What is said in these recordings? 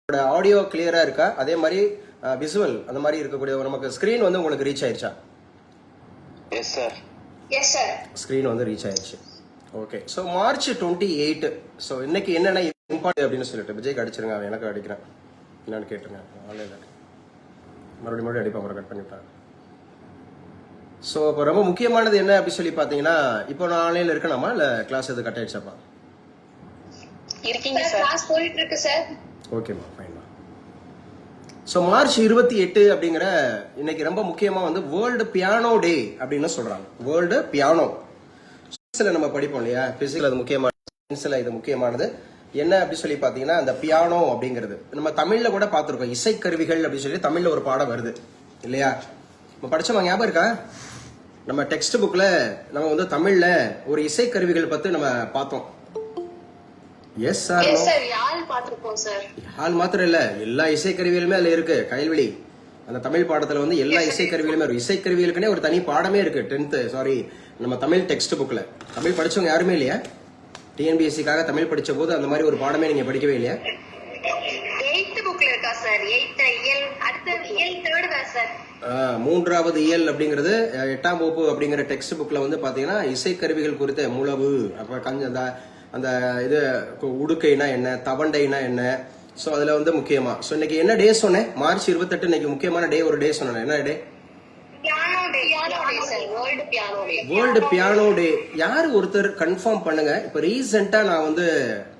Audio கிளியரா இருக்கா? அதே மாதிரி விசுவல் அந்த மாதிரி இருக்கக்கூடிய நமக்கு ஸ்கிரீன் வந்து உங்களுக்கு ரீச் ஆயிருச்சா? Yes sir. Yes sir. Screen வந்து ரீச் ஆயிருச்சு. ஓகே. So March 28. ஸோ இன்னைக்கு என்னென்ன இம்பார்ட்டன்ட் அப்படின்னு சொல்லிட்டு விஜய்க்கு அடிச்சிருங்க, அவன் எனக்கு அடிக்கிறேன் என்னன்னு கேட்டுருங்க. மறுபடியும் அடிப்பா, அப்புறம் கட் பண்ணிவிட்டாங்க. ஸோ இப்போ ரொம்ப முக்கியமானது என்ன அப்படின்னு சொல்லி பார்த்தீங்கன்னா, இப்போ நான் ஆன்லைனில் இருக்கணுமா இல்லை கிளாஸ் எது கட் ஆயிடுச்சாப்பா? இருக்கீங்க சார். கிளாஸ் போயிட்டு இருக்கு சார். ஓகேம்மா, ஃபைன்மா. ஸோ மார்ச் 28 அப்படிங்கிற இன்னைக்கு ரொம்ப முக்கியமாக வந்து வேர்ல்டு பியானோ டே அப்படின்னு சொல்கிறாங்க. வேர்ல்டு பியானோ ஃபிசிக்ஸில் நம்ம படிப்போம் இல்லையா? ஃபிசிக்ஸில் அது முக்கியமானது, சயின்ஸில் இது முக்கியமானது. என்ன அப்படி சொல்லி பார்த்தீங்கன்னா, அந்த பியானோ அப்படிங்கிறது நம்ம தமிழில் கூட பார்த்துருக்கோம். இசைக்கருவிகள் அப்படின்னு சொல்லி தமிழில் ஒரு பாடம் வருது இல்லையா? நம்ம படித்தோம், ஞாபகம் இருக்கா? நம்ம டெக்ஸ்ட் புக்கில் நம்ம வந்து தமிழில் ஒரு இசைக்கருவிகள் பற்றி நம்ம பார்த்தோம். Yes sir. யாழ் மாத்திரம் இல்ல, எல்லா இசைக்கருவிகளுமே அதுல இருக்கு. கைல்வெளி அந்த தமிழ் பாடத்துல வந்து எல்லா இசைக்கருவிகளுமே இருக்கு. இசைக்கருவிகளுக்குனே ஒரு தனி பாடமே இருக்கு. 10th நம்ம தமிழ் டெக்ஸ்ட் புக்ல. தமிழ் படிச்சவங்க யாருமே இல்லையா? டிஎன்பிஎஸ்சிக்காக தமிழ் படிச்ச போது அந்த மாதிரி ஒரு பாடமே நீங்க படிக்கவே இல்லையா? 8th புக்ல இருக்கா சார். 8th இயல், அடுத்து இயல் 3rd தான் சார். 3வது இயல் அப்படிங்கிறது 8ஆம் வகுப்பு அப்படிங்கிற டெக்ஸ்ட் புக்ல வந்து பாத்தீங்கன்னா இசைக்கருவிகள் குறித்த முழவு, அப்ப அந்த இது உடுக்கைனா என்ன, தவண்டைனா என்ன, ஸோ அதில் வந்து முக்கியமா. ஸோ இன்னைக்கு என்ன டே சொன்னேன்? மார்ச் 28. இன்னைக்கு முக்கியமான டே, ஒரு டே சொன்னேன். என்ன டே? வேர்ல்டு பியானோ டே. யாரு ஒருத்தர் கன்ஃபார்ம் பண்ணுங்க. இப்போ ரீசெண்டா நான் வந்து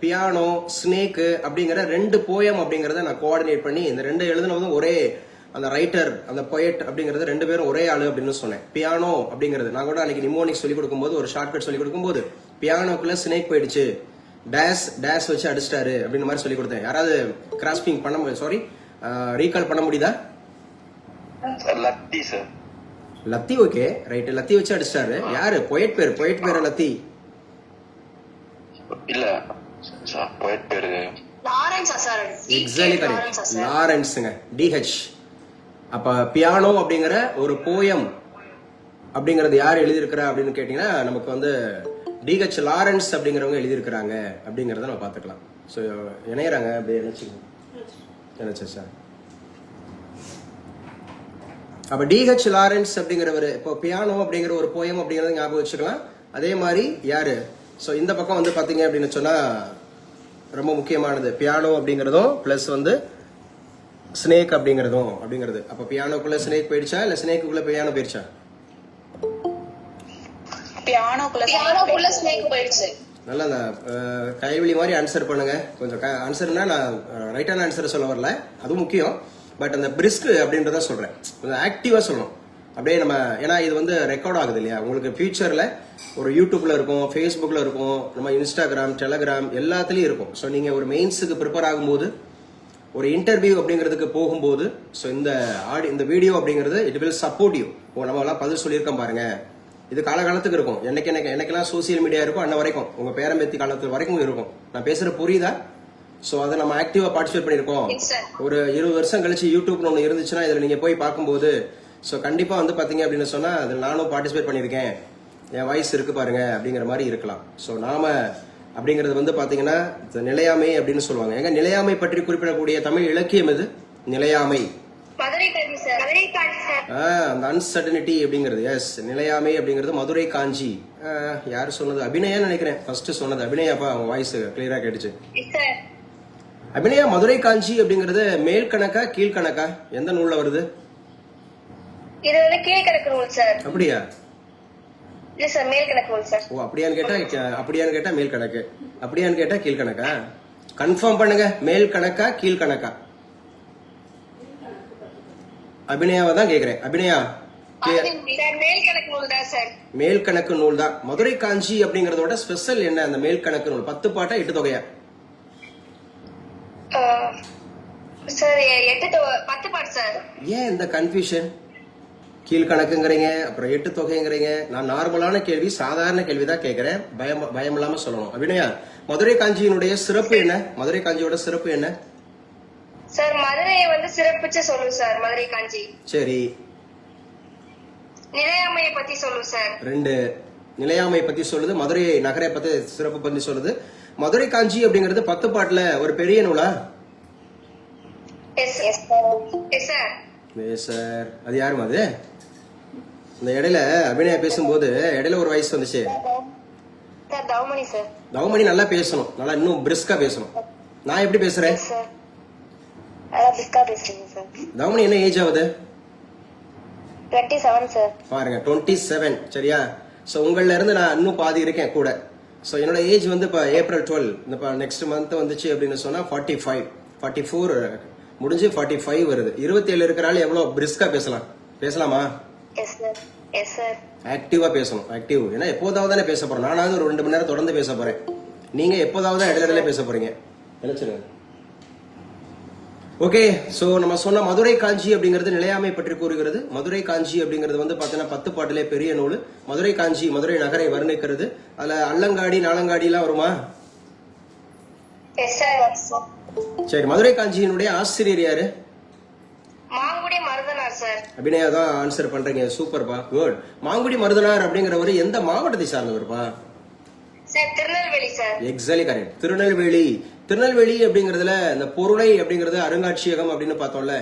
பியானோ, ஸ்னேக்கு அப்படிங்கிற 2 போயம் அப்படிங்கறத நான் கோஆர்டினேட் பண்ணி இந்த 2 எழுதுனதும் ஒரே அந்த ரைட்டர், அந்த பொயட் அப்படிங்கிறது 2 பேரும் ஒரே ஆளு அப்படின்னு சொன்னேன். பியானோ அப்படிங்கிறது நான் கூட அன்னைக்கு நிமோனிக் சொல்லி கொடுக்கும்போது, ஒரு ஷார்ட்கட் சொல்லி கொடுக்கும்போது, பியானோக்குள்ள ஸ்னேக் போயிடுச்சு, டேஷ் வச்சு அடிச்சிட்டாரு அப்படின்னு மாதிரி சொல்லி கொடுத்தேன். யாராவது கிராஸ்பிங் பண்ண ரீகால் பண்ண முடியுதா? லத்தி சார். லத்தி, ஓகே ரைட். லத்தி வச்சு அடிச்சிட்டாரு. யாரு பொயட் பேரு லத்தி இல்ல சார், பொயட் பேரு லாரன்ஸ் சார். எக்ஸாக்ட்லி கரெக்ட், லாரன்ஸ்ங்க, டிஹெச். அப்ப பியானோ அப்படிங்கிற ஒரு போயம் அப்படிங்கறது யார் எழுதியிருக்கிறா அப்படின்னு கேட்டீங்கன்னா, நமக்கு வந்து டிஹெச் லாரன்ஸ் அப்படிங்கிறவங்க எழுதியிருக்கிறாங்க அப்படிங்கறத நம்ம பார்த்துக்கலாம். ஸோ இணையறாங்க அப்படியே நினைச்சு சார். அப்ப டிஹெச் லாரன்ஸ் அப்படிங்கிறவர் இப்போ பியானோ அப்படிங்கிற ஒரு போயம் அப்படிங்கறத ஞாபகம் வச்சுக்கலாம். அதே மாதிரி யாரு? ஸோ இந்த பக்கம் வந்து பாத்தீங்க அப்படின்னு சொன்னா ரொம்ப முக்கியமானது பியானோ அப்படிங்கறதும் பிளஸ் வந்து ஸ்னேக் அப்படிங்கறதும் அப்படிங்கிறது. அப்ப பியானோக்குள்ள ஸ்னேக் போயிடுச்சா இல்ல ஸ்னேக்குள்ள பியானோ போயிடுச்சா? பியானோக்குள்ள ஸ்னேக் போயிடுச்சு. நல்லா அந்த கைவெளி மாதிரி ஆன்சர் பண்ணுங்க. கொஞ்சம் ஆன்சர்னா நான் ரைட்டான ஆன்சர் சொல்ல வரல, அதுவும் முக்கியம். பட் அந்த பிரிஸ்க் அப்படின்றத சொல்றேன், கொஞ்சம் ஆக்டிவா சொல்லணும். அப்படியே நம்ம, ஏன்னா இது வந்து ரெக்கார்ட் ஆகுது இல்லையா? உங்களுக்கு ஃபியூச்சர்ல ஒரு யூடியூப்ல இருக்கும், ஃபேஸ்புக்ல இருக்கும், நம்ம இன்ஸ்டாகிராம், டெலகிராம் எல்லாத்துலயும் இருக்கும். ஸோ நீங்க ஒரு மெயின்ஸுக்கு ப்ரிப்பேர் ஆகும்போது, ஒரு இன்டர்வியூ அப்படிங்கிறதுக்கு போகும்போது, ஸோ இந்த வீடியோ அப்படிங்கிறது இட் வில் சப்போர்ட் யூ. நம்ம எல்லாம் பதில் சொல்லியிருக்கோம் பாருங்க, இது காலகாலத்துக்கு இருக்கும். என்னைக்கெல்லாம் சோசியல் மீடியா இருக்கும் அன்ன வரைக்கும், உங்க பேரம்பேத்தி காலத்து வரைக்கும் இருக்கும். நான் பேசுற புரியுதா? ஸோ அதை நம்ம ஆக்டிவா பார்ட்டிசிபேட் பண்ணிருக்கோம். ஒரு 20 வருஷம் கழிச்சு யூடியூப்னு ஒன்று இருந்துச்சுன்னா இதுல நீங்க போய் பார்க்கும்போது, ஸோ கண்டிப்பா வந்து பாத்தீங்க அப்படின்னு சொன்னா அதில் நானும் பார்ட்டிசிபேட் பண்ணியிருக்கேன், என் வாய்ஸ் இருக்கு பாருங்க அப்படிங்கிற மாதிரி இருக்கலாம். ஸோ நாம அப்படிங்கிறது வந்து பாத்தீங்கன்னா நிலையாமை அப்படின்னு சொல்லுவாங்க. எங்க நிலையாமை பற்றி குறிப்பிடக்கூடிய தமிழ் இலக்கியம் எது? நிலையாமை, அந்த அன்சர்டனிட்டி அப்படிங்கிறது. எஸ், நிலையாமை அப்படிங்கிறது மதுரை காஞ்சி. யாரு சொன்னது? அபிநயான்னு நினைக்கிறேன் ஃபர்ஸ்ட் சொன்னது. அபிநயாப்பா, அவங்க வாய்ஸ் கிளியரா கேட்டுச்சு. அபிநயா, மதுரை காஞ்சி அப்படிங்கிறது மேல் கணக்கா கீழ் கணக்கா? எந்த நூல்ல வருது? இது வந்து கீழ் கணக்கு நூல் சார். அப்படியா? இல்ல சார், மேல் கணக்கு நூல் சார். ஓ, அப்படியான்னு கேட்டா மேல் கணக்கு, அப்படியான்னு கேட்டா கீழ் கணக்கா? கன்ஃபார்ம் பண்ணுங்க, மேல் கணக்கா கீழ் கணக்கா? அபிநயாவை தான் கேக்குறேன். அபிநயா, மேல் கணக்கு நூல் தான். மதுரை காஞ்சி அப்படிங்கறதோட ஸ்பெஷல் என்ன? அந்த மேல் கணக்கு நூல் 10 பாட்டா 8 தொகையா? சார் 10 பாட்டு சார். ஏன் இந்த கன்ஃபியூஷன்? கீழ்கணக்குங்கிறீங்க, அப்புறம் 8 தொகைங்கிறீங்க. நான் நார்மலான கேள்வி, சாதாரண கேள்விதான் கேட்கிறேன், பயம் இல்லாம சொல்லணும். அபிநயா, மதுரை காஞ்சியினுடைய சிறப்பு என்ன? மதுரை காஞ்சியோட சிறப்பு என்ன சார்? மதுரையை வந்து சிறப்பிச்சு சொல்லும் சார் மதுரை காஞ்சி. சரி, நிலையாமையை பத்தி சொல்லும் சார். 2 நிலையாமை பத்தி சொல்லுது, மதுரை நகரை பத்தி சிறப்பு பத்தி சொல்லுது. மதுரை காஞ்சி அப்படிங்கிறது 10 பாட்டுல ஒரு பெரிய நூலா? Yes yes sir. சார் அது யாருமா அது? இந்த இடையில அபிநயா பேசும்போது இடையில ஒரு வயசு வந்துச்சு. Sir Thavamani sir. தவமணி நல்லா பேசணும், நல்லா இன்னும் பிரிஸ்கா பேசணும். நான் எப்படி பேசுறேன்? சார் அதான் பிஸ்கா பேசுறீங்க சார். தவமணி என்ன ஏஜ் ஆகுது? 27 சார். பாருங்க 27. சரியா? ஸோ உங்களில் இருந்து நான் இன்னும் பாதி இருக்கேன் கூட. ஸோ என்னோட ஏஜ் வந்து இப்போ April 12 இந்த நெக்ஸ்ட் மந்த் வந்துச்சு அப்படின்னு சொன்னா 45 44 முடிஞ்சு 45 வருது. 27 இருக்கிறாள் எவ்வளோ பிரிஸ்கா பேசலாமா? Yes sir. Yes sir. ஆக்டிவா பேசணும். ஆக்டிவ் ஏன்னா எப்போதாவது தானே பேச போறோம். நானாவது ஒரு 2 மணி நேரம் தொடர்ந்து பேச போறேன். நீங்க எப்போதாவது தான் இடையில பேச போறீங்க. நினைச்சிருங்க. ஓகே. சோ நம்ம சொன்ன மதுரை காஞ்சி அப்படிங்கிறது நிலையாமை பற்றி கூறுகிறது. மதுரை காஞ்சி அப்படிங்கிறது வந்து பாத்தீங்கன்னா 10 பாட்டிலே பெரிய நூல். மதுரை காஞ்சி மதுரை நகரை வர்ணிக்கிறது. அதுல அல்லங்காடி நாளங்காடி எல்லாம் வருமா? S sir. சரி, மதுரை காஞ்சியினுடைய ஆசிரியர் யாரு? மாங்குடி மருதனார் சார். அபிநயா தான் ஆன்சர் பண்றீங்க. சூப்பர்பா, குட். மாங்குடி மருதனார் அப்படிங்கிறவர் எந்த மாவட்டத்தை சார்ந்தவர்பா? Sir Tirunelveli sir. Exactly correct. Tirunelveli அப்படிங்கறதுல இந்த பொருளை அப்படிங்கறது அருங்காட்சியகம் அப்படின்னு பார்த்தோம்ல,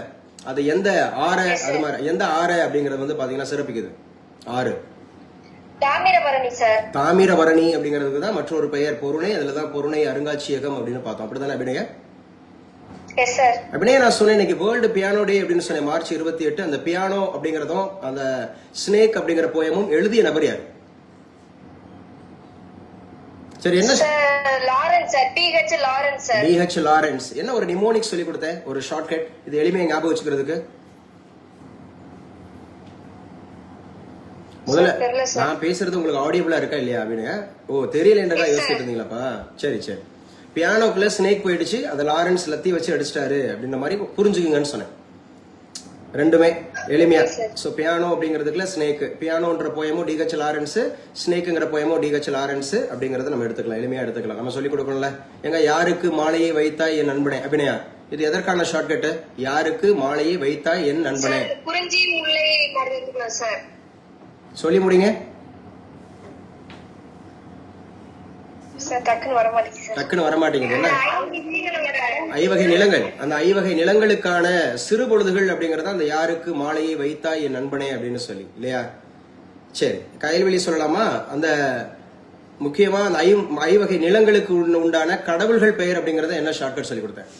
அது எந்த ஆறு, அது மாதிரி எந்த ஆறு அப்படிங்கறது வந்து பாத்தீங்கன்னா சிறப்பிக்குது? ஆறு தாமிரபரணி சார். தாமிரபரணி அப்படிங்கிறதுக்கு தான் மற்றொரு பெயர் பொருணை. அதுலதான் பொருணை அருங்காட்சியகம் அப்படின்னு பார்த்தோம். அப்படிதானே அபிநயா? Yes sir. அப்படியே நான் சொன்னேன் இன்னைக்கு வேர்ல்டு பியானோ டே அப்படின்னு சொன்னேன். March 28. அந்த பியானோ அப்படிங்கறதும் அந்த ஸ்னேக் அப்படிங்கிற போயமும் எழுதிய நபர் யார்? சரி, என்ன? Lawrence sir. DH Lawrence sir. DH Lawrence. என்ன ஒரு நிமோனிக் சொல்லி கொடுத்தேன், ஒரு ஷார்ட்கட். இது எளிமையா ஞாபகம் வச்சுக்கிறதுக்கு. முதல்ல நான் பேசுறது உங்களுக்கு ஆடியபிளா இருக்கா இல்லையா அபிநயா? ஓ, தெரியலன்றதா யோசிச்சுட்டு இருந்தீங்களாப்பா? சரி. பியானோக்குள்ள ஸ்னேக் போயிடுச்சு, அதை லாரன்ஸ் லத்தி வச்சு அடிச்சிட்டாரு அப்படின்ற மாதிரி புரிஞ்சுக்குங்கன்னு சொன்னேன். ரெண்டுமே எளிமையா. சோ பியானோ அப்படிங்கிறதுக்குள்ள ஸ்னேக், பியானோன்ற போயமோ டிஹெச் லாரன்ஸ், ஸ்னேக்குங்கிற போயமோ டிஹெச் லாரன்ஸ் அப்படிங்கறத நம்ம எடுத்துக்கலாம், எளிமையா எடுத்துக்கலாம். நம்ம சொல்லி கொடுக்கணும்ல. எங்க யாருக்கு மாலையை வைத்தாய் என் நண்பனே? அபிநயா, இது எதற்கான ஷார்ட்கட்? யாருக்கு மாலையை வைத்தாய் என் நண்பனே? குறிஞ்சி முல்லை மருதத்துக்குள்ள சார். சொல்லி முடிங்க. டக்குன்னு வர மாட்டேங்குது. என்ன? ஐவகை நிலங்கள். அந்த ஐவகை நிலங்களுக்கான சிறு பொழுதுகள் அப்படிங்கறத அந்த யாருக்கு மாலையை வைத்தாய் என் நண்பனே அப்படின்னு சொல்லி, இல்லையா? சரி, கயல்வெளி சொல்லலாமா? அந்த முக்கியமா அந்த ஐவகை நிலங்களுக்கு உண்டான கடவுள்கள் பெயர் அப்படிங்கறத என்ன ஷார்ட்கட் சொல்லி கொடுத்தேன்?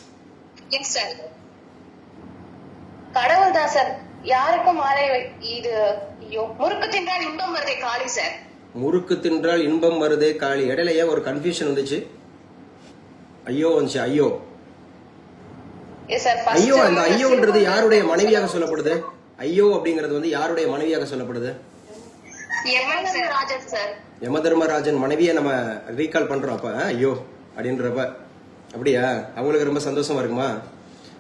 கடவுள் தான் சார். யாருக்கும் மாலை இது முறுக்கு தின்றால் இன்பம் வருதே காளி சார். முறுக்கு தின்றால் இன்பம் வருதே காளி. இடையில ஏன் ஒரு கன்ஃபியூஷன் வந்துச்சு? ஐயோ வந்துச்சு. ஐயோ அந்த ஐயோன்றது யாருடைய மனைவியாக சொல்லப்படுது? ஐயோ அப்படிங்கிறது வந்து யாருடைய மனைவியாக சொல்லப்படுது? யமதர்மராஜன் மனைவியை நம்ம ரீகால் பண்றோம் அப்ப ஐயோ அப்படின்றப்ப. அப்படியா? அவங்களுக்கு ரொம்ப சந்தோஷமா இருக்குமா?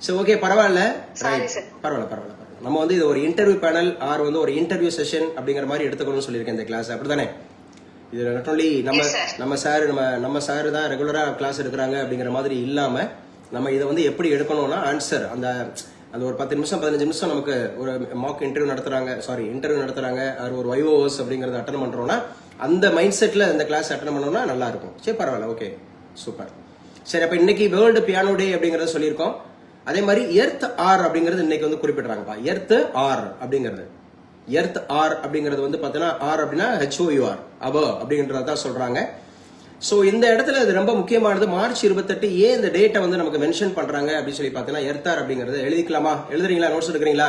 சரி, ஓகே, பரவாயில்ல. பரவாயில்ல. நம்ம வந்து இது ஒரு இன்டர்வியூ பேனல் ஆர் வந்து ஒரு இன்டர்வியூ செஷன் அப்படிங்கிற மாதிரி எடுத்துக்கணும்னு சொல்லியிருக்கேன் இந்த கிளாஸ். அப்படித்தானே? இது நாட் ஒன்லி நம்ம சார் தான் ரெகுலரா கிளாஸ் எடுக்கிறாங்க அப்படிங்கிற மாதிரி இல்லாம, நம்ம இதை வந்து எப்படி எடுக்கணும்னா ஆன்சர் அந்த ஒரு 10 நிமிஷம் 15 நிமிஷம் நமக்கு ஒரு மாக் இன்டர்வியூ நடத்துறாங்க, ஒரு வைவோஸ் அப்படிங்கறத அட்டன் பண்றோம்னா அந்த மைண்ட் செட்ல இந்த கிளாஸ் அட்டன் பண்ணோம்னா நல்லா இருக்கும். சரி, பரவாயில்ல, ஓகே, சூப்பர். சரி, அப்ப இன்னைக்கு வேர்ல்டு பியானோ டே அப்படிங்கறத சொல்லியிருக்கோம். அதே மாதிரி எர்த் ஆர் அப்படிங்கிறது இன்னைக்கு வந்து குறிப்பிடுறாங்கப்பா. எர்த் ஆர் அப்படிங்கிறது வந்து பாத்தீங்கன்னா ஆர் அப்படின்னா HOUR அவ அப்படிங்கறதான் சொல்றாங்க. சோ இந்த இடத்துல இது ரொம்ப முக்கியமானது. March 28 ஏன் இந்த டேட்டை வந்து நமக்கு மென்ஷன் பண்றாங்க அப்படின்னு சொல்லி பாத்தீங்கன்னா எர்த் ஆர் அப்படிங்கறது எழுதிக்கலாமா? எழுதுறீங்களா? நோட்ஸ் எடுக்கிறீங்களா?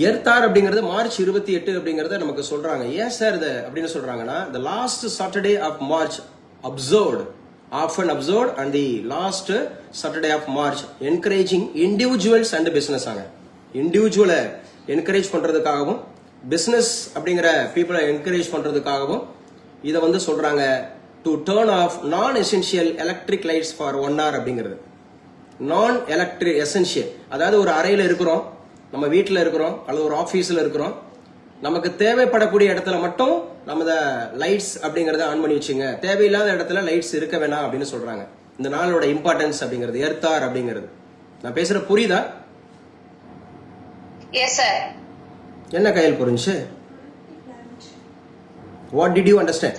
எர்த் ஆர் அப்படிங்கிறது March 28 அப்படிங்கறத நமக்கு சொல்றாங்க. ஏன் சார் இது அப்படின்னு சொல்றாங்கன்னா, the last Saturday of March often observed and the last Saturday of March encouraging individuals and business ஆங்க. இண்டிவிஜுவலை என்கரேஜ் பண்றதுக்காகவும் பிசினஸ் அப்படிங்கிற பீப்புளை என்கரேஜ் பண்றதுக்காகவும் இதை வந்து சொல்றாங்க. To turn off non essential electric lights for 1 hour அப்படிங்கிறது. நான் எலக்ட்ரிக் எசென்ஷியல், அதாவது ஒரு அறையில இருக்கிறோம், நம்ம வீட்டில் இருக்கிறோம் அல்லது ஒரு ஆபீஸ்ல இருக்கிறோம், நமக்கு தேவைப்படக்கூடிய இடத்துல மட்டும் நம்ம லைட்ஸ் அப்படிங்கறத ஆன் பண்ணி வச்சுங்க, தேவையில்லாத இடத்துல லைட்ஸ் இருக்க வேணாம் அப்படின்னு சொல்றாங்க. இந்த நாளோட இம்பார்ட்டன்ஸ் அப்படிங்கிறது எர்த்தார் அப்படிங்கிறது. நான் பேசுற புரியுதா? என்ன கையில் புரிஞ்சு? What did you understand?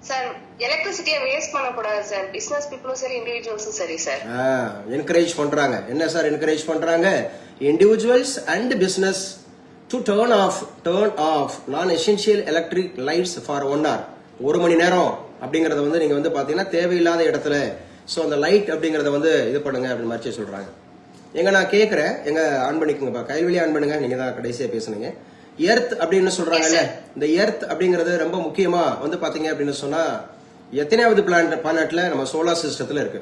Sir எலக்ட்ரிசிட்டியை வேஸ்ட் பண்ணக்கூடாது சார். பிசினஸ் பீப்புளும் சரி இண்டிவிஜுவல்ஸும் சரி சார். என்கரேஜ் பண்றாங்க. என்ன சார் என்கரேஜ் பண்றாங்க? Individuals and business to turn off non essential electric lights for 1 hour. 1 மணி நேரம் அப்படிங்கறத வந்து நீங்க வந்து பாத்தீங்கன்னா தேவையில்லாத இடத்துல சோ அந்த லைட் அப்படிங்கறத வந்து இது பண்ணுங்க அப்படின்னு மாதிரி சொல்றாங்க. எங்க நான் கேக்குறேன், எங்க ஆன் பண்ணிக்கோங்கப்பா, கைவெளி ஆன் பண்ணுங்க. நீங்க தான் கடைசியா பேசுனீங்க. எர்த் அப்படின்னு சொல்றாங்கல்ல, இந்த எர்த் அப்படிங்கறது ரொம்ப முக்கியமா வந்து பாத்தீங்க அப்படின்னு சொன்னா எத்தனையாவது பிளானட்ல நம்ம சோலார் சிஸ்டத்துல இருக்கு?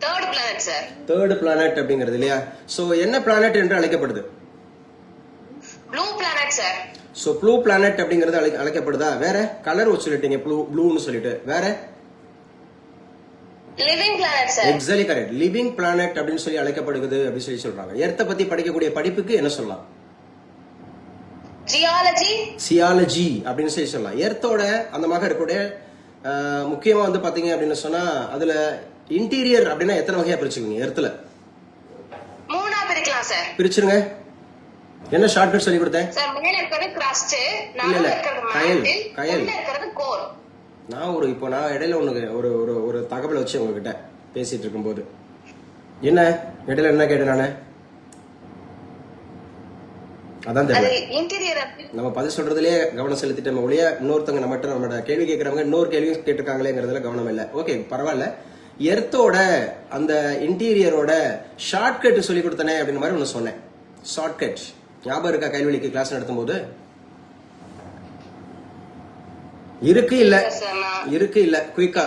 Third planet sir. Third planet அப்படிங்கிறது இல்லையா? சோ என்ன பிளானட் என்று அழைக்கப்படுது? Blue planet sir. So blue planet அப்படிங்கிறது அழைக்கப்படுதா? வேற கலர் சொல்லிட்டீங்க, ப்ளூன்னு சொல்லிட்டு. வேற living planet sir. Exactly correct. Living planet அப்படின்னு சொல்லி அழைக்கப்படுகிறது அப்படின்னு சொல்லி சொல்றாங்க. எர்த்த பத்தி படிக்கக்கூடிய படிப்புக்கு என்ன சொல்லலாம்? ஜியாலஜி அப்படின்னு சொல்லி சொல்லலாம். எர்த்தோட அந்த மாதிரி இருக்கக்கூடிய முக்கியமா வந்து பாத்தீங்க அப்படின்னு சொன்னா அதுல இன்டீரியர் அப்படின்னா எத்தனை வகையா பிரிச்சுக்கீங்க? எர்த்துல 3 பிரிக்கலாம் சார். பிரிச்சிருங்க. என்ன ஷார்ட்கட் சொல்லி கொடுத்தேன் சார்? மேல இருக்கிறது கிரஸ்ட், இல்ல கயல் உள்ள இருக்கிறது கோர். நான் இடையில ஒரு தகவலை வச்சு உங்ககிட்ட பேசிட்டு இருக்கும்போது என்ன இடையில என்ன கேட்டேன் நானு? அதான் தெரியல. நம்ம பதில் சொல்றதுலயே கவனம் செலுத்திட்டோம் ஒழிய இன்னொருத்தவங்க நம்மகிட்ட கேள்வி கேட்கறவங்க இன்னொரு கேள்வி கேட்டிருக்காங்களேங்கிறதுல கவனம் இல்ல. ஓகே பரவாயில்ல. எர்த்தோட அந்த இன்டீரியரோட ஷார்ட்கட் சொல்லி கொடுத்தனே அப்படின்னு மாதிரி ஒன்னு சொன்னேன். ஷார்ட்கட் ஞாபகம் இருக்கா? கைவெளிக்கு கிளாஸ் நடத்தும் போது இருக்கு இல்ல குயிக்கா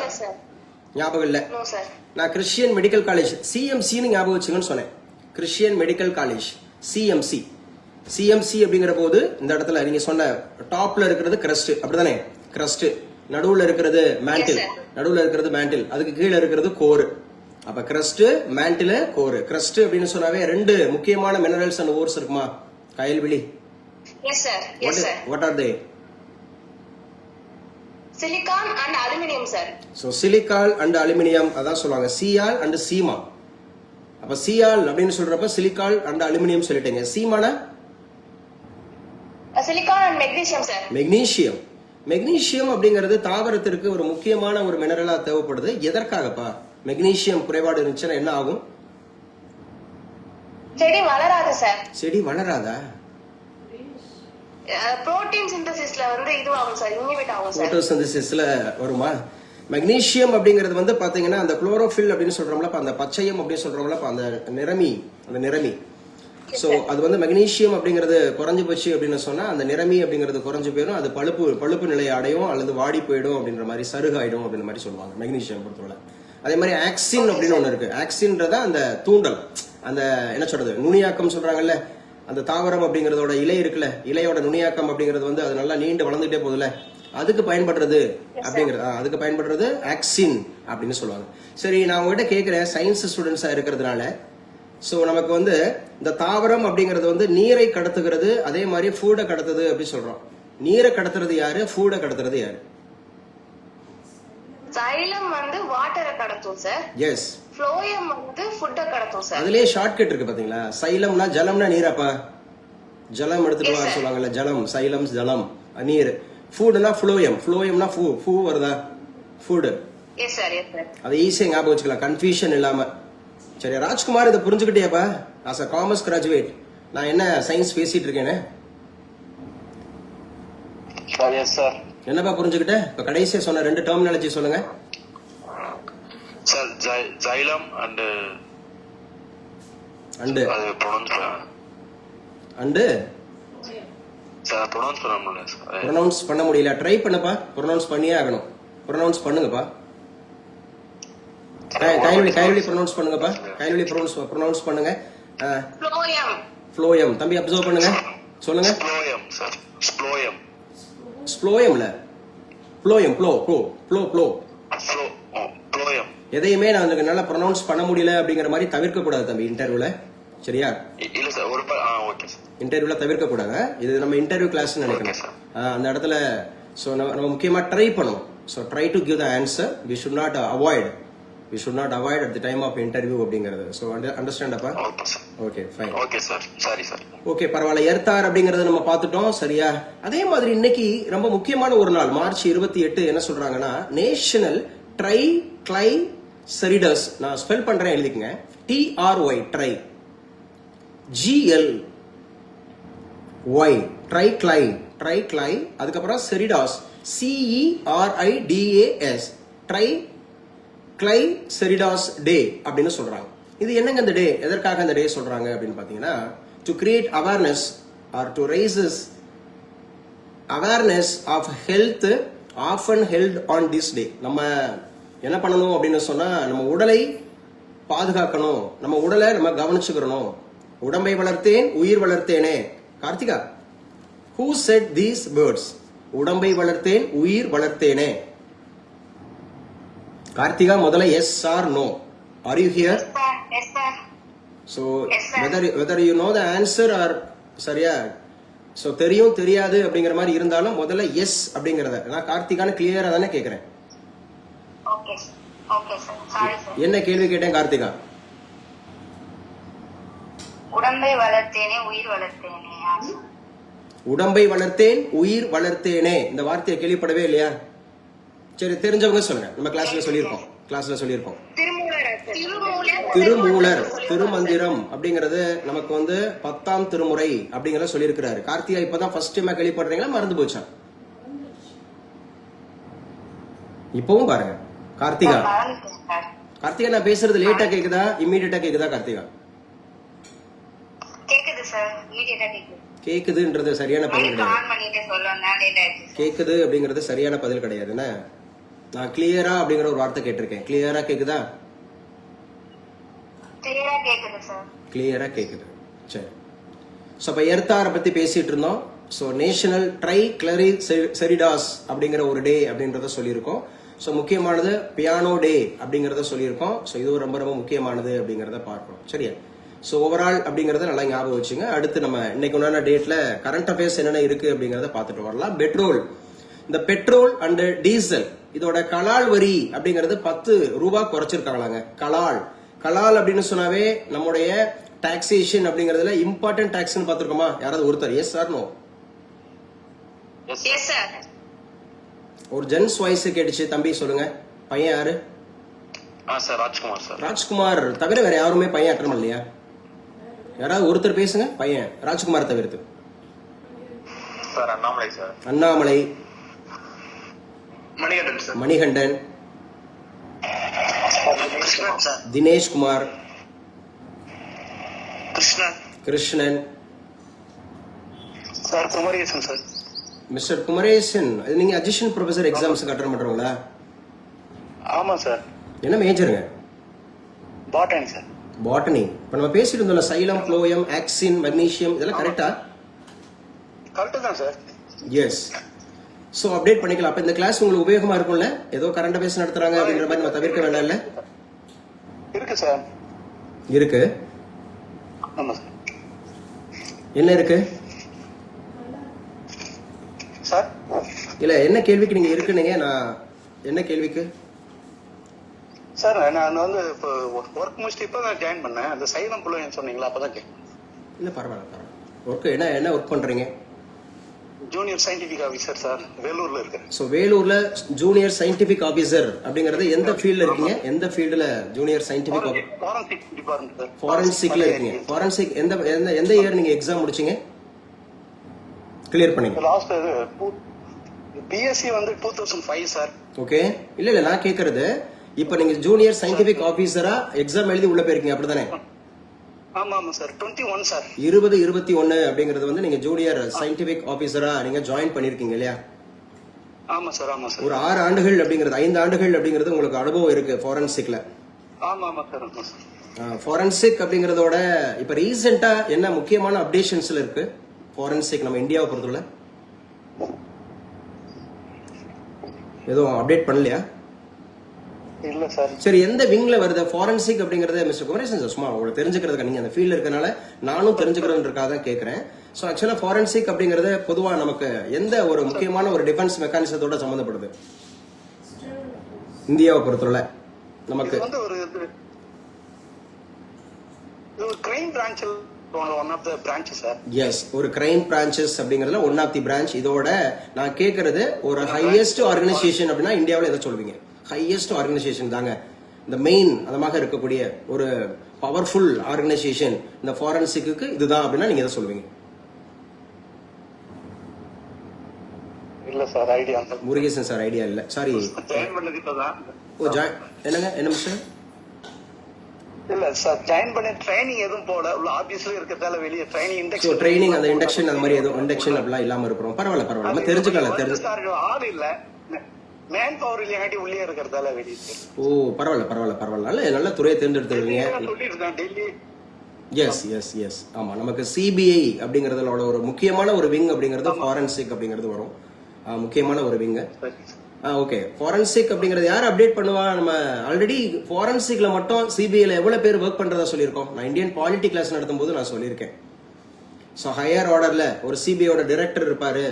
ஞாபகம் இல்ல. நான் கிறிஸ்டியன் மெடிக்கல் காலேஜ் சிஎம்சின்னு ஞாபகம் வச்சுங்கன்னு சொன்னேன். கிறிஸ்டியன் மெடிக்கல் காலேஜ் சிஎம்சி அப்படிங்கிற போது இந்த இடத்துல நீங்க சொன்ன டாப்ல இருக்கிறது கிரஸ்ட் அப்படிதானே? கிரஸ்ட் நடுவுல இருக்கிறது மேண்டில், அதுக்கு கீழே இருக்கிறது கோர். அப்ப கிரஸ்ட், மேண்டில், கோர். கிரஸ்ட் அப்படின்னு சொன்னாவே 2 முக்கியமான மினரல்ஸ் அண்ட் ஓர்ஸ் இருக்குமா Kayalvizhi? What are they? Silicon and aluminium sir. So silicon and aluminium அதான் சொல்லுவாங்க. Sial and sima. அப்ப சியால் அப்படின்னு சொல்றப்ப சிலிகான் அண்ட் அலுமினியம் சொல்லிட்டீங்க. சீமானா silicon and magnesium sir. Magnesium அப்படிங்கிறது தாவரத்திற்கு ஒரு முக்கியமான ஒரு மினரலா தேவைப்படுது. எதற்காகப்பா? மெக்னீசியம் குறைபாடு இருந்துச்சுன்னா என்ன ஆகும்? செடி வளராது சார். செடி வளராதா? புரோட்டீன் சிந்தசிஸ்ல வந்து இதுவாகும் சார், இன்ஹிபிட் ஆகும் சார். போட்டோசிந்தசிஸ்ல வருமா? மெக்னீசியம் அப்படிங்கிறது வந்து பாத்தீங்கன்னா அந்த குளோரோஃபில் அப்படின்னு சொல்றோம்ல, அந்த பச்சையம் அப்படின்னு சொல்றோம்ல, அந்த நிறமி. சோ அது வந்து மெக்னீசியம் அப்படிங்கிறது குறைஞ்சு போச்சு அப்படின்னு சொன்னா அந்த நிறமி அப்படிங்கிறது குறைஞ்சு போயிடும். அது பழுப்பு நிலையை அடையும் அல்லது வாடி போயிடும் அப்படின்ற மாதிரி, சருகாயிடும் அப்படின்ற மாதிரி சொல்லுவாங்க மெக்னீசியம் பொறுத்தவரை. அதே மாதிரி ஆக்சின் அப்படின்னு ஒண்ணு இருக்கு. ஆக்சின்றதா அந்த தூண்டல், அந்த என்ன சொல்றது நுனியாக்கம் சொல்றாங்கல்ல, அந்த தாவரம் அப்படிங்கறதோட இலை இருக்குல்ல, இலையோட நுனியாக்கம் அப்படிங்கிறது வந்து அது நல்லா நீண்டு வளர்ந்துட்டே போகுதுல, அதுக்கு பயன்படுறது ஆக்சின் அப்படின்னு சொல்லுவாங்க. சரி, நான் உங்ககிட்ட கேட்கிறேன், சயின்ஸ் ஸ்டூடெண்ட்ஸா இருக்கிறதுனால, சோ நமக்கு வந்து இந்த தாவரம் அப்படிங்கிறது வந்து நீரை கடத்துகிறது, அதே மாதிரி ஃபுட்டை கடத்துது அப்படி சொல்றோம். நீரை கடத்துறது யாரு, ஃபுட்டை கடத்துறது யாரு? சைலம் வந்து வாட்டரை கடத்தும் சார். எஸ். ஃப்ளோயம் வந்து ஃபுட்டை கடத்தும் சார். அதுலயே ஷார்ட்கட் இருக்கு பாத்தீங்களா? சைலம்னா ஜலம்னா நீராப்பா. ஜலம் எடுத்துட்டு வர சொல்லுவாங்கல்ல, ஜலம், சைலம், ஜலம், நீர். ஃபுட்னா ஃப்ளோயம்னா ஃபூ வருதா? Food. S sir, yes sir. அது ஈஸியா ஞாபகம் வச்சுக்கலாம், கன்ஃபியூஷன் இல்லாம. சரி ராஜ்குமார், இதை புரிஞ்சுக்கிட்டியாப்பா? ஆஸ் அ காமர்ஸ் கிராஜுவேட் நான் என்ன சயின்ஸ் பேசிட்டு இருக்கேன்னு என்னப்பா புரிஞ்சுக்கிட்ட? இப்ப கடைசியா சொன்ன 2 டெர்மினாலஜி சொல்லுங்க sir. Xylem and sir pronounce பண்ண முடியல. ட்ரை பண்ணப்பா, ப்ரொனவுன்ஸ் பண்ணியே ஆகணும். ப்ரொனவுன்ஸ் பண்ணுங்கப்பா. கைவெளி ப்ரொனவுன்ஸ் பண்ணுங்கப்பா. கைவெளி ப்ரொனவுன்ஸ் பண்ணுங்க. ஃப்ளோயம் தம்பி அப்சர்வ் பண்ணுங்க, சொல்லுங்க. ஸ்ப்ளோயம்ல ப்ளோ. எதையுமே நான் நல்லா ப்ரொனவுன்ஸ் பண்ண முடியல அப்படிங்கிற மாதிரி தவிர்க்க கூடாது தம்பி இன்டர்வியூல. சரியா? இல்ல சார், ஒரு இன்டர்வியூல தவிர்க்க கூடாது. இது நம்ம இன்டர்வியூ கிளாஸ் நினைக்கணும். அந்த இடத்துல சோ நம்ம முக்கியமா ட்ரை பண்ணுவோம். So try to give the answer. We should not avoid. We should not avoid at the time of interview அப்படிங்கிறது. ஸோ அண்டர்ஸ்டாண்ட் அப்பா? Okay sir. Okay fine. Okay sir. Sorry sir. Okay பரவாயில்ல. எர்த்தார் அப்படிங்கறத நம்ம பார்த்துட்டோம் சரியா. அதே மாதிரி இன்னைக்கு ரொம்ப முக்கியமான ஒரு நாள் மார்ச் 28 என்ன சொல்றாங்கன்னா நேஷனல் ட்ரை கிளை செரிடஸ். நான் ஸ்பெல் பண்றேன் எழுதிக்கங்க. TRY ட்ரை GLY ட்ரை கிளை அதுக்கப்புறம் செரிடாஸ் CERIDAS ட்ரை கிளை செரிடாஸ் டே அப்படின்னு சொல்றாங்க. இது என்னங்க இந்த டே, எதற்காக இந்த டே சொல்றாங்க அப்படின்னு பாத்தீங்கன்னா to create awareness or to raises awareness of health often held on this day. நம்ம என்ன பண்ணணும் அப்படின்னு சொன்னா நம்ம உடலை பாதுகாக்கணும், நம்ம உடலை நம்ம கவனிச்சுக்கிறணும். உடம்பை வளர்த்தேன் உயிர் வளர்த்தேனே. Karthika, who said these words? உடம்பை வளர்த்தேன் உயிர் வளர்த்தேனே. கார்த்திகா முதல்ல yes or no? Are you here? Yes, sir. So whether you know the answer or சரியா. ஸோ தெரியும் தெரியாது அப்படிங்கிற மாதிரி இருந்தாலும் முதல்ல எஸ் அப்படிங்கறத நான் கார்த்திகான்னு கிளியரா தானே கேட்கிறேன். Okay, sir. Okay, sir. Sorry, sir. என்ன கேள்வி கேட்டேன் கார்த்திகா? உடம்பை வளர்த்தேனே உயிர் வளர்த்தேனே. உடம்பை வளர்த்தேன் உயிர் வளர்த்தேனே. இந்த வார்த்தையை கேள்விப்படவே இல்லையா? சரி தெரிஞ்சவங்க சொல்லுங்க. நம்ம கிளாஸ்ல சொல்லியிருக்கோம். திருமூலர் திருமந்திரம் அப்படிங்கறது நமக்கு வந்து 10ஆம் திருமுறை அப்படிங்கறத சொல்லியிருக்கிறாரு. கார்த்திகா இப்பதான் ஃபர்ஸ்ட் டைம் கேள்விப்படுறீங்களா மறந்து போச்சா? இப்பவும் பாருங்க கார்த்திகா. கார்த்திகா நான் பேசுறது லேட்டா கேக்குதா இம்மீடியட்டா கேக்குதா? கார்த்திகா கேக்குது சார். இமிடியேட்டா கேக்குது. கேக்குதுன்றது சரியான பதில் கிடையாது. ஆன் பண்ணிட்டே சொல்லணும்னா லேட் ஆயிடுச்சு. கேக்குது அப்படிங்கறது சரியான பதில் கிடையாது. என்ன நான் கிளியரா அப்படிங்கிற ஒரு வார்த்தை கேட்டிருக்கேன். கிளியரா கேக்குதா? கிளியரா கேக்குது சார். கிளியரா கேக்குது. சரி. ஸோ இப்போ எர்த்தாரை பத்தி பேசிட்டு இருந்தோம். ஸோ நேஷனல் ட்ரை கிளரி செரிடாஸ் அப்படிங்கிற ஒரு டே அப்படின்றத சொல்லியிருக்கோம். ஸோ முக்கியமானது பியானோ டே அப்படிங்கிறத சொல்லியிருக்கோம். ஸோ இது ரொம்ப ரொம்ப முக்கியமானது அப்படிங்கிறத பார்க்கணும் சரியா. ஸோ ஓவரால் அப்படிங்கறத நல்லா ஞாபகம் வச்சுங்க. அடுத்து நம்ம இன்னைக்கு உண்டான டேட்ல கரண்ட் அஃபேர்ஸ் என்னென்ன இருக்கு அப்படிங்கறத பார்த்துட்டு வரலாம். பெட்ரோல், இந்த பெட்ரோல் அண்ட் டீசல் இதோட கலால் வரி அப்படிங்கறது 10 ரூபாய் குறைச்சிருக்காங்களாங்க. கலால் கலால் அப்படின்னு சொன்னாவே நம்முடைய டாக்ஸேஷன் அப்படிங்கறதுல இம்பார்ட்டன்ட் டாக்ஸ்னு பார்த்திருக்கோமா? யாராவது ஒருத்தர் yes or no? Yes sir. ஒரு ஜென்ஸ் வாய்ஸ் கேட்டுச்சு. தம்பி சொல்லுங்க. பையன் யாரு? Sir Rajkumar sir. ராஜ்குமார் தவிர வேற யாருமே பையன் அட்டன் பண்ணலையா? யாராவது ஒருத்தர் பேசுங்க. பையன் ராஜ்குமார் தவிர்த்து. Sir Annamalai sir. Annamalai. Manikandan sir. Manikandan. Krishnan sir. Dinesh Kumar. Krishnan. Krishnan. Sir Kumaresan sir. Mister Kumaresan, நீங்க அசிஸ்டன்ட் ப்ரொஃபசர் எக்ஸாம்ஸ்க்கு அட்டெண்ட் பண்றீங்களா? ஆமா சார். என்ன மேஜருங்க? Botany sir. பாட்டனி. இப்ப நம்ம பேசிட்டு இருந்தோம்ல சைலம், புளோயம், ஆக்சின், மெக்னீசியம் இதெல்லாம் கரெக்டா? கரெக்ட் தான் சார். எஸ். சோ அப்டேட் பண்ணிக்கலாம். அப்ப இந்த கிளாஸ் உங்களுக்கு உபயோகமா இருக்கும்ல? ஏதோ கரண்ட் அஃபேர்ஸ் நடத்துறாங்க அப்படிங்கிற மாதிரி நம்ம தவிர்க்க வேண்டாம் இல்ல? இருக்கு சார். இருக்கு. ஆமா சார். என்ன இருக்கு சார்? இல்ல என்ன கேள்விக்கு நீங்க இருக்குனீங்க? நான் என்ன கேள்விக்கு? சார் நான் வந்து இப்போ ஒர்க் முடிச்சுட்டு இப்போ தான் ஜாயின் பண்ணேன். அந்த சைலம் புலன் சொன்னீங்களா அப்பதான் கேட்குறேன். இல்ல பரவாயில்ல பரவாயில்ல. ஒர்க் என்ன ஒர்க் பண்றீங்க? Junior scientific officer sir. வேலூர்ல இருக்கேன். சோ வேலூர்ல ஜூனியர் சயின்டிபிக் ஆபீசர் அப்படிங்கறது எந்த ஃபீல்ட்ல இருக்கீங்க? எந்த ஃபீல்ட்ல junior scientific officer? Forensic department sir. ஃபாரன்சிக்ல இருக்கீங்க. ஃபாரன்சிக் எந்த இயர் நீங்க எக்ஸாம் முடிச்சீங்க? கிளியர் பண்ணீங்க? லாஸ்ட் பிஎஸ்சி வந்து 2005 சார். ஓகே. இல்ல நான் கேக்குறது இப்ப நீங்க ஜூனியர் சயின்டிபிக் ஆபீசரா எக்ஸாம் எழுதி உள்ள போயிருக்கீங்க அப்படிதானே? ஆமா ஆமா சார். 21 சார். 2021 அப்படிங்கிறது வந்து நீங்க ஜூனியர் சயின்டிபிக் ஆபீசரா நீங்க ஜாயின் பண்ணிருக்கீங்க இல்லையா? ஆமா சார். ஆமா சார். ஒரு 6 ஆண்டுகள் அப்படிங்கிறது 5 ஆண்டுகள் அப்படிங்கிறது உங்களுக்கு அனுபவம் இருக்கு ஃபாரன்சிக்ல. ஆமா ஆமா சார். ஆமா சார். ஃபாரன்சிக் அப்படிங்கறதோட இப்ப ரீசெண்டா என்ன முக்கியமான அப்டேஷன்ஸ்ல இருக்கு ஃபாரன்சிக் நம்ம இந்தியாவை பொறுத்தவரை? எதுவும் அப்டேட் பண்ணலையா? இல்ல சார். சரி, எந்த விங்ல வருது ஃபாரன்சிக் அப்படிங்கறது மிஸ்டர் குமரேசன் சார்? சும்மா உங்களுக்கு தெரிஞ்சுக்கிறதுக்கு நீங்க அந்த ஃபீல்ட்ல இருக்கனால நானும் தெரிஞ்சுக்கிறதுக்காக தான் கேட்கறேன். ஸோ ஆக்சுவலா ஃபாரன்சிக் அப்படிங்கறது பொதுவா நமக்கு எந்த ஒரு முக்கியமான ஒரு டிஃபென்ஸ் மெக்கானிசத்தோட சம்பந்தப்படுது இந்தியாவை பொறுத்தவரை? நமக்கு இது வந்து ஒரு crime branch, one of the branch sir. Yes, ஒரு கிரைம் பிரான்ச்சஸ் அப்படிங்கறதுல ஒன் ஆஃப் தி பிரான்ச். இதோட நான் கேட்கறது ஒரு ஹையஸ்ட் ஆர்கனைசேஷன் அப்படின்னா இந்தியாவில் எதை சொல்வீங்க? ஹையஸ்ட் ஆர்கனைசேஷன் தாங்க இந்த மெயின் அதமாக இருக்கக்கூடிய ஒரு பவர்ஃபுல் ஆர்கனைசேஷன் இந்த ஃபாரன்சிக்கு இதுதான் அப்படின்னா நீங்க எதை சொல்வீங்க? இல்ல sir, idea Murugesan sir idea இல்ல, சாரி. ஜாயின் பண்ணது இப்பதான். ஓ என்னங்க என்ன மிஸ்டர்? இல்ல சார், ஜாயின் பண்ண ட்ரைனிங் எதுவும் போல, உள்ள ஆபீஸ்ல இருக்கிறதால வெளியே ட்ரைனிங் இண்டக்ஷன் ட்ரைனிங் அந்த இண்டக்ஷன் அந்த மாதிரி எதுவும் இண்டக்ஷன் அப்படிலாம் இல்லாம இருக்கிறோம். பரவாயில்ல பரவாயில்ல, நம்ம தெரிஞ்சுக்கலாம். சார் ஆள் இல்ல, மேன் பவர் இல்லையாட்டி உள்ளே இருக்கிறதால வெளியே. ஓ பரவாயில்ல பரவாயில்ல பரவாயில்ல, நல்ல துறையை தேர்ந்தெடுத்துருவீங்க. சொல்லியிருக்கேன் டெல்லி. எஸ் எஸ் எஸ், ஆமா. நமக்கு சிபிஐ அப்படிங்கறதோட ஒரு முக்கியமான ஒரு விங் அப்படிங்கிறது ஃபாரன்சிக் அப்படிங்கிறது வரும், முக்கியமான ஒரு விங். ஓகே, ஃபாரன்சிக் அப்படிங்கறது யார் அப்டேட் பண்ணுவா? நம்ம ஆல்ரெடி ஃபாரன்சிக்ல மட்டும் சிபிஐல எவ்வளவு பேர் ஒர்க் பண்றதா சொல்லியிருக்கோம். நான் இந்தியன் பாலிட்டி கிளாஸ் நடத்தும் போது நான் சொல்லியிருக்கேன். ஸோ ஹையர் ஆர்டர்ல ஒரு சிபிஐயோட டைரக்டர் இருப்பாரு,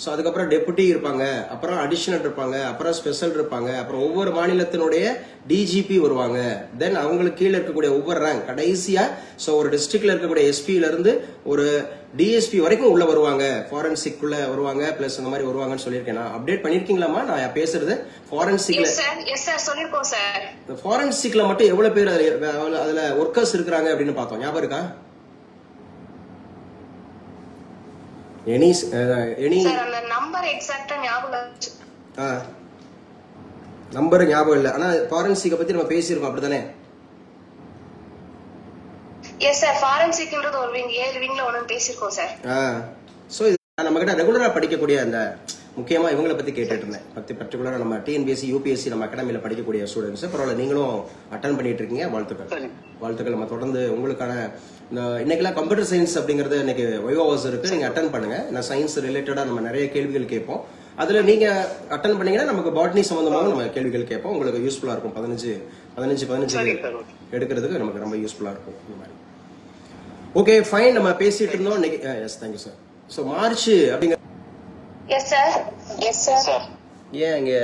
ஸோ அதுக்கப்புறம் டெபுட்டி இருப்பாங்க, அப்புறம் அடிஷனல் இருப்பாங்க, அப்புறம் ஸ்பெஷல் இருப்பாங்க, அப்புறம் ஒவ்வொரு மாநிலத்தினுடைய டிஜிபி வருவாங்க, தென் அவங்களுக்கு கீழே இருக்கக்கூடிய ஒவ்வொரு ரேங்க் கடைசியா ஸோ ஒரு டிஸ்ட்ரிக்ட்ல இருக்கக்கூடிய எஸ்பில இருந்து ஒரு டிஎஸ்பி வரைக்கும் உள்ள வருவாங்க, ஃபாரன்சிக்குள்ள வருவாங்க, பிளஸ் அந்த மாதிரி வருவாங்கன்னு சொல்லியிருக்கேன். நான் அப்டேட் பண்ணிருக்கீங்களாமா நான் பேசுறது? ஃபாரன்சிக்ல ஃபாரன்சிக்ல மட்டும் எவ்வளவு பேர் அதுல ஒர்க்கர்ஸ் இருக்கிறாங்க அப்படின்னு பார்த்தோம், ஞாபகம் இருக்கா? எனி நம்பர் ஞாபகம் இல்ல, ஆனா ஃபாரன்சிக் பத்தி நம்ம பேசியிருக்கோம் அப்படிதானே? எஸ் சார், ஃபாரன்சிக்ன்றது ஒரு விங், 7 விங்ல ஒன்னு பேசியிருக்கோம் சார். சோ நம்ம கிட்ட ரெகுலரா படிக்கக்கூடிய அந்த முக்கியமா இவங்களை பத்தி கேட்டுட்டு இருந்தேன். பர்டிகுலரா நம்ம டிஎன்பிஎஸ்சி யூபிஎஸ்சி நம்ம அகாடமியில படிக்கக்கூடிய ஸ்டூடெண்ட்ஸ். பரவாயில்ல, நீங்களும் அட்டன் பண்ணிட்டு இருக்கீங்க, வாழ்த்துக்கள் வாழ்த்துக்கள். நம்ம தொடர்ந்து உங்களுக்கான இன்னைக்கெல்லாம் கம்ப்யூட்டர் சயின்ஸ் அப்படிங்கறது இன்னைக்கு வைவாஸ் இருக்கு, நீங்க அட்டன் பண்ணுங்க. நான் சயின்ஸ் ரிலேட்டடா நம்ம நிறைய கேள்விகள் கேட்போம், அதுல நீங்க அட்டன் பண்ணீங்கன்னா நமக்கு பாட்னி சம்பந்தமாக நம்ம கேள்விகள் கேட்போம், உங்களுக்கு யூஸ்ஃபுல்லா இருக்கும். 15 எடுக்கிறதுக்கு நமக்கு ரொம்ப யூஸ்ஃபுல்லா இருக்கும் இந்த மாதிரி. ஓகே ஃபைன், நம்ம பேசிட்டு இருந்தோம் இன்னைக்கு. Yes thank you sir. So March அப்படிங்கிற ஏன் இங்க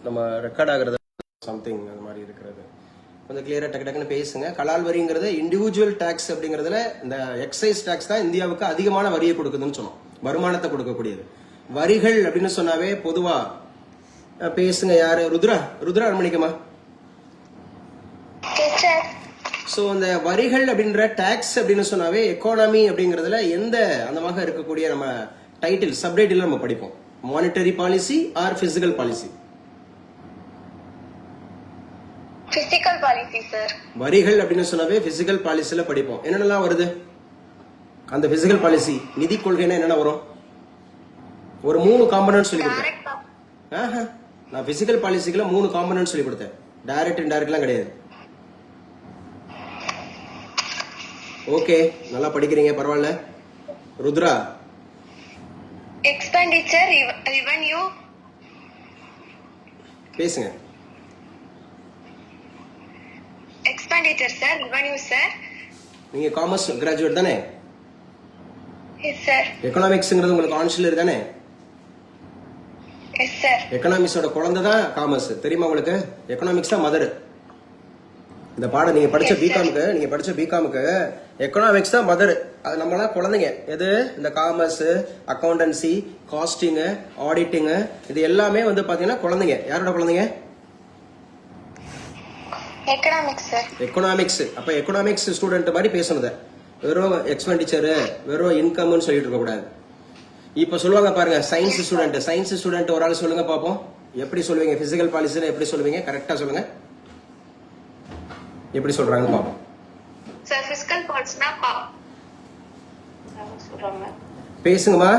நம்ம ரெக்கார்ட் ஆகுறது சம்திங் அந்த மாதிரி இருக்கிறது கொஞ்சம் கிளியரா டக்கு டக்குன்னு பேசுங்க. கலால் வரிங்கிறது இண்டிவிஜுவல் டாக்ஸ் அப்படிங்கறதுல இந்த எக்ஸைஸ் டாக்ஸ் தான் இந்தியாவுக்கு அதிகமான வரியை கொடுக்குதுன்னு சொன்னோம், வருமானத்தை கொடுக்கக்கூடியது. வரிகள் அப்படின்னு சொன்னாவே பொதுவா பேசுங்க. யாரு? ருத்ரா அனுமதிக்குமா? சோ இந்த வரிகள் அப்படின்ற டாக்ஸ் அப்படின்னு சொன்னாவே எக்கானமி அப்படிங்கறதுல எந்த அந்தமாக இருக்கக்கூடிய நம்ம டைட்டில் சப்டைட்டில் நம்ம படிப்போம், monetary policy or fiscal policy? Fiscal policy sir. வரிகள் அப்படின்னு சொன்னாவே பிசிக்கல் பாலிசில படிப்போம். என்னென்னலாம் வருது அந்த பிசிக்கல் பாலிசி? நிதி கொள்கைன்னா என்னென்ன வரும்? ஒரு 3 காம்பனன்ட் சொல்லி கொடுத்தேன். நான் பிசிக்கல் பாலிசிக்குள்ள 3 காம்பனன்ட் சொல்லி கொடுத்தேன், டைரக்ட் இன்டைரக்ட்லாம் கிடையாது. ஓகே, நல்லா படிக்கிறீங்க, பரவாயில்ல. ருத்ரா? Expenditure, revenue. பேசுங்க. Expenditure sir, revenue sir. நீங்க காமர்ஸ் கிராஜுவேட் தானே? Yes sir. எகனாமிக்ஸ்ங்கிறது உங்களுக்கு ஆன்சிலர் தானே? Yes sir. எகனாமிக்ஸோட குழந்தை தான் காமர்ஸ், தெரியுமா உங்களுக்கு? எகனாமிக்ஸ் தான் மதர். இந்த பாடம் நீங்க படிச்ச பிகாமுக்கு எக்கனாமிக்ஸ் தான் மதர், அது நம்மளாம் குழந்தைங்க. எது? இந்த காமர்ஸ், அக்கௌண்டன்சி, காஸ்டிங், ஆடிட்டிங், இது எல்லாமே வந்து பாத்தீங்கன்னா குழந்தைங்க. யாரோட குழந்தைங்க? எக்கனாமிக்ஸ். அப்ப எக்கனாமிக்ஸ் ஸ்டூடெண்ட் மாதிரி பேசணும், வெறும் எக்ஸ்பெண்டிச்சர் வெறும் இன்கம்னு சொல்லிட்டு இருக்க கூடாது. இப்ப சொல்லுவாங்க பாருங்க, சயின்ஸ் ஸ்டூடெண்ட் ஒரு ஆள் சொல்லுங்க பாப்போம், எப்படி சொல்லுவீங்க? பிசிக்கல் பாலிசில எப்படி சொல்லுவீங்க? கரெக்டா சொல்லுங்க, எப்படி சொல்றாங்க பாப்போம். சார் பிசிக்கல் பாலிசினா சொல்றாங்க, பேசுங்கம்மா.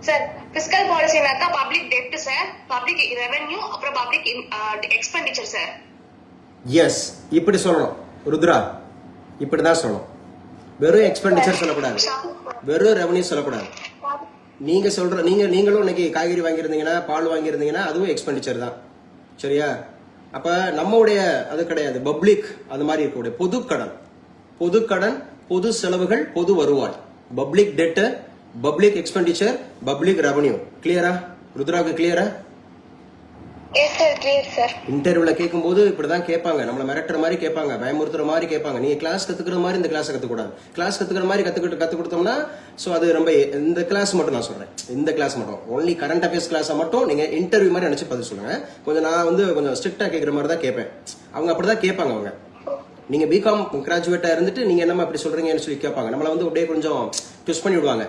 சார் பிசிக்கல் பாலிசினாக்கா பப்ளிக் டெப்ட் சார், பப்ளிக் ரெவென்யூ, அப்புறம் பப்ளிக் எக்ஸ்பெண்டிச்சர் சார். எஸ், இப்படி சொல்லணும் ருத்ரா, இப்படிதான் சொல்லணும். வெறும் எக்ஸ்பெண்டிச்சர் சொல்லக்கூடாது, வெறும் ரெவன்யூ சொல்லக்கூடாது. நீங்க சொல்ற நீங்களும் இன்னைக்கு காய்கறி வாங்கியிருந்தீங்கன்னா, பால் வாங்கியிருந்தீங்கன்னா அதுவும் எக்ஸ்பெண்டிச்சர் தான், சரியா? அப்ப நம்முடைய அது கிடையாது, பப்ளிக் அது மாதிரி இருக்கக்கூடிய பொதுக்கடன், பொது செலவுகள், பொது வருவாய், public debt, public expenditure, public revenue. கிளியரா? ருத்ராவுக்கு கிளியரா? Yes sir, clear sir. இன்டர்வியூல கேட்கும்போது இப்படிதான் கேட்பாங்க, நம்மள மிரட்டுற மாதிரி கேட்பாங்க, பயமுறுத்துற மாதிரி கேட்பாங்க. நீங்க கிளாஸ் கத்துக்கிற மாதிரி இந்த கிளாஸ் கத்துக்கூடாது. கிளாஸ் கத்துக்கிற மாதிரி கத்து கொடுத்தோம்னா சோ அது ரொம்ப இந்த கிளாஸ் மட்டும் நான் சொல்றேன், இந்த கிளாஸ் மட்டும் ஒன்லி கரண்ட் அஃபேர்ஸ் கிளாஸ் மட்டும் நீங்க இன்டர்வியூ மாதிரி நினைச்சு பதில் சொல்லுங்க. கொஞ்சம் நான் வந்து கொஞ்சம் ஸ்ட்ரிக்டா கேட்கிற மாதிரி தான் கேட்பேன். அவங்க அப்படிதான் கேட்பாங்க. அவங்க நீங்க பிகாம் கிராஜுவேட்டா இருந்துட்டு நீங்க என்னமா அப்படி சொல்றீங்கன்னு சொல்லி கேட்பாங்க. நம்மள வந்து அப்படியே கொஞ்சம் ட்விஸ்ட் பண்ணி விடுவாங்க,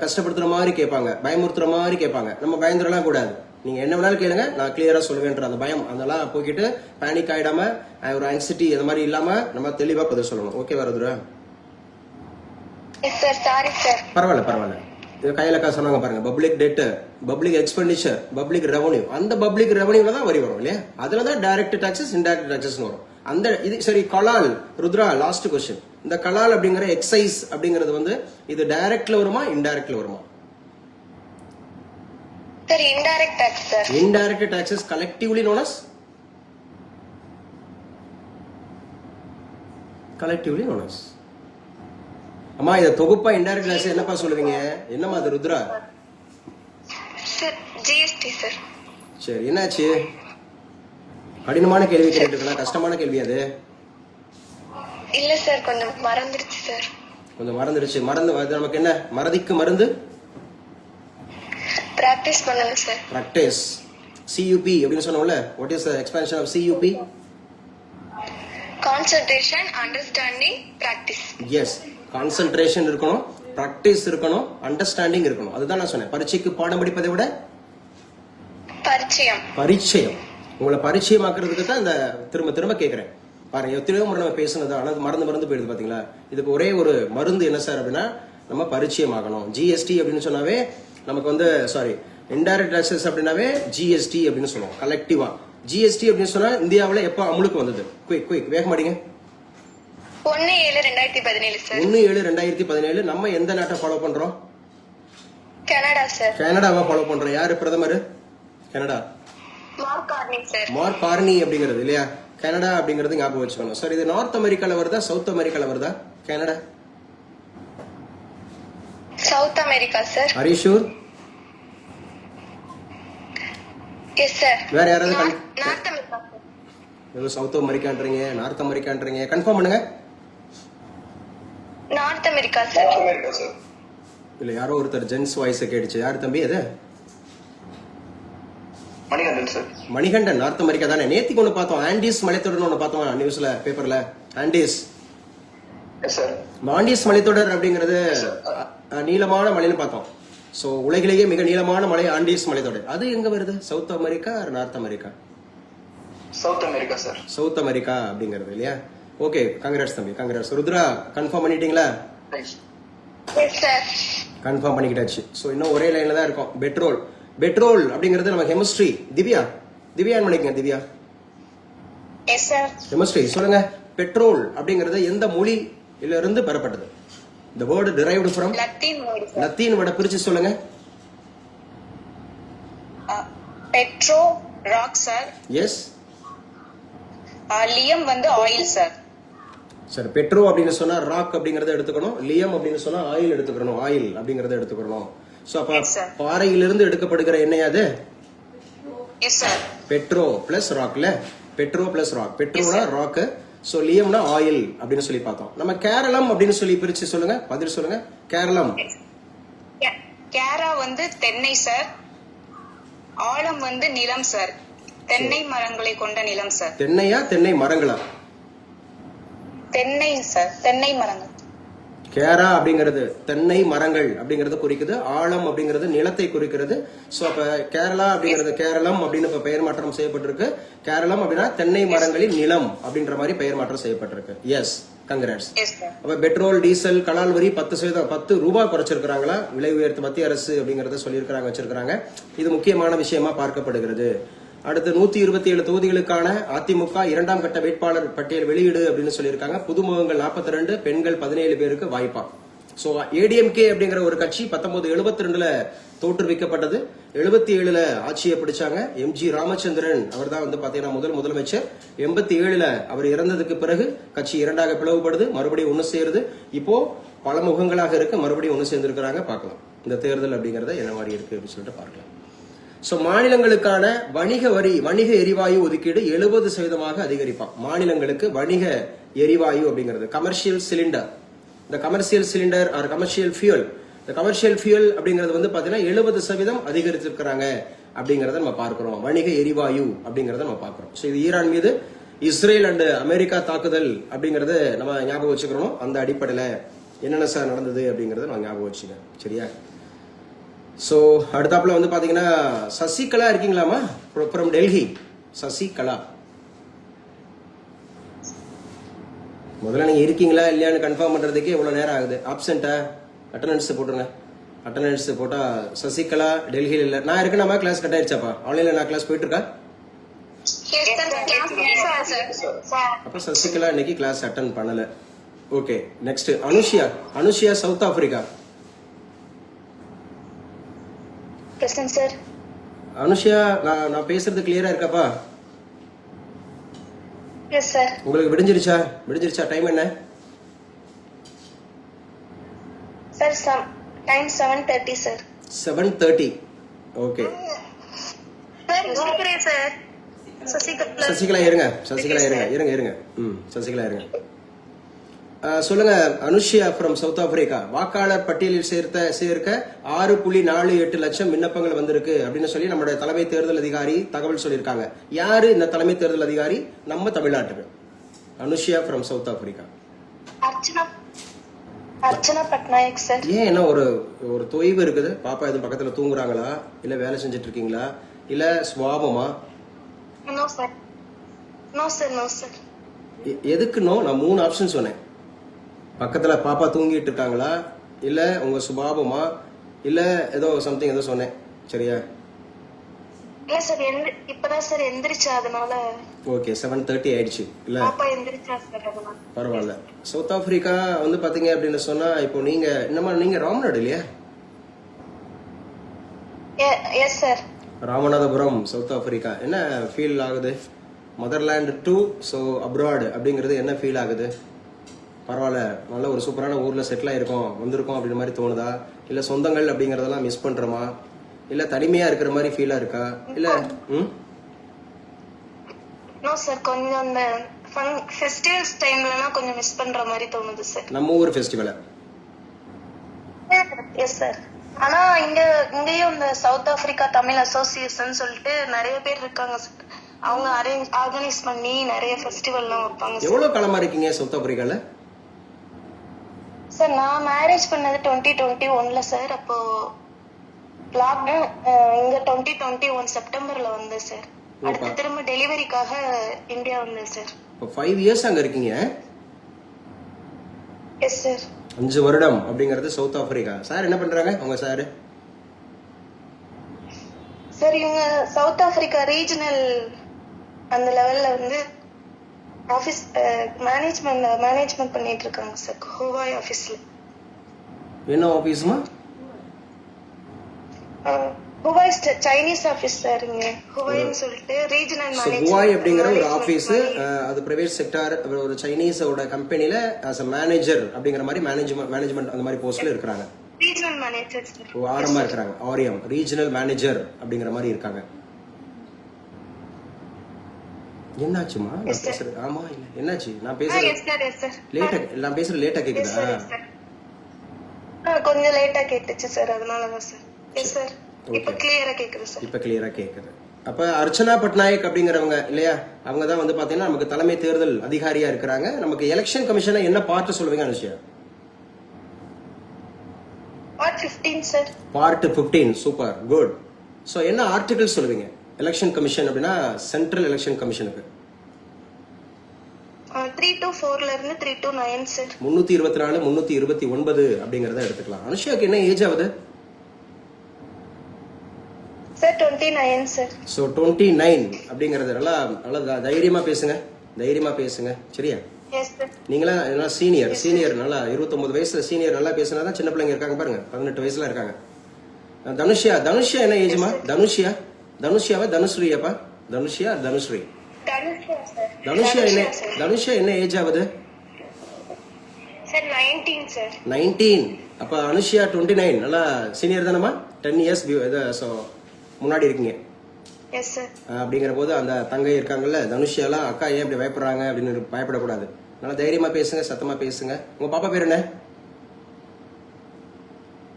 கஷ்டப்படுத்துற மாதிரி கேட்பாங்க, பயமுறுத்துற மாதிரி கேட்பாங்க. நம்ம பயந்துடலாம் கூடாது. நீங்க என்ன வேணாலும் கேளுங்க, நான் கிளியரா சொல்லுவேன்ற அந்த பயம் அதெல்லாம் போய்கிட்டு பேனிக் ஆயிடாம ஒரு ஆங்ஸைட்டி அந்த மாதிரி இல்லாம நம்ம தெளிவா பதில் சொல்லணும். ஓகே வருதுரா? Yes sir, sorry sir. பரவாயில்ல. இது கையில காசு சொன்னாங்க பாருங்க, public debt, public expenditure, public revenue. அந்த பப்ளிக் ரெவன்யூல தான் வரி வரும் இல்லையா? அதுலதான் டைரக்ட் டாக்ஸஸ் இன்டைரக்ட் டாக்ஸஸ் வரும். அந்த இது சரி. கலால் ருத்ரா, லாஸ்ட் கொஸ்டின். இந்த கலால் அப்படிங்கிற எக்ஸைஸ் அப்படிங்கிறது வந்து இது டைரக்ட்ல வருமா இன்டைரக்ட்ல வருமா? Sir, indirect tax sir. Indirect taxes collectively known as அம்மா இத தொகுப்பா இன்டைரக்ட் டாக்ஸ் என்னப்பா சொல்லுவீங்க? என்னமா அது ருத்ரா? Sir, GST sir. சரி, என்னாச்சு? கடினமான கேள்வி கேட்டுருக்கா? கஷ்டமான கேள்வி அது? இல்ல சார், கொஞ்சம் மறந்துடுச்சு சார். கொஞ்சம் மறந்துடுச்சு. அது நமக்கு என்ன மறதிக்கு மருந்து? பிராக்டிஸ் பண்ணணும் சார். பிராக்டிஸ். சியூபி அப்படின்னு சொன்னோம்ல. What is the expansion of CUP? Concentration, understanding, practice. Yes, concentration இருக்கணும், பிராக்டிஸ் இருக்கணும், அண்டர்ஸ்டாண்டிங் இருக்கணும். அதுதான் நான் சொன்னேன். பரீட்சைக்கு பாடம் படிப்பதை விட பரிச்சயம். உங்களை பரிச்சயமாக்குறதுக்கு தான் இந்த திரும்ப கேட்கிறேன். பாருங்க, எத்தனையோ முறை நம்ம பேசுனது ஆனா மறந்து போயிடுது பாத்தீங்களா? இதுக்கு ஒரே ஒரு மருந்து என்ன சார் அப்படின்னா நம்ம பரிச்சயமாகணும். ஜிஎஸ்டி அப்படின்னு சொன்னாவே நமக்கு வந்து இன்டைரக்ட் டாக்ஸஸ் அப்படின்னாவே ஜிஎஸ்டி அப்படின்னு சொல்லுவோம் கலெக்டிவா. ஜிஎஸ்டி அப்படின்னு சொன்னா இந்தியாவில் எப்ப அமலுக்கு வந்தது? குயிக் வேக மாட்டீங்க. 1/7/2017 சார். 1/7/2017. நம்ம எந்த நாட்டை ஃபாலோ பண்றோம்? Canada sir. கனடாவா ஃபாலோ பண்றோம். யாரு பிரதமர்? கனடா. மார்க் கார்னி அப்படிங்கிறது இல்லையா? கனடா அப்படிங்கிறது ஞாபகம் வச்சுக்கணும் சார். இது நார்த் அமெரிக்கால வருதா சவுத் அமெரிக்கால வருதா Canada? South America sir. Are you sure? Yes sir. வேற யாராவது நார்த் அமெரிக்கா சார். ஏதோ சவுத் அமெரிக்கான்றீங்க, நார்த் அமெரிக்கான்றீங்க, கன்ஃபார்ம் பண்ணுங்க. North America sir. இல்ல யாரோ ஒருத்தர் ஜென்ஸ் வாய்ஸ் கேட்டுச்சு. யார் தம்பி அது? Manikandan sir. Manikandan. North America தானே. நேத்திக்கு ஒண்ணு பார்த்தோம், ஆண்டிஸ் மலைத்தொடர்னு ஒண்ணு பார்த்தோம் நியூஸ்ல, பேப்பர்ல. ஆண்டிஸ் மலைத்தொடர் அப்படிங்கிறது நீளமான மலைன்னு பார்த்தோம். சோ உலகிலேயே மிக நீளமான மலை ஆண்டிஸ் மலைத்தொடர். அது எங்க வருது? South America north America? South America sir. South America அப்படிங்கிறது இல்லையா? ஓகே, கங்க்ராட்ஸ் தம்பி, கங்க்ராட்ஸ். ருத்ரா கன்ஃபார்ம் பண்ணிட்டீங்களா? கன்ஃபார்ம் பண்ணிக்கிட்டாச்சு. சோ இன்னும் ஒரே லைன்ல தான் இருக்கும். பெட்ரோல் அப்படிங்கிறது நம்ம கெமிஸ்ட்ரி. திவ்யா பண்ணிக்கங்க. திவ்யா கெமிஸ்ட்ரி சொல்லுங்க. பெட்ரோல் அப்படிங்கிறது எந்த மொழியில இருந்து பெறப்பட்டது? The word derived from Latin word பிரிச்சு சொல்லுங்க. Petro rock sir. எஸ். லியம் வந்து ஆயில் சார். சரி, பெட்ரோ அப்படின்னு சொன்னா ராக் அப்படிங்கறத எடுத்துக்கணும். லியம் அப்படின்னு சொன்னா ஆயில் எடுத்துக்கணும். ஆயில் அப்படிங்கறத எடுத்துக்கணும். சோ அப்ப பாறையிலிருந்து எடுக்கப்படுகிற எண்ணெய் அது? Yes sir. பெட்ரோ பிளஸ் ராக்ல. Petro plus rock. பெட்ரோனா ராக், சோ லியம்னா ஆயில் அப்படின்னு சொல்லி பார்த்தோம். நம்ம கேரளம் அப்படின்னு சொல்லி பிரிச்சு சொல்லுங்க. பதில் சொல்லுங்க. கேரளம். கேரா வந்து தென்னை சார். ஆழம் வந்து நிலம் சார். தென்னை மரங்களை கொண்ட நிலம் சார். தென்னையா தென்னை மரங்களா? தென்னை சார், தென்னை மரங்கள். கேரா அப்படிங்கிறது தென்னை மரங்கள் அப்படிங்கறது குறிக்குது. ஆழம் அப்படிங்கிறது நிலத்தை குறிக்கிறது. சோ அப்ப கேரளா அப்படிங்கிறது கேரளம் அப்படின்னு இப்ப பெயர் மாற்றம் செய்யப்பட்டிருக்கு. கேரளம் அப்படின்னா தென்னை மரங்களின் நிலம் அப்படின்ற மாதிரி பெயர் மாற்றம் செய்யப்பட்டிருக்கு. Yes, congrats. அப்ப பெட்ரோல், டீசல், கலால் வரி 10% 10 ரூபாய் குறைச்சிருக்காங்களா? விலை உயர்த்த மத்திய அரசு அப்படிங்கறத சொல்லியிருக்காங்க, வச்சிருக்காங்க. இது முக்கியமான விஷயமா பார்க்கப்படுகிறது. அடுத்து 127 தொகுதிகளுக்கான அதிமுக 2ஆம் கட்ட வேட்பாளர் பட்டியல் வெளியீடு அப்படின்னு சொல்லியிருக்காங்க. புதுமுகங்கள் 42, பெண்கள் 17 பேருக்கு வாய்ப்பா. சோ ஏடிஎம்கே அப்படிங்கிற ஒரு கட்சி 1972ல தோற்றுவிக்கப்பட்டது. 77ல ஆட்சியை பிடிச்சாங்க. எம்ஜி ராமச்சந்திரன் அவர் தான் வந்து பாத்தீங்கன்னா முதலமைச்சர். 87ல அவர் இறந்ததுக்கு பிறகு கட்சி இரண்டாக பிளவுபடுது, மறுபடியும் ஒண்ணு சேருது. இப்போ பல முகங்களாக இருக்கு, மறுபடியும் ஒண்ணு சேர்ந்திருக்கிறாங்க. பார்க்கலாம் இந்த தேர்தல் அப்படிங்கறத என்ன மாதிரி இருக்கு அப்படின்னு சொல்லிட்டு பார்க்கலாம். ஸோ மாநிலங்களுக்கான வணிக எரிவாயு ஒதுக்கீடு 70% அதிகரிப்பான். மாநிலங்களுக்கு வணிக எரிவாயு அப்படிங்கிறது கமர்ஷியல் சிலிண்டர், இந்த commercial cylinder R commercial fuel, இந்த கமர்ஷியல் ஃபியூல் அப்படிங்கிறது வந்து பாத்தீங்கன்னா 70% அதிகரிச்சிருக்கிறாங்க அப்படிங்கறத நம்ம பார்க்கிறோம். வணிக எரிவாயு அப்படிங்கறத நம்ம பார்க்கிறோம். ஸோ இது ஈரான் மீது இஸ்ரேல் அண்ட் அமெரிக்கா தாக்குதல் அப்படிங்கறத நம்ம ஞாபகம் வச்சுக்கிறோம். அந்த அடிப்படையில என்னென்ன சார் நடந்தது அப்படிங்கறத நம்ம ஞாபகம் வச்சுக்க. சரியா? ஸோ அடுத்தாப்புல வந்து பாத்தீங்கன்னா சசிகலா இருக்கீங்களாமா ஃப்ரம் டெல்லி? சசிகலா முதல்ல நீங்க இருக்கீங்களா இல்லையான்னு கன்ஃபார்ம் பண்றதுக்கு எவ்வளவு நேரம் ஆகுது? ஆப்சென்ட்டா? அட்டண்டன்ஸ் போட்டுருங்க. அட்டண்டன்ஸ் போட்டா சசிகலா டெல்லியில் இல்ல. நான் இருக்கேனாமா? Class cut ஆயிடுச்சாப்பா? ஆன்லைன்ல நான் கிளாஸ் போயிட்டு இருக்கா? அப்ப சசிகலா இன்னைக்கு கிளாஸ் அட்டன் பண்ணல. Okay, next Anushiya south Africa. Sir Anushiya நான் பேசுறது கிளியரா இருக்காப்பா? Yes sir. உங்களுக்கு விடிஞ்சிருச்சா? டைம் என்ன sir? Time 7:30 sir. 7:30. Okay sir. Sasikala இருங்க. சசிகலா இருங்க. சொல்லுங்க அனுஷியா ஃப்ரம் சவுத் ஆப்பிரிக்கா. வாக்காளர் பட்டியலில் சேர்க்க 6.48 லட்சம் விண்ணப்பங்கள் வந்திருக்கு அப்படின்னு சொல்லி நம்மளுடைய தலைமை தேர்தல் அதிகாரி தகவல் சொல்லியிருக்காங்க. யாரு இந்த தலைமை தேர்தல் அதிகாரி? நம்ம தமிழ்நாட்டுக்கு. Anushiya from south Africa. Archana Patnaik sir. ஏன் என்ன ஒரு தொய்வு இருக்குது? பாப்பா எதுவும் பக்கத்துல தூங்குறாங்களா, இல்ல வேலை செஞ்சுட்டு இருக்கீங்களா, இல்ல சுவாபமா? No sir. எதுக்கு நோ? நான் 3 ஆப்ஷன் சொன்னேன். பக்கத்துல பாப்பா தூங்கிட்டு இருக்காங்களா, இல்ல உங்க சுபாவமா, இல்ல ஏதோ சம்திங் ஏதோ சொன்னேன். சரியா? இல்ல சார், இப்பதான் சார் எந்திரிச்சா, அதனால. ஓகே, 7:30 ஆயிடுச்சு இல்ல? பாப்பா எந்திரிச்சா சார், அதனால. பரவாயில்ல. சவுத் ஆப்பிரிக்கா வந்து பாத்தீங்க அப்படின்னு சொன்னா இப்போ நீங்க ராமநாடு இல்லையா? Yes sir. Ramanathapuram south Africa. என்ன ஃபீல் ஆகுது? மதர்லேண்ட் டு ஸோ அப்ராட் அப்படிங்கிறது என்ன ஃபீல் ஆகுது? பரவாயில்ல, நல்ல ஒரு சூப்பரான ஊர்ல செட்டில் ஆயிருக்கோம், வந்திருக்கோம் அப்படின்ற மாதிரி தோணுதா? இல்ல சொந்தங்கள் அப்படிங்கறதெல்லாம் மிஸ் பண்றோமா, இல்ல தனிமையா இருக்கிற மாதிரி ஃபீலா இருக்கா, இல்ல? நோ சார், கொஞ்சம் அந்த ஃபெஸ்டிவல்ஸ் டைம்லலாம் கொஞ்சம் மிஸ் பண்ற மாதிரி தோணுது சார். நம்ம ஊர் ஃபெஸ்டிவல். Yes sir. ஆனா இங்கேயும் இந்த சவுத் ஆப்பிரிக்கா தமிழ் அசோசியேஷன் சொல்லிட்டு நிறைய பேர் இருக்காங்க சார். அவங்க ஆர்கனைஸ் பண்ணி நிறைய ஃபெஸ்டிவல்லாம் வைப்பாங்க. எவ்வளவு காலமா இருக்கீங்க சவுத் ஆப்பிரிக்கால? சார் நான் மேரேஜ் பண்ணது 2021ல சார். அப்போ லாக்டவுன் இங்க 2021 செப்டம்பர்ல வந்தேன் சார். அடுத்து திரும்ப டெலிவரிக்காக இந்தியா வந்தேன் சார். இப்போ 5 இயர்ஸ் அங்க இருக்கீங்க? Yes sir. 5 வருடம் அப்படிங்கறது சவுத் ஆப்பிரிக்கா. சார் என்ன பண்றாங்க உங்க சார்? சார் இவங்க சவுத் ஆப்பிரிக்கா ரீஜனல் அந்த லெவல்ல வந்து ஆபீஸ் மேனேஜ்மெண்ட் பண்ணிட்டு இருக்காங்க சார். ஹுவாய் ஆபீஸ்ல. என்ன ஆபீஸ்மா? Huawei Chinese office sir. இங்க ஹுவாய்னு சொல்லிட்டு ரீஜனல் மேனேஜ்மெண்ட். ஹுவாய் அப்படிங்கிற ஒரு ஆபீஸ், அது பிரைவேட் செக்டார், ஒரு சைனீஸோட கம்பெனில as a மேனேஜர் அப்படிங்கிற மாதிரி மேனேஜ்மெண்ட் அந்த மாதிரி போஸ்ட்ல இருக்காங்க. Regional manager sir. ஆரமா இருக்காங்க. ஆரியம் ரீஜனல் மேனேஜர் அப்படிங்கிற மாதிரி இருக்காங்க. என்னாச்சுமா? ஆமா இல்ல என்னாச்சு? நான் பேசுறது லேட்டா கேக்குதா? கொஞ்சம் லேட்டா கேட்டுச்சு சார், அதனாலதான் சார். Yes sir. இப்ப கிளியரா கேக்குது சார். இப்ப கிளியரா கேக்குது. அப்ப அர்ச்சனா பட்நாயக் அப்படிங்கிறவங்க இல்லையா, அவங்க தான் வந்து பாத்தீங்கன்னா நமக்கு தலைமை தேர்தல் அதிகாரியா இருக்கிறாங்க. நமக்கு எலெக்ஷன் கமிஷனை என்ன பார்ட் சொல்லுவீங்க Anushiya? Part 15 sir. Part 15. Super, good. So என்ன ஆர்டிகல் சொல்லுவீங்க? எலெக்ஷன் கமிஷன் அப்படின்னா சென்ட்ரல் எலெக்ஷன் கமிஷனுக்கு 3 to 4ல இருந்து 3 to 9 சார். 324 329 அப்படிங்கறத எடுத்துக்கலாம். அனுஷியாக்கு என்ன ஏஜ் ஆகுது? Sir 29 sir. சோ 29 அப்படிங்கறது நல்லா தைரியமா பேசுங்க. சரியா? Yes sir. நீங்களா சீனியர் நல்லா 29 வயசுல சீனியர் நல்லா பேசினாதான் சின்ன பிள்ளைங்க இருக்காங்க பாருங்க, 18 வயசுல இருக்காங்க. தனுஷியா என்ன ஏஜ்மா? தனுஷியாவா தனுஸ்ரீயாப்பா? தனுஷியா தனுஸ்ரீ? தனுஷியா என்ன ஏஜ் ஆகுது? Sir 19 sir. 19. அப்ப அனுஷியா 29. நல்லா சீனியர் தானமா? 10 இயர்ஸ். சோ முன்னாடி இருக்கீங்க. Yes sir. அப்படிங்கிற போது அந்த தங்கை இருக்காங்கல்ல தனுஷியாலாம், அக்கா ஏன் இப்படி பயப்படுறாங்க அப்படின்னு பயப்படக்கூடாது. நல்லா தைரியமா பேசுங்க, சத்தமா பேசுங்க. உங்க பாப்பா பேர் என்ன?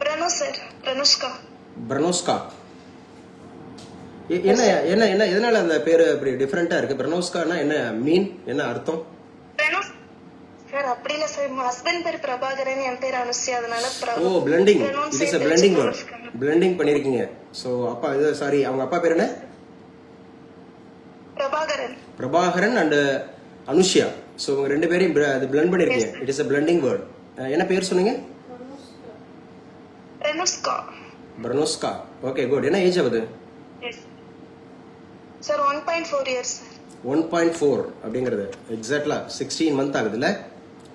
பிரணு சார். பிரனுஷ்கா. பிரனோஸ்கா. என்ன என்ன என்ன எதனால அந்த பேரு அப்படி டிஃபரெண்டா இருக்கு? பிரனோஸ்கானா என்ன மீன், என்ன அர்த்தம்? பிரணு சார் அப்படி இல்ல சார், ஹஸ்பண்ட் பேர் பிரபாகரன், என் பேர் அனுஷ்யா, அதனால oh blending. It is a blending word. blending பண்ணிருக்கீங்க. சோ அப்பா இது சாரி, அவங்க அப்பா பேர் என்ன? பிரபாகரன். பிரபாகரன் அண்ட் அனுஷ்யா. சோ உங்க ரெண்டு பேரையும் அது blend பண்ணிருக்கீங்க. It is a blending word. என்ன பேர் சொன்னீங்க? பிரனுஷ்கா. பிரனோஸ்கா. Okay good. என்ன ஏஜ் ஆகுது? Sir 1.4 years sir. 1.4 அப்படிங்கிறது எக்ஸாக்ட்லா 16 மந்த் ஆகுதுல்ல.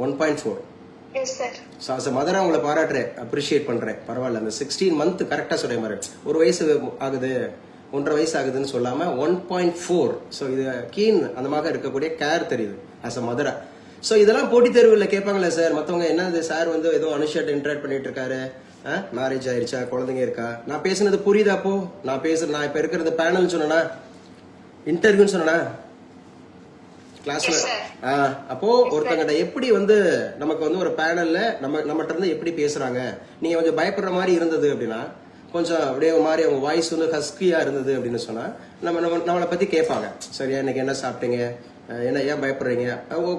1.4. Yes sir. So as a மதரா உங்களை பாராட்டுறேன், அப்ரிஷியேட் பண்றேன். பரவாயில்ல, அந்த 16 மந்த் கரெக்டா சொல்ற மாதிரி. ஒரு வயசு ஆகுது, 1.5 வயசு ஆகுதுன்னு சொல்லாம 1.4. ஸோ இது கீன் அந்த மாதிரி இருக்கக்கூடிய கேர் தெரியுது அஸ் அ மதரா. ஸோ இதெல்லாம் போட்டித் தேர்வுகளில் கேட்பாங்களே சார் மற்றவங்க, என்னது சார் வந்து ஏதோ அனுஷாட்ட இன்டராக்ட் பண்ணிட்டு இருக்காரு, மேரேஜ் ஆயிருச்சா, குழந்தைங்க இருக்கா, நான் பேசுனது புரியுதா? அப்போ நான் இப்ப இருக்கிறது பேனல் சொன்னா, இன்டர்வியூன்னு சொன்னா கிளாஸ்ல, அப்போ ஒருத்தங்கிட்ட எப்படி வந்து நமக்கு வந்து ஒரு பேனல்ல நம்மகிட்ட இருந்து எப்படி பேசுறாங்க, நீங்க கொஞ்சம் பயப்படுற மாதிரி இருந்தது அப்படின்னா, கொஞ்சம் அப்படியே ஒரு மாதிரி அவங்க வாய்ஸ் வந்து ஹஸ்கியா இருந்தது அப்படின்னு சொன்னா நம்மளை பத்தி கேட்பாங்க. சரியா, இன்னைக்கு என்ன சாப்பிட்டீங்க, என்ன ஏன் பயப்படுறீங்க,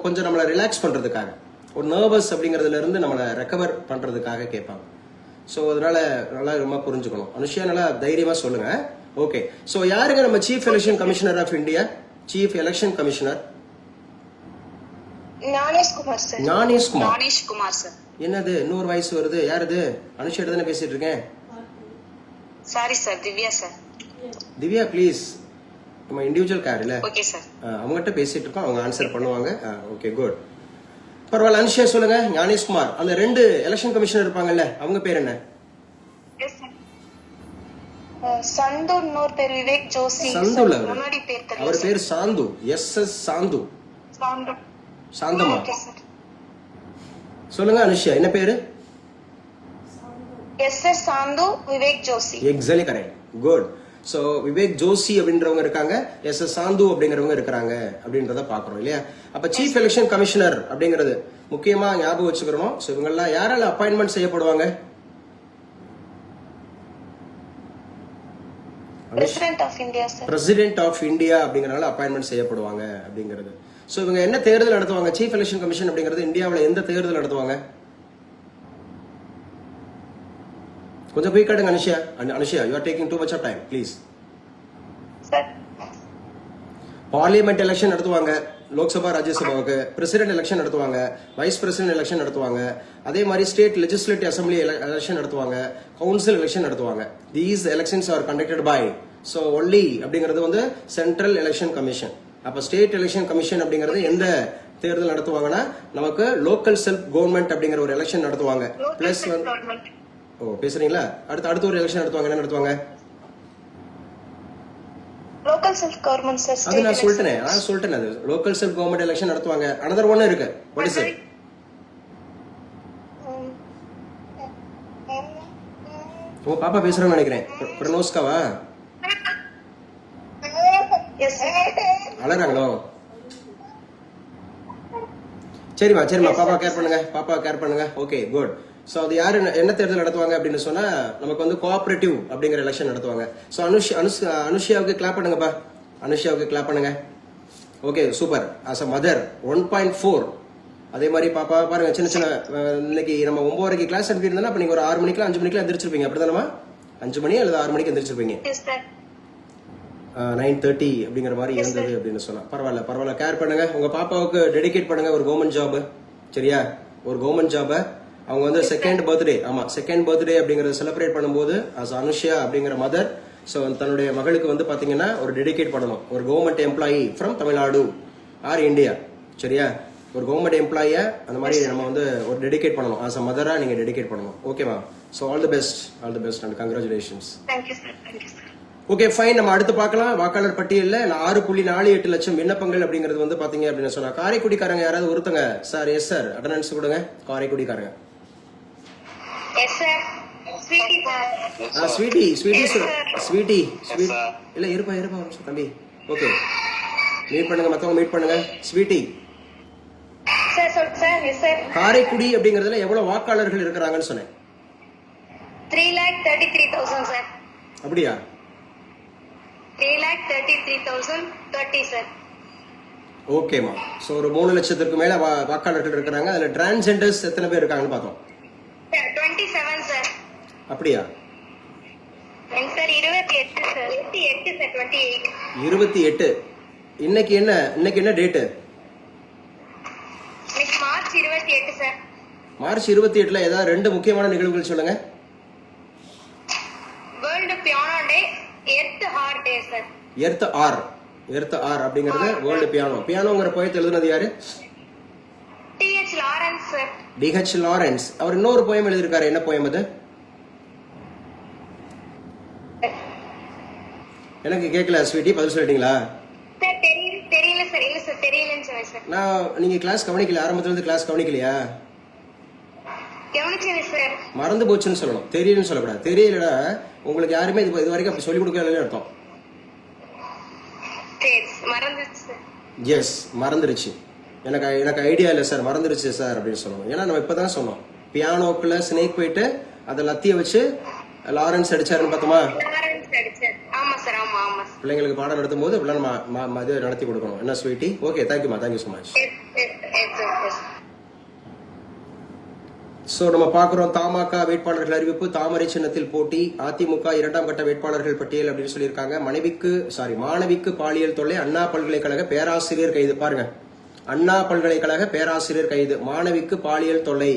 கொஞ்சம் நம்மளை ரிலாக்ஸ் பண்றதுக்காக, ஒரு நர்வஸ் அப்படிங்கறதுல இருந்து நம்மளை ரெக்கவர் பண்றதுக்காக கேட்பாங்க. ஸோ அதனால நல்லா ரொம்ப புரிஞ்சுக்கணும். அனுஷியா நல்லா தைரியமா சொல்லுங்க. ஓகே, ஸோ யாருங்க நம்ம chief election commissioner of India? Chief election commissioner Gyanesh Kumar sir. Gyanesh Kumar sir. என்னது இன்னொரு வயசு வருது? யார் இது? அனுஷியா தானே பேசிட்டு இருக்கேன். Sorry sir, Divya sir. Divya please, நம்ம இண்டிவிஜுவல் கேர் இல்ல. Okay sir. அவங்ககிட்ட பேசிட்டு இருக்கோம், அவங்க ஆன்சர் பண்ணுவாங்க. ஓகே குட், பரவாயில்ல. அனுஷியா சொல்லுங்க. ஞானேஷ்குமார், அந்த 2 எலெக்ஷன் கமிஷனர் இருப்பாங்கல்ல, அவங்க பேர் என்ன? சந்து, இன்னொரு பேர் விவேக் ஜோஷி. சந்துல முன்னாடி பேர் தெரியல. அவர் பேர் சாந்து. எஸ் சாந்து. சாந்தமா. சொல்லுங்க அனுஷியா, என்ன பேரு? எஸ் சாந்து, Vivek Joshi. Exactly correct, good. So Vivek Joshi அப்படின்றவங்க இருக்காங்க, எஸ் சாந்து அப்படிங்கிறவங்க இருக்கிறாங்க அப்படின்றத பாக்குறோம் இல்லையா? அப்ப சீஃப் எலெக்ஷன் கமிஷனர் அப்படிங்கிறது முக்கியமா ஞாபகம் வச்சுக்கிறோம். சோ இவங்க எல்லாம் யாரால அப்பாயின்மெண்ட் செய்யப்படுவாங்க? President of India sir. President of India அப்படிங்கறனால அப்பாயின்மெண்ட் செய்யப்படுவாங்க அப்படிங்கிறது. சோ இவங்க என்ன தேர்தல் நடத்துவாங்க? சீஃப் எலெக்ஷன் கமிஷன் அப்படிங்கிறது இந்தியாவில் எந்த தேர்தல் நடத்துவாங்க? கொஞ்சம் போய் காட்டுங்க Anushiya. Anushiya, you are taking too much of time, please. Sir parliament election நடத்துவாங்க, லோக்சபா ராஜ்யசபாவுக்கு. பிரசிடென்ட் எலெக்ஷன் நடத்துவாங்க, வைஸ் பிரசிடென்ட் எலெக்ஷன் நடத்துவாங்க. அதே மாதிரி ஸ்டேட் லெஜிஸ்லேட்டிவ் அசம்பிளி எலெக்ஷன் நடத்துவாங்க, கவுன்சில் எலெக்ஷன் நடத்துவாங்க. These elections are conducted by so only அப்படிங்கிறது வந்து சென்ட்ரல் எலெக்ஷன் கமிஷன். அப்ப ஸ்டேட் எலெக்ஷன் கமிஷன் அப்படிங்கிறது எந்த தேர்தல் நடத்துவாங்கன்னா, நமக்கு லோக்கல் செல்ஃப் கவர்மெண்ட் அப்படிங்கிற ஒரு எலெக்ஷன் நடத்துவாங்க. பிளஸ் பேசுறீங்களா? அடுத்த ஒரு எலெக்ஷன் நடத்துவாங்க. என்ன நடத்துவாங்க? Local self government sir. அது நான் சொல்லிட்டேன் அது லோக்கல் செல்ஃப் கவர்மெண்ட் எலெக்ஷன் நடத்துவாங்க. another one இருக்கு. What is it? ஓ பாப்பா பேசுறான்னு நினைக்கிறேன். பிரனோஸ்காவா? Yes sir. அழறாங்களோ? சரிம்மா பாப்பா கேர் பண்ணுங்க. Okay good. சோ அது யாரு என்ன தேர்தல் நடத்துவாங்க அப்படின்னு சொன்னா, நமக்கு வந்து கோஆபரேட்டிவ் அப்படிங்கிற எலெக்ஷன் நடத்துவாங்க. சோ அனுஷியாவுக்கு கிளாப் பண்ணுங்கப்பா. அனுஷியாவுக்கு கிளாப் பண்ணுங்க. Okay super. As a mother 1.4. அதே மாதிரி பாப்பா பாருங்க, சின்ன இன்னைக்கு நம்ம 9:30 கிளாஸ் அனுப்பியிருந்தோம்னா, அப்ப நீங்க ஒரு 6 மணிக்கெல்லாம் 5 மணிக்கெல்லாம் எந்திரிச்சிருப்பீங்க. அப்படிதானமா? 5 மணி அல்லது 6 மணிக்கு எந்திரிச்சிருப்பீங்க. 9:30 அப்படிங்கிற மாதிரி இருந்தது அப்படின்னு சொன்னா பரவாயில்ல. கேர் பண்ணுங்க. உங்க பாப்பாவுக்கு டெடிகேட் பண்ணுங்க ஒரு கவர்மெண்ட் ஜாப். சரியா? ஒரு கவர்மெண்ட் ஜாப அவங்க வந்து செகண்ட் பர்த்டே அப்படிங்கறத செலிப்ரேட் பண்ணும்போது அஸ் அனுஷியா அப்படிங்கிற மதர் ஸோ தன்னுடைய மகளுக்கு வந்து பாத்தீங்கன்னா ஒரு டெடிகேட் பண்ணணும். ஒரு government employee from Tamil Nadu or India. சரியா? ஒரு கவர்மெண்ட் எம்ப்ளாயிய அந்த மாதிரி நம்ம வந்து ஒரு டெடிகேட் பண்ணணும். ஆஸ் அ மதரா நீங்க டெடிகேட் பண்ணணும். ஓகேவா? So all the best and congratulations. Thank you sir. Okay fine. நம்ம அடுத்து பார்க்கலாம். வாக்காளர் பட்டியலில் 6.48 லட்சம் விண்ணப்பங்கள் அப்படிங்கிறது வந்து பாத்தீங்க அப்படின்னு சொன்னா, காரைக்குடிக்காரங்க யாராவது ஒருத்தங்க சார்? எஸ் சார், அட்டெண்டன்ஸ் கொடுங்க. காரைக்குடிக்காரங்க. Yes sir. Sweety sir. Sweety Sweety Sweety Yes, sir. இல்ல இருப்பா ஒரு நிமிஷம் தம்பி. ஓகே, மீட் பண்ணுங்க, மத்தவங்க மீட் பண்ணுங்க. Sweety, sir yes sir. Karaikudi அப்படிங்கறதுல எவ்வளவு வாக்காளர்கள் இருக்கிறாங்கன்னு சொன்னேன். 3,33,000 சார். அப்படியா? 3,33,030 சார். ஓகேமா. ஸோ ஒரு 3 லட்சத்திற்கு மேல வாக்காளர்கள் இருக்கிறாங்க. அதுல டிரான்ஸ்ஜெண்டர்ஸ் எத்தனை பேர் இருக்காங்கன்னு பார்த்தோம். 27 சார். அப்படியா? Sir 28 sir. 28 சார். 28. 28. இன்னைக்கு என்ன date? Next March 28 sir. March 28ல ஏதாவது 2 முக்கியமான நிகழ்வுகள் சொல்லுங்க. World piano day, earth hour day sir. Earth hour அப்படிங்கிறது வேர்ல்டு பியானோங்கிற போயத்தை எழுதுனது யாரு? DH Lawrence sir. DH Lawrence. அவர் இன்னொரு போயம் எழுதியிருக்காரு. என்ன போயம் அது? எனக்கு கேட்கல ஸ்வீட்டி, பதில் சொல்லிட்டீங்களா? சார் தெரியல சார். இல்ல சார், தெரியலன்னு சொன்னேன் சார். நீங்க கிளாஸ் கவனிக்கல, ஆரம்பத்துல இருந்து கிளாஸ் கவனிக்கலையா? கவனிச்சேன் சார். மறந்து போச்சுன்னு சொல்லணும், தெரியலன்னு சொல்லக்கூடாது. தெரியலடா உங்களுக்கு யாருமே இது வரைக்கும் அப்படி சொல்லிக் கொடுக்கலன்னு அர்த்தம். மறந்துச்சு சார். எஸ், மறந்துருச்சு. எனக்கு ஐடியா இல்லை சார், மறந்துருச்சு சார் அப்படின்னு சொல்லணும். ஏன்னா நம்ம இப்பதான் சொன்னோம், பியானோக்குள்ள ஸ்னேக் போயிட்டு அதை லத்திய வச்சு லாரன்ஸ் அடிச்சாருன்னு பார்த்தோமா? லாரன்ஸ் அடிச்சார். ஆமா சார். ஆமா ஆமா சார். பிள்ளைங்களுக்கு பாடம் நடத்தும் போது இப்படிலாம் நம்ம இது நடத்தி கொடுக்கணும். என்ன ஸ்வீட்டி? ஓகே, தேங்க்யூமா, தேங்க்யூ ஸோ மச். ஸோ நம்ம பார்க்குறோம், தமாக வேட்பாளர்கள் அறிவிப்பு, தாமரை சின்னத்தில் போட்டி, அதிமுக 2ஆம் கட்ட வேட்பாளர்கள் பட்டியல் அப்படின்னு சொல்லியிருக்காங்க. மாணவிக்கு பாலியல் தொல்லை, அண்ணா பல்கலைக்கழக பேராசிரியர் கைது. பாருங்க, அண்ணா பல்கலைக்கழக பேராசிரியர் கைது, மாணவிக்கு பாலியல் தொல்லை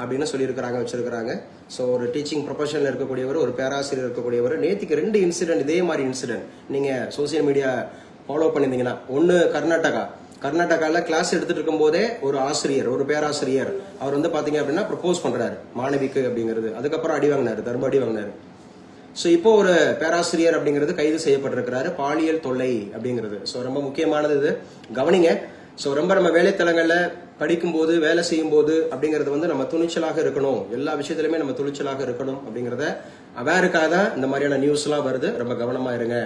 அப்படின்னு சொல்லியிருக்கிறாங்க, வச்சிருக்கிறாங்க. ஸோ ஒரு டீச்சிங் ப்ரொஃபஷனில் இருக்கக்கூடியவர், ஒரு பேராசிரியர் இருக்கக்கூடியவர். நேற்றுக்கு 2 இன்சிடென்ட், இதே மாதிரி இன்சிடென்ட் நீங்கள் சோசியல் மீடியா ஃபாலோ பண்ணியிருந்தீங்கன்னா, ஒன்று கர்நாடகாவில் கிளாஸ் எடுத்துட்டு இருக்கும் போதே ஒரு பேராசிரியர் அவர் வந்து பாத்தீங்க அப்படின்னா ப்ரப்போஸ் பண்றாரு மாணவிக்கு அப்படிங்கிறது. அதுக்கப்புறம் தர்ம அடி வாங்கினாரு. ஸோ இப்போ ஒரு பேராசிரியர் அப்படிங்கிறது கைது செய்யப்பட்டிருக்கிறாரு, பாலியல் தொல்லை அப்படிங்கிறது. ஸோ ரொம்ப முக்கியமானது இது, கவனிங்க. ஸோ ரொம்ப நம்ம வேலைத்தலங்கள்ல படிக்கும் போது, வேலை செய்யும் போது அப்படிங்கிறது வந்து நம்ம துணிச்சலாக இருக்கணும், எல்லா விஷயத்திலுமே நம்ம துணிச்சலாக இருக்கணும் அப்படிங்கிறத அவேருக்காக தான் இந்த மாதிரியான நியூஸ் எல்லாம் வருது. ரொம்ப கவனமா இருங்க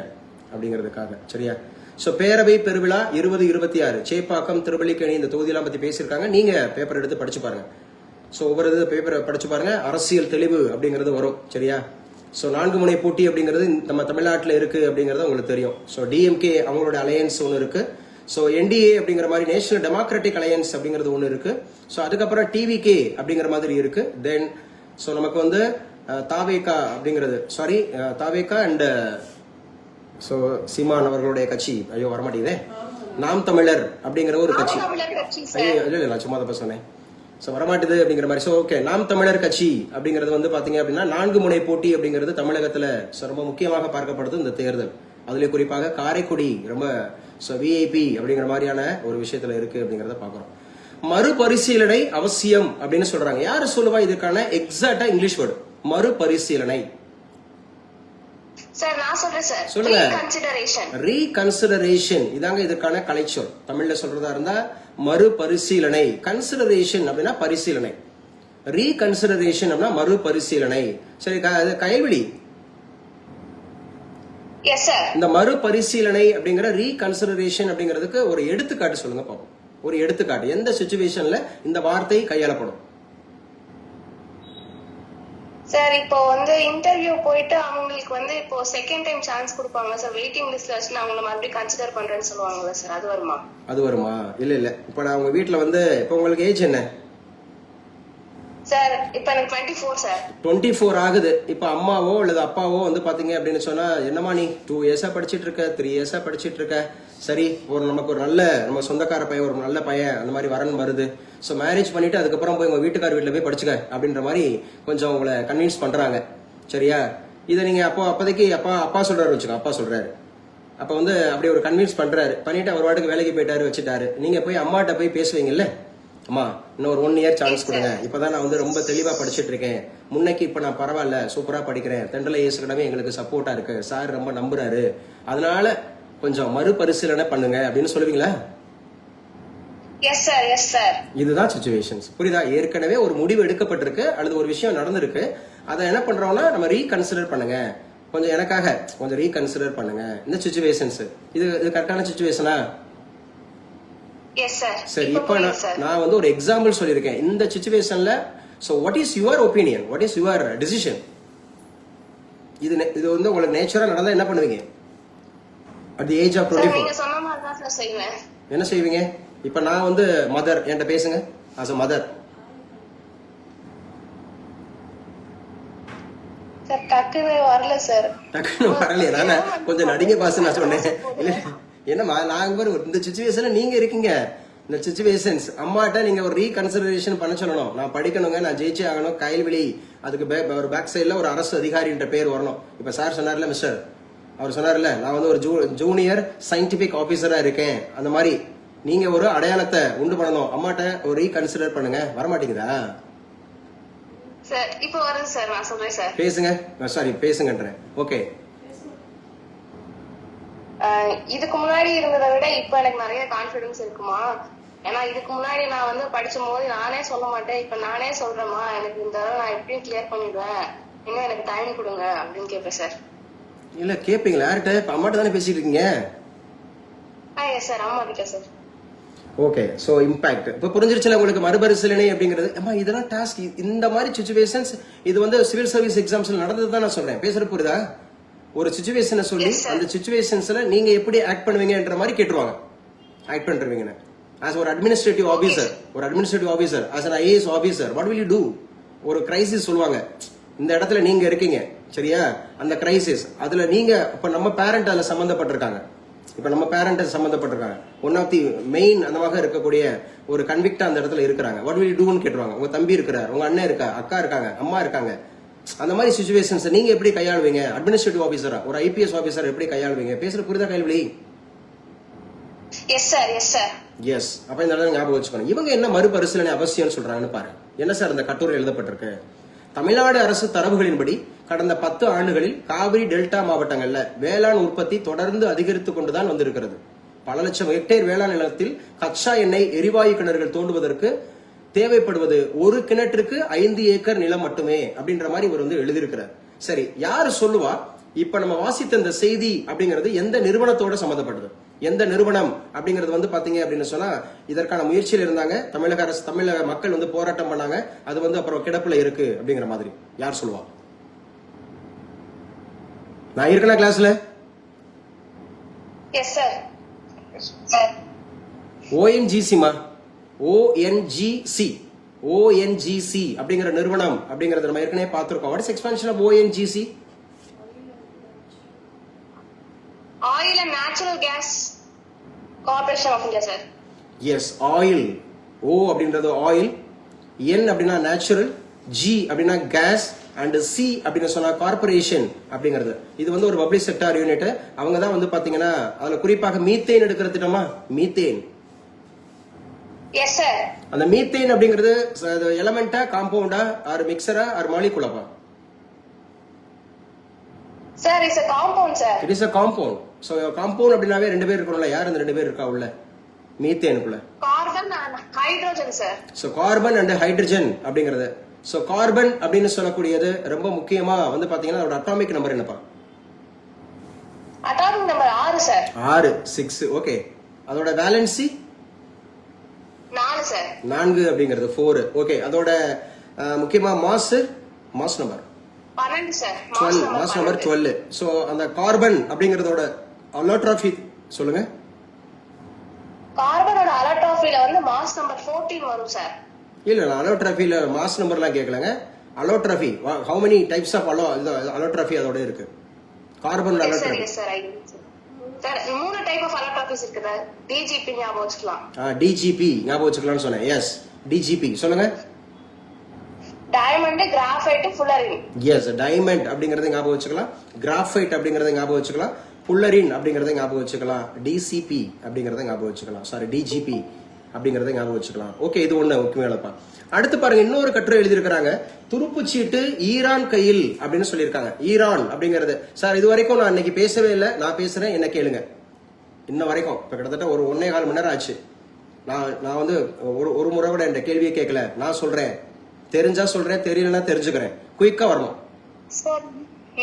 அப்படிங்கிறதுக்காக, சரியா? ஸோ பேரவை பெருவிழா 2026 சேப்பாக்கம் திருவள்ளிக்கேணி இந்த தொகுதியெல்லாம் பத்தி பேசியிருக்காங்க. நீங்க பேப்பர் எடுத்து படிச்சு பாருங்க. ஸோ ஒவ்வொரு இது பேப்பரை படிச்சு பாருங்க, அரசியல் தெளிவு அப்படிங்கிறது வரும், சரியா? ஸோ 4 முனை போட்டி அப்படிங்கிறது நம்ம தமிழ்நாட்டில் இருக்கு அப்படிங்கிறது உங்களுக்கு தெரியும். ஸோ டிஎம்கே அவங்களோட அலையன்ஸ் ஒன்று இருக்கு. ஸோ என்டிஏ அப்படிங்கிற மாதிரி நேஷனல் டெமோக்ராட்டிக் அலையன்ஸ் அப்படிங்கிறது ஒன்று இருக்கு. ஸோ அதுக்கப்புறம் டிவிகே அப்படிங்கிற மாதிரி இருக்கு. தென் ஸோ நமக்கு வந்து தாவேகா அப்படிங்கிறது, தாவேகா அண்ட் ஸோ சீமான் அவர்களுடைய கட்சி, ஐயோ வரமாட்டேங்குதே, நாம் தமிழர் அப்படிங்கிற ஒரு கட்சி. ஐயோ இல்லை, நான் சும்மா தான் சொன்னேன். ஸோ வரமாட்டுது அப்படிங்கிற மாதிரி. ஸோ ஓகே, நாம் தமிழர் கட்சி அப்படிங்கிறது வந்து பாத்தீங்க அப்படின்னா 4 முனை போட்டி அப்படிங்கிறது தமிழகத்துல ரொம்ப முக்கியமாக பார்க்கப்படுது இந்த தேர்தல். அதுல குறிப்பாக காரைக்குடி ரொம்ப விஐபி அப்படிங்கிற மாதிரியான ஒரு விஷயத்துல இருக்கு அப்படிங்கறத பாக்குறோம். மறுபரிசீலனை அவசியம் அப்படின்னு சொல்றாங்க. யாரு சொல்லுவா இதுக்கான எக்ஸாக்டா இங்கிலீஷ் வேர்டு? மறுபரிசீலனை. சார் நான் சொல்றேன் சார். சொல்லுங்க. ரீகன்சிடரேஷன் இதாங்க இதுக்கான கலைச்சொல். தமிழ்ல சொல்றதா இருந்தா மறுபரிசீலனை. கன்சிடரேஷன் அப்படின்னா பரிசீலனை, ரீகன்சிடரேஷன் அப்படின்னா மறுபரிசீலனை. சரி கயல்விழி, இந்த மறுபரிசீலனை அப்படிங்கிற ரீகன்சிடரேஷன் அப்படிங்கிறதுக்கு ஒரு எடுத்துக்காட்டு சொல்லுங்க பாப்போம். ஒரு எடுத்துக்காட்டு, எந்த சிச்சுவேஷன்ல இந்த வார்த்தை கையாளப்படும்? சார் இப்போ வந்து இன்டர்வியூ போயிட்டு அவங்களுக்கு வந்து இப்போ செகண்ட் டைம் சான்ஸ் கொடுப்பாங்க சார், வெயிட்டிங் லிஸ்ட்ல வச்சு அவங்கள மறுபடியும் கன்சிடர் பண்றேன்னு சொல்லுவாங்கல்ல சார், அது வருமா? இல்ல இப்ப நான் உங்க வீட்டுல வந்து, இப்ப உங்களுக்கு ஏஜ் என்ன சார்? இப்ப எனக்கு 24 சார். 24 ஆகுது. இப்ப அம்மாவோ அல்லது அப்பாவோ வந்து பாத்தீங்க அப்படின்னு சொன்னா, என்னமா நீ 2 இயர்ஸா படிச்சிட்டு இருக்க, 3 இயர்ஸா படிச்சிட்டு இருக்க, சரி நமக்கு ஒரு நல்ல நம்ம சொந்தக்கார பையன், ஒரு நல்ல பையன் அந்த மாதிரி வரன் வருது, ஸோ மேரேஜ் பண்ணிட்டு அதுக்கப்புறம் போய் உங்க வீட்டுக்கார வீட்டுல போய் படிச்சுக்க அப்படின்ற மாதிரி கொஞ்சம் உங்களை கன்வின்ஸ் பண்றாங்க, சரியா? இதை நீங்க அப்போதைக்கு அப்பா சொல்றாரு வச்சுக்கோ, அப்பா சொல்றாரு, அப்ப வந்து அப்படி ஒரு கன்வின்ஸ் பண்றாரு, பண்ணிட்டு அவர் வாட்டுக்கு வேலைக்கு போயிட்டாரு, வச்சுட்டாரு. நீங்க போய் அம்மாட்ட போய் பேசுவீங்கல்ல, அம்மா இன்னும் ஒரு 1 இயர் சான்ஸ் கொடுங்க, இப்பதான் நான் வந்து ரொம்ப தெளிவா படிச்சுட்டு இருக்கேன், முன்னைக்கு இப்ப நான் பரவாயில்ல சூப்பரா படிக்கிறேன், தென்றலை இயேசுகிடமே எங்களுக்கு சப்போர்ட்டா இருக்கு, சார் ரொம்ப நம்புறாரு, அதனால கொஞ்சம் மறுபரிசீலனை பண்ணுங்க அப்படின்னு சொல்லுவீங்களா? இதுதான் சிச்சுவேஷன்ஸ், புரியுதா? ஏற்கனவே ஒரு முடிவு எடுக்கப்பட்டிருக்கு அல்லது ஒரு விஷயம் நடந்திருக்கு, அதை என்ன பண்றோம்னா நம்ம ரீகன்சிடர் பண்ணுங்க, கொஞ்சம் எனக்காக கொஞ்சம் ரீகன்சிடர் பண்ணுங்க இந்த சுச்சுவேஷன்ஸ். இது கரெக்டான சுச்சுவேஷனா? S sir. சரி, இப்போ நான் வந்து ஒரு எக்ஸாம்பிள் சொல்லியிருக்கேன் இந்த சுச்சுவேஷன்ல. So what is your opinion, what is your decision? இது வந்து உங்களுக்கு நேச்சுரா நடந்தா என்ன பண்ணுவீங்க அட் தி ஏஜ் ஆஃப் 24? நீங்க சொன்ன மாதிரி தான் சார் செய்வேன். என்ன செய்வீங்க? இப்போ நான் வந்து மதர், என்கிட்ட பேசுங்க as a மதர். சார் டக்குன்னு வரல சார். டக்குன்னு வரலையே, நானே கொஞ்சம் நடிங்க பாசு நான் சொன்னேன். இல்லை என்னம்மா, நாங்க பாரு இந்த சுச்சுவேஷன்ல நீங்க இருக்கீங்க. இந்த சுச்சுவேஷன்ஸ் அம்மாட்ட நீங்க ஒரு ரீகன்சிடரேஷன் பண்ண சொல்லணும். நான் படிக்கணுங்க, நான் ஜெயிச்சே ஆகணும், கைல்விழி. அதுக்கு ஒரு பேக் சைட்ல ஒரு அரசு அதிகாரின்ற பேர் வரணும். இப்ப சார் சொன்னார்ல, மிஸ்டர் அவர் சொன்னார்ல, நான் வந்து ஒரு ஜூனியர் சயின்டிபிக் ஆபீசரா இருக்கேன். அந்த மாதிரி நீங்க ஒரு அடையாளத்தை உண்டு பண்ணணும். அம்மாட்ட ஒரு ரீகன்சிடர் பண்ணுங்க. வரமாட்டேங்குதா? சார் இப்போ வருது சார், நான் சொல்றேன் சார். பேசுங்க. சாரி, பேசுங்கன்றேன். ஓகே. இதுக்கு முன்னாடி இருந்ததை விட இப்ப எனக்கு நிறைய கான்பிடன்ஸ் இருக்குமா? ஏன்னா இதுக்கு முன்னாடி நான் வந்து படிச்சும் போது நானே சொல்ல மாட்டேன், இப்ப நானே சொல்றேமா, எனக்கு இந்த தடவை நான் எப்படியும் கிளியர் பண்ணிடுவேன், இன்னும் எனக்கு டைம் கொடுங்க அப்படின்னு கேட்பேன் சார். இல்ல கேப்பீங்களா? யார்கிட்ட? இப்ப அம்மாட்ட தானே பேசிட்டு இருக்கீங்க. எஸ் சார், அம்மா கிட்ட சார். ஓகே, சோ இம்பாக்ட் இப்போ புரிஞ்சிருச்சுல உங்களுக்கு. மறுபரிசீலனை அப்படிங்கிறது அம்மா இதெல்லாம் டாஸ்க். இந்த மாதிரி சுச்சுவேஷன்ஸ் இது வந்து சிவில் சர்வீஸ் எக்ஸாம்ஸ்ல நடந்தது தான் நான் சொல்றேன். பேசுற புரியுதா? ஒரு சுச்சுவேஷனை சொல்லி அந்த சுச்சுவேஷன்ஸ்ல நீங்க எப்படி ஆக்ட் பண்ணுவீங்கன்ற மாதிரி கேட்டுருவாங்க. ஆக்ட் பண்றீங்கன்னு ஆஸ் ஒரு administrative officer, as an IAS officer, what will you do? ஒரு கிரைசிஸ் சொல்லுவாங்க, இந்த இடத்துல நீங்க இருக்கீங்க சரியா? அந்த கிரைசிஸ் அதுல நீங்க இப்ப நம்ம பேரண்ட் அதுல சம்பந்தப்பட்டிருக்காங்க. ஒன் ஆஃப் தி மெயின் அந்த மாதிரி இருக்கக்கூடிய ஒரு கன்விக்டா அந்த இடத்துல இருக்கிறாங்க. வாட் வில் யூ டூன்னு கேட்டுருவாங்க. உங்க தம்பி இருக்கிறார், உங்க அண்ணன் இருக்கா, அக்கா இருக்காங்க, அம்மா இருக்காங்க. அந்த மாதிரி சிச்சுவேஷன்ஸ் நீங்க எப்படி கையாளுவீங்க? அட்மினிஸ்ட்ரேட்டிவ் ஆபீசரா, ஒரு IPS ஆபீசர் எப்படி கையாளுவீங்க? பேசுற புரியுதா Kayalvizhi? Yes sir, yes sir. Yes. அப்ப இந்த இடத்துல ஞாபகம் வச்சுக்கணும். இவங்க என்ன மறுபரிசீலனை அவசியம் சொல்றாங்கன்னு பாருங்க. என்ன சார் அந்த கட்டுரை எழுதப்பட்டிருக்கு? தமிழ்நாடு அரசு தரவுகளின்படி கடந்த 10 ஆண்டுகளில் காவிரி டெல்டா மாவட்டங்கள்ல வேளாண் உற்பத்தி தொடர்ந்து அதிகரித்துக் கொண்டுதான் வந்திருக்கிறது. பல லட்சம் ஹெக்டேர் வேளாண் நிலத்தில் கச்சா எண்ணெய் எரிவாயு கிணறுகள் தோண்டுவதற்கு தேவைப்படுவது ஒரு கிணற்றுக்கு 5 ஏக்கர் நிலம் மட்டுமே அப்படின்ற மாதிரி இவர் வந்து எழுதியிருக்கிறார். சரி, யாரு சொல்லுவா? இப்ப நம்ம வாசித்த இந்த செய்தி அப்படிங்கிறது எந்த நிறுவனத்தோட சம்பந்தப்பட்டது? எந்த நிறுவனம் அப்படிங்கிறது வந்து பாத்தீங்க அப்படின்னு சொன்னா இதற்கான முயற்சியில் இருந்தாங்க. தமிழக அரசு, தமிழக மக்கள் வந்து போராட்டம் பண்ணாங்க. அது வந்து அப்புறம் கிடப்புல இருக்கு அப்படிங்கிற மாதிரி யார் சொல்லுவா? நான் இருக்கேனா கிளாஸ்ல? Yes sir. ONGCமா? ONGC அப்படிங்கிற நிறுவனம் அப்படிங்கறது நம்ம ஏற்கனவே பார்த்திருக்கோம். What is expansion of ONGC? Oil and natural gas corporation of India sir. Yes, oil. O அப்படின்றது ஆயில், N அப்படின்னா நேச்சுரல், G அப்படின்னா கேஸ், அண்ட் C அப்படின்னு சொன்னா கார்பரேஷன் அப்படிங்கிறது. இது வந்து ஒரு பப்ளிக் செக்டார் யூனிட். அவங்க தான் வந்து பாத்தீங்கன்னா அதுல குறிப்பாக மீத்தேன் எடுக்கிற திட்டமா? மீத்தேன். Yes sir. அந்த மீத்தேன் அப்படிங்கிறது எலமெண்டா, காம்பவுண்டா, ஆர் மிக்சரா, ஆர் மாலிகுலா? Sir it's a compound sir. It is a compound. So compound அப்படினாவே 2 பேர் இருக்கணும்ல. யார் அந்த 2 பேர் இருக்கா உள்ள மீத்தேனுக்குள்ள? Carbon and hydrogen sir. So carbon and hydrogen அப்படிங்கிறது. சோ கார்பன் அப்படின்னு சொல்லக்கூடியது ரொம்ப முக்கியமா வந்து பாத்தீங்கன்னா அதோட அட்டாமிக் நம்பர் என்னப்பா? Atomic number 6 sir. 6, 6. ஓகே. அதோட வேலன்சி 4 சார். 4 அப்படிங்கிறது 4. ஓகே. அதோட முக்கியமா mass number 12 sir. Mass number 12. So அந்த கார்பன் அப்படிங்கறதோட அலோட்ரோபி சொல்லுங்க. கார்பனோட அலோட்ரோபில வந்து மாஸ் நம்பர் 14 வரும் சார். இல்ல, அலோட்ரோபில மாஸ் நம்பர்லாம் கேட்கலங்க. Allotropy how many types of allotropy அதோட இருக்கு? Carbon allotropy. Yes sir. Sir 3 type of allotropies இருக்குது. DGP ஞாபகம் வச்சுக்கலாம். DGP ஞாபகம் வச்சுக்கலாம்னு சொன்னேன். எஸ், DGP சொல்லுங்க. Diamond, graphite, fullerene. Yes, diamond அப்படிங்கறத ஞாபகம் வச்சுக்கலாம், கிராஃபைட் அப்படிங்கறத ஞாபகம் வச்சுக்கலாம், புல்லரின் அப்படிங்கறத ஞாபகம் வச்சுக்கலாம், DCP அப்படிங்கறத ஞாபகம் வச்சுக்கலாம், சாரி DGP அப்படிங்கறத ஞாபகம் வச்சுக்கலாம். ஓகே, இது ஒண்ணு முக்கியமானப்பா. அடுத்து பாருங்க, இன்னொரு கட்டுரை எழுதியிருக்கிறாங்க. துருப்புச்சீட்டு ஈரான் கையில் அப்படின்னு சொல்லியிருக்காங்க. ஈரான் அப்படிங்கிறது சார் இது வரைக்கும் நான் இன்னைக்கு பேசவே இல்லை. நான் பேசுறேன், என்ன கேளுங்க. இன்ன வரைக்கும் இப்ப கிட்டத்தட்ட ஒரு 1.25 மணி நேரம் ஆச்சு. நான் வந்து ஒரு முறை கூட என் கேள்வியை கேட்கல. நான் சொல்றேன், தெரிஞ்சா சொல்றேன், தெரியலன்னா தெரிஞ்சுக்கிறேன். குயிக்கா வரணும். Sir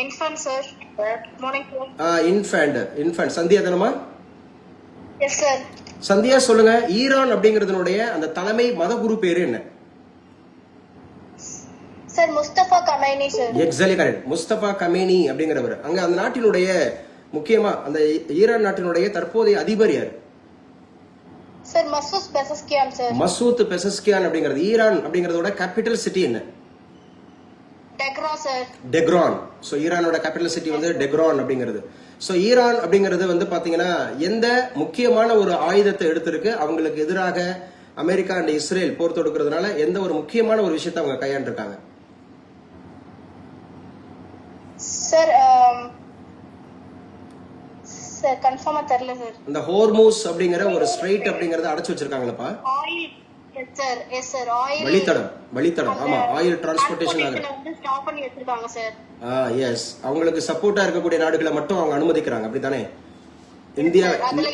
infant sir. Morning sir. Infant Sandhya தானமா? Yes sir. சந்தியா சொல்லுங்க, ஈரான் அப்படிங்கறதுனுடைய அந்த தலைமை மதகுரு பேரு என்ன? Sir Mustafa Khamenei sir. Exactly correct. Mustafa Khamenei அப்படிங்கிறவர். அங்க அந்த நாட்டினுடைய முக்கியமா அந்த ஈரான் நாட்டினுடைய தற்போதைய அதிபர் யார்? Sir Masoud Pezeshkian sir. Masoud Pezeshkian அப்படிங்கிறது. ஈரான் அப்படிங்கறதோட கேபிட்டல் சிட்டி என்ன? Tehran sir. டெக்ரான். சோ ஈரானோட கேபிட்டல் சிட்டி வந்து டெக்ரான் அப்படிங்கிறது. சோ ஈரான் அப்படிங்கிறது வந்து பாத்தீங்கன்னா எந்த முக்கியமான ஒரு ஆயுதத்தை எடுத்திருக்கு, அவங்களுக்கு எதிராக அமெரிக்கா அண்ட் இஸ்ரேல் போர் தொடுக்கிறதுனால எந்த ஒரு முக்கியமான ஒரு விஷயத்தை அவங்க கையாண்டிருக்காங்க? சார் சார் கன்ஃபார்மா தெரியல சார். இந்த ஹோர்மூஸ் அப்படிங்கிற ஒரு ஸ்ட்ரைட் அப்படிங்கறத அடைச்சு வச்சிருக்காங்களப்பா. Oil. Yes sir. Yes sir. Oil வழித்தடம். ஆமா, ஆயில் டிரான்ஸ்போர்ட்டேஷன் ஆகுது. வந்து ஸ்டாப் பண்ணி வச்சிருக்காங்க சார். எஸ். அவங்களுக்கு சப்போர்ட்டா இருக்கக்கூடிய நாடுகளை மட்டும் அவங்க அனுமதிக்கிறாங்க, அப்படித்தானே? இந்தியா, அதுல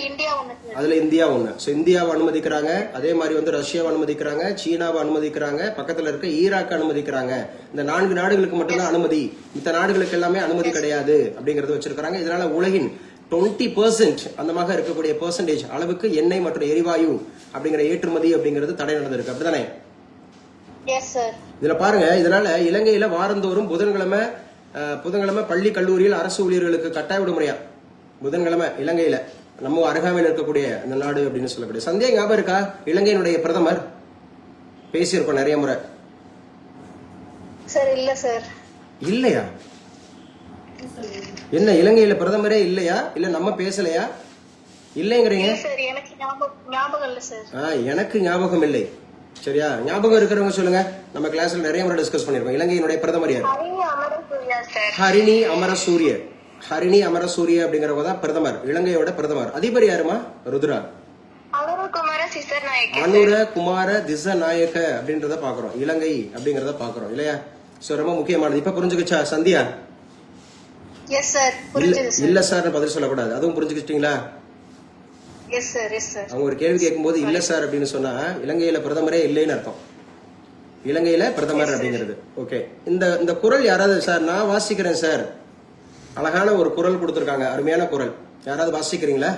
இந்தியா ஒண்ணு. சோ இந்தியாவை அனுமதிக்கிறாங்க, அதே மாதிரி வந்து ரஷ்யாவை அனுமதிக்கிறாங்க, சீனாவை அனுமதிக்கிறாங்க, பக்கத்துல இருக்க ஈராக் அனுமதிக்கிறாங்க. இந்த 4 நாடுகளுக்கு மட்டும்தான் அனுமதி, மத்த நாடுகளுக்கு எல்லாமே அனுமதி கிடையாது அப்படிங்கறது வச்சிருக்காங்க. இதனால உலகின் 20% அந்த மாதிரி இருக்கக்கூடிய பெர்சன்டேஜ் அளவுக்கு எண்ணெய் மற்றும் எரிவாயு அப்படிங்கிற ஏற்றுமதி அப்படிங்கிறது தடை நடந்திருக்கு, அப்படித்தானே? Yes sir. இதுல பாருங்க, இதனால இலங்கையில வாரந்தோறும் புதன்கிழமை பள்ளி கல்லூரியில் அரசு ஊழியர்களுக்கு கட்டாய விடுமுறையா. புதன்கிழமை இலங்கையில, நம்ம அருகாமையில் இருக்கக்கூடிய இந்த நாடு அப்படின்னு சொல்லக்கூடிய. சந்தேகம் ஞாபகம் இருக்கா? இலங்கையினுடைய பிரதமர் பேசியிருக்கோம் நிறைய முறை. சார் இல்ல சார். இல்லையா? என்ன இலங்கையில பிரதமரே இல்லையா? இல்ல நம்ம பேசலையா? இல்லைங்கிறீங்க. சார் எனக்கு ஞாபகம் இல்ல சார். எனக்கு ஞாபகம் இல்லை. சரியா? ஞாபகம் இருக்கிறவங்க சொல்லுங்க. நம்ம கிளாஸ்ல நிறைய முறை டிஸ்கஸ் பண்ணிருக்கோம். இலங்கையினுடைய பிரதமர் யார்? ஹரிணி அமரசூரிய அப்படிங்கிறவங்க தான் பிரதமர், இலங்கையோட பிரதமர். அதிபர் யாருமா? ருத்ரா அனுர குமார திசநாயக்க அப்படின்றத பாக்குறோம், இலங்கை அப்படிங்கறத பாக்குறோம் இல்லையா? சோ ரொம்ப முக்கியமானது. இப்ப புரிஞ்சுக்கிச்சா சந்தியா? Yes sir. இல்ல சார் பதில் சொல்லக்கூடாது, அதுவும் புரிஞ்சுக்கிட்டீங்களா? Yes sir. Yes sir. அவங்க ஒரு கேள்வி கேட்கும்போது இல்ல சார் அப்படின்னு சொன்னா இலங்கையில பிரதமரே இல்லைன்னு அர்த்தம். இலங்கையில பிரதமர் அப்படிங்கிறது. ஓகே, இந்த குரல் யாராவது சார் நான் வாசிக்கிறேன் சார், அழகான ஒரு குரல் கொடுத்திருக்காங்க, அருமையான குரல். யாராவது வாசிக்கிறீங்களா?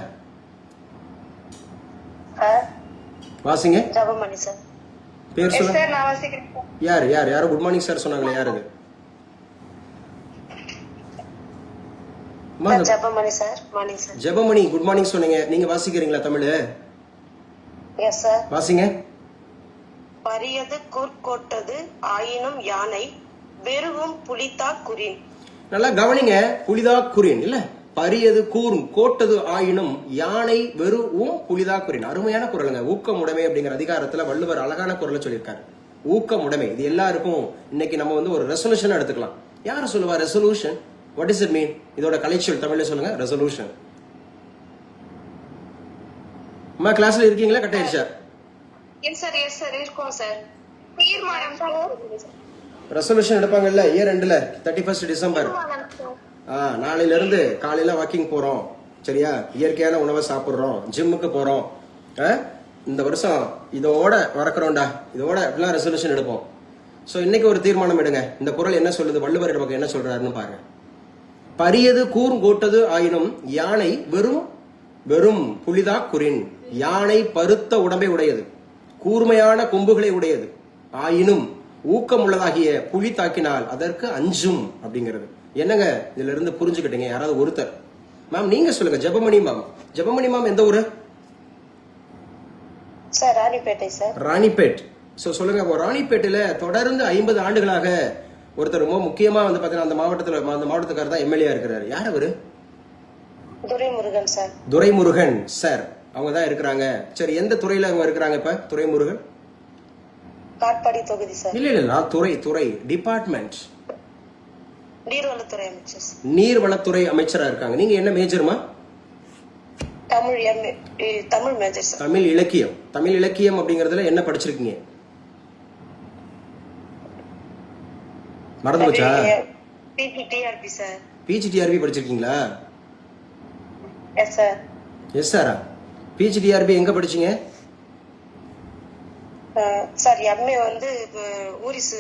வாசிங்க. ஜபமணி சார். பேர் சொல்லுங்க. சார் நான் வாசிக்கிறேன். யாரு குட் மார்னிங் சார் சொன்னாங்களே, யாருங்க? Jabamani sir. Morning sir. Jabamani good morning சொன்னீங்க. நீங்க வாசிக்கிறீங்களா தமிழ்? Yes sir. வாசிங்க. பரியது கூர்கோட்டது ஆயினும் யானை வெறுவும் புலிதா குறின். நல்லா கவனிங்க. புலிதா குறின் இல்ல, பரியது கூறும் கோட்டது ஆயினும் யானை வெறுவும் புலிதா குறின். அருமையான குரலுங்க. ஊக்கமுடைமை அப்படிங்கிற அதிகாரத்துல வள்ளுவர் அழகான குரலை சொல்லியிருக்காரு. ஊக்கமுடைமை இது எல்லாருக்கும் இன்னைக்கு நம்ம வந்து ஒரு ரெசல்யூஷன் எடுத்துக்கலாம். யார சொல்லுவா resolution? What is it mean? இதோட கலைச்சொல் தமிழ்ல சொல்லுங்க. ரெசல்யூஷன். அம்மா கிளாஸ்ல இருக்கீங்களா? கட் ஆயிடுச்சா? எஸ் சார் இருக்கோம் சார். தீர்மானம் சார். ரெசல்யூஷன் எடுப்பாங்கல்ல இயர் எண்ட்ல 31 டிசம்பர். நாளையில இருந்து காலையில வாக்கிங் போறோம், சரியா? இயற்கையான உணவை சாப்பிடுறோம், ஜிம்முக்கு போறோம், இந்த வருஷம் இதோட வரக்கிறோம்டா, இதோட அப்படிலாம் ரெசல்யூஷன் எடுப்போம். சோ இன்னைக்கு ஒரு தீர்மானம் எடுங்க. இந்த குறள் என்ன சொல்லுது, வள்ளுவர் நமக்கு என்ன சொல்றாருன்னு பாருங்க. பரியது கூர்ங்கோட்டது ஆயினும் யானை வெறும் வெறும் புலிதா குறின். யானை பருத்த உடம்பை உடையது, கூர்மையான கொம்புகளை உடையது, ஆயினும் ஊக்கம் உள்ளதாகிய புலி தாக்கினால் அதற்கு அஞ்சும் அப்படிங்கிறது. என்னங்க இதுல இருந்து புரிஞ்சுக்கிட்டீங்க? யாராவது ஒருத்தர் மேம் நீங்க சொல்லுங்க. ஜபமணி மேம் எந்த ஊரு? Sir Ranipet sir. Ranipet. So சொல்லுங்க. ராணிப்பேட்டையில தொடர்ந்து 50 ஆண்டுகளாக ஒருத்தர் ரொம்ப முக்கியமா வந்து பாத்தீங்கன்னா அந்த மாவட்டத்துக்காரர் தான் எம்எல்ஏ இருக்கிறாரு. யார் அவரு? துரைமுருகன் சார். துரைமுருகன் சார் அவங்க தான் இருக்கிறாங்க. சரி, எந்த துறையில அவங்க இருக்கிறாங்க இப்ப துரைமுருகன்? காட்பாடி தொகுதி சார். இல்ல நான் துறை டிபார்ட்மெண்ட் நீர்வளத்துறை அமைச்சர். நீர்வளத்துறை அமைச்சரா இருக்காங்க. நீங்க என்ன மேஜர்மா? Tamil major sir. தமிழ் இலக்கியம் அப்படிங்கறதுல என்ன படிச்சிருக்கீங்க? மறந்து போச்சா? PGTRB sir. பிஜிடிஆர்பி படிச்சிருக்கீங்களா? Yes sir. எஸ் சாரா? பிஜிடிஆர்பி எங்க படிச்சீங்க? சார் எம்ஏ வந்து ஊரிஸ்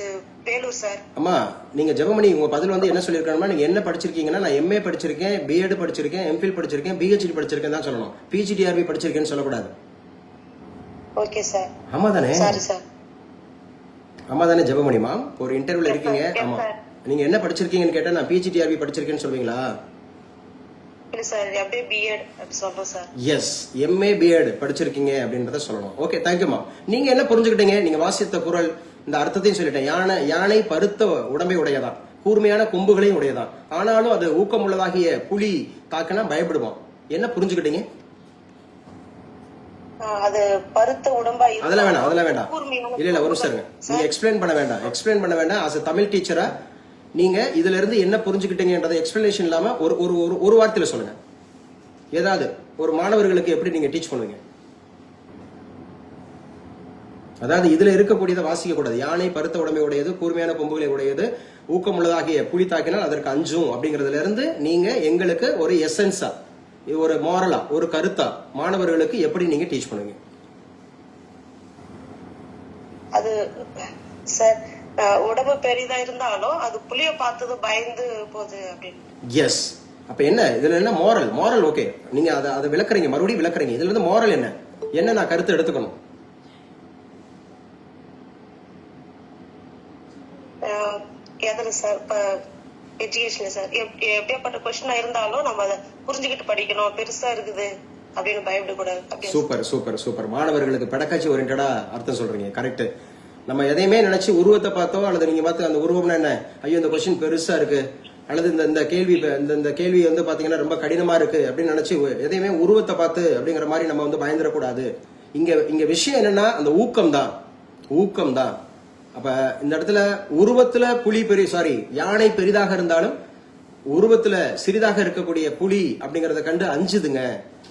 வேலூர் சார். அம்மா நீங்க ஜெபமணி உங்க பதில் வந்து என்ன சொல்லிருக்கணும்னா நீங்க என்ன படிச்சிருக்கீங்கன்னா நான் எம்ஏ படிச்சிருக்கேன், பிஎட் படிச்சிருக்கேன், எம்பில் படிச்சிருக்கேன், பிஹெச்டி படிச்சிருக்கேன் தான் சொல்லணும். பிஜிடிஆர்பி படிச்சிருக்கேன்னு சொல்லக்கூடாது. Okay sir. ஆமா தானே? Sorry sir. ஆமா தானே ஜெபமணிமா? ஒரு இன்டர்வியூல இருக்கீங்க. Yes, ஆமா. sir. நீங்க என்ன படிச்சிருக்கீங்கன்னு கேட்டா நான் பிஜிடிஆர்பி படிச்சிருக்கேன்னு சொல்வீங்களா? இல்ல சார் எம்ஏ பிஎட் அப்படி சொல்றோம் சார். எஸ், எம்ஏ பிஎட் படிச்சிருக்கீங்க அப்படின்றத சொல்லணும். ஓகே, தேங்க்யூமா. நீங்க என்ன புரிஞ்சுக்கிட்டீங்க? நீங்க வாசித்த குரல் இந்த அர்த்தத்தையும் சொல்லிட்டேன். யானை பருத்த உடம்பை உடையதான், கூர்மையான கொம்புகளையும் உடையதான், ஆனாலும் அது ஊக்கமுள்ளதாகிய புலி தாக்குனா பயப்படுவோம். என்ன புரிஞ்சுக்கிட்டீங்க? அது பருத்த உடம்பா அதெல்லாம் வேண்டாம். இல்ல ஒரு நிமிஷம் நீங்க எக்ஸ்பிளைன் பண்ண வேண்டாம். ஆஸ் தமிழ் டீச்சரா நீங்க இதுல இருந்து என்ன புரிஞ்சுக்கிட்டீங்கன்றத எக்ஸ்பிளனேஷன் இல்லாம ஒரு வார்த்தையில சொல்லுங்க. ஏதாவது ஒரு மாணவர்களுக்கு எப்படி நீங்க டீச் பண்ணுவீங்க? அதாவது இதுல இருக்கக்கூடியதை வாசிக்க கூடாது. யானை பருத்த உடம்பை உடையது, கூர்மையான கொம்புகளை உடையது, ஊக்கம் உள்ளதாகிய புலி தாக்கினால் அதற்கு அஞ்சும் அப்படிங்கறதுல இருந்து நீங்க எங்களுக்கு ஒரு எசன்ஸா, ஒரு மாரலா, ஒரு கருத்தா மாணவர்களுக்கு எப்படி நீங்க டீச் பண்ணுவீங்க? அது சார் உடம்பு பெரிதா இருந்தாலும் அது புளிய பார்த்தது பயந்து போகுது அப்படின்னு. எஸ். அப்ப என்ன இதுல என்ன மாரல்? ஓகே, நீங்க அதை விளக்குறீங்க, மறுபடியும் விளக்குறீங்க. இதுல இருந்து மாரல் என்ன நான் கருத்து எடுத்துக்கணும்? எதுல சார்? Education sir. எப்படியாப்பட்ட கொஸ்டினா இருந்தாலும் நம்ம அதை புரிஞ்சுக்கிட்டு படிக்கணும். பெருசா இருக்குது அப்படின்னு பயப்படக்கூடாது. சூப்பர். மாணவர்களுக்கு பெடக்காட்சி ஓரியன்டா அர்த்தம் சொல்றீங்க. கரெக்ட். நம்ம எதையுமே நினைச்சு உருவத்தை பார்த்தோ அல்லது நீங்க பார்த்து அந்த உருவம்னா என்ன, ஐயோ இந்த கொஸ்டின் பெருசா இருக்கு அல்லது இந்த கேள்வி வந்து பாத்தீங்கன்னா ரொம்ப கடினமா இருக்கு அப்படின்னு நினைச்சு எதையுமே உருவத்தை பார்த்து அப்படிங்கிற மாதிரி நம்ம வந்து பயந்துடக்கூடாது. இங்க விஷயம் என்னன்னா அந்த ஊக்கம் தான். அப்ப இந்த இடத்துல உருவத்துல யானை பெரிதாக இருந்தாலும் உருவத்துல சிறிதாக இருக்கக்கூடிய புலி அப்படிங்கறத கண்டு அஞ்சுதுங்க.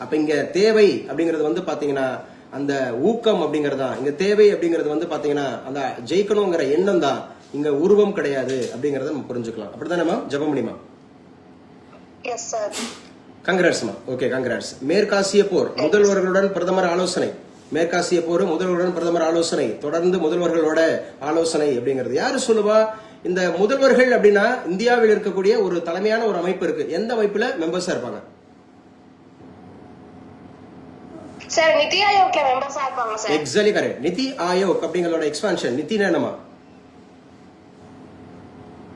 அப்ப இங்க தேவை அப்படிங்கறது வந்து பாத்தீங்கன்னா அந்த ஊக்கம் அப்படிங்கறதா இங்க தேவை அப்படிங்கறது வந்து பாத்தீங்கன்னா அந்த ஜெயிக்கணுங்கிற எண்ணம் தான், இங்க உருவம் கிடையாது அப்படிங்கறத நம்ம புரிஞ்சுக்கலாம். அப்படிதான் நம்ம ஜெபமணிமா? Yes sir. கங்க்ராட்ஸ்மா. Okay, congrats. மேற்காசிய போர் முதல்வர்களுடன் பிரதமர் ஆலோசனை. மேற்காசிய போர் முதல்வர்களுடன் பிரதமர் ஆலோசனை, தொடர்ந்து முதல்வர்களோட ஆலோசனை அப்படிங்கிறது யாரு சொல்லுவா? இந்த முதல்வர்கள் அப்படின்னா இந்தியாவில் இருக்கக்கூடிய ஒரு தலைமையான ஒரு அமைப்பு இருக்கு. எந்த அமைப்புல மெம்பர்ஸா இருப்பாங்க? சார் நிதி ஆயோக்ல மெம்பர்ஸா இருப்பாங்க சார். Exactly correct. நிதி ஆயோக் அப்படிங்கறதோட எக்ஸ்பான்ஷன் நிதினா என்னமா?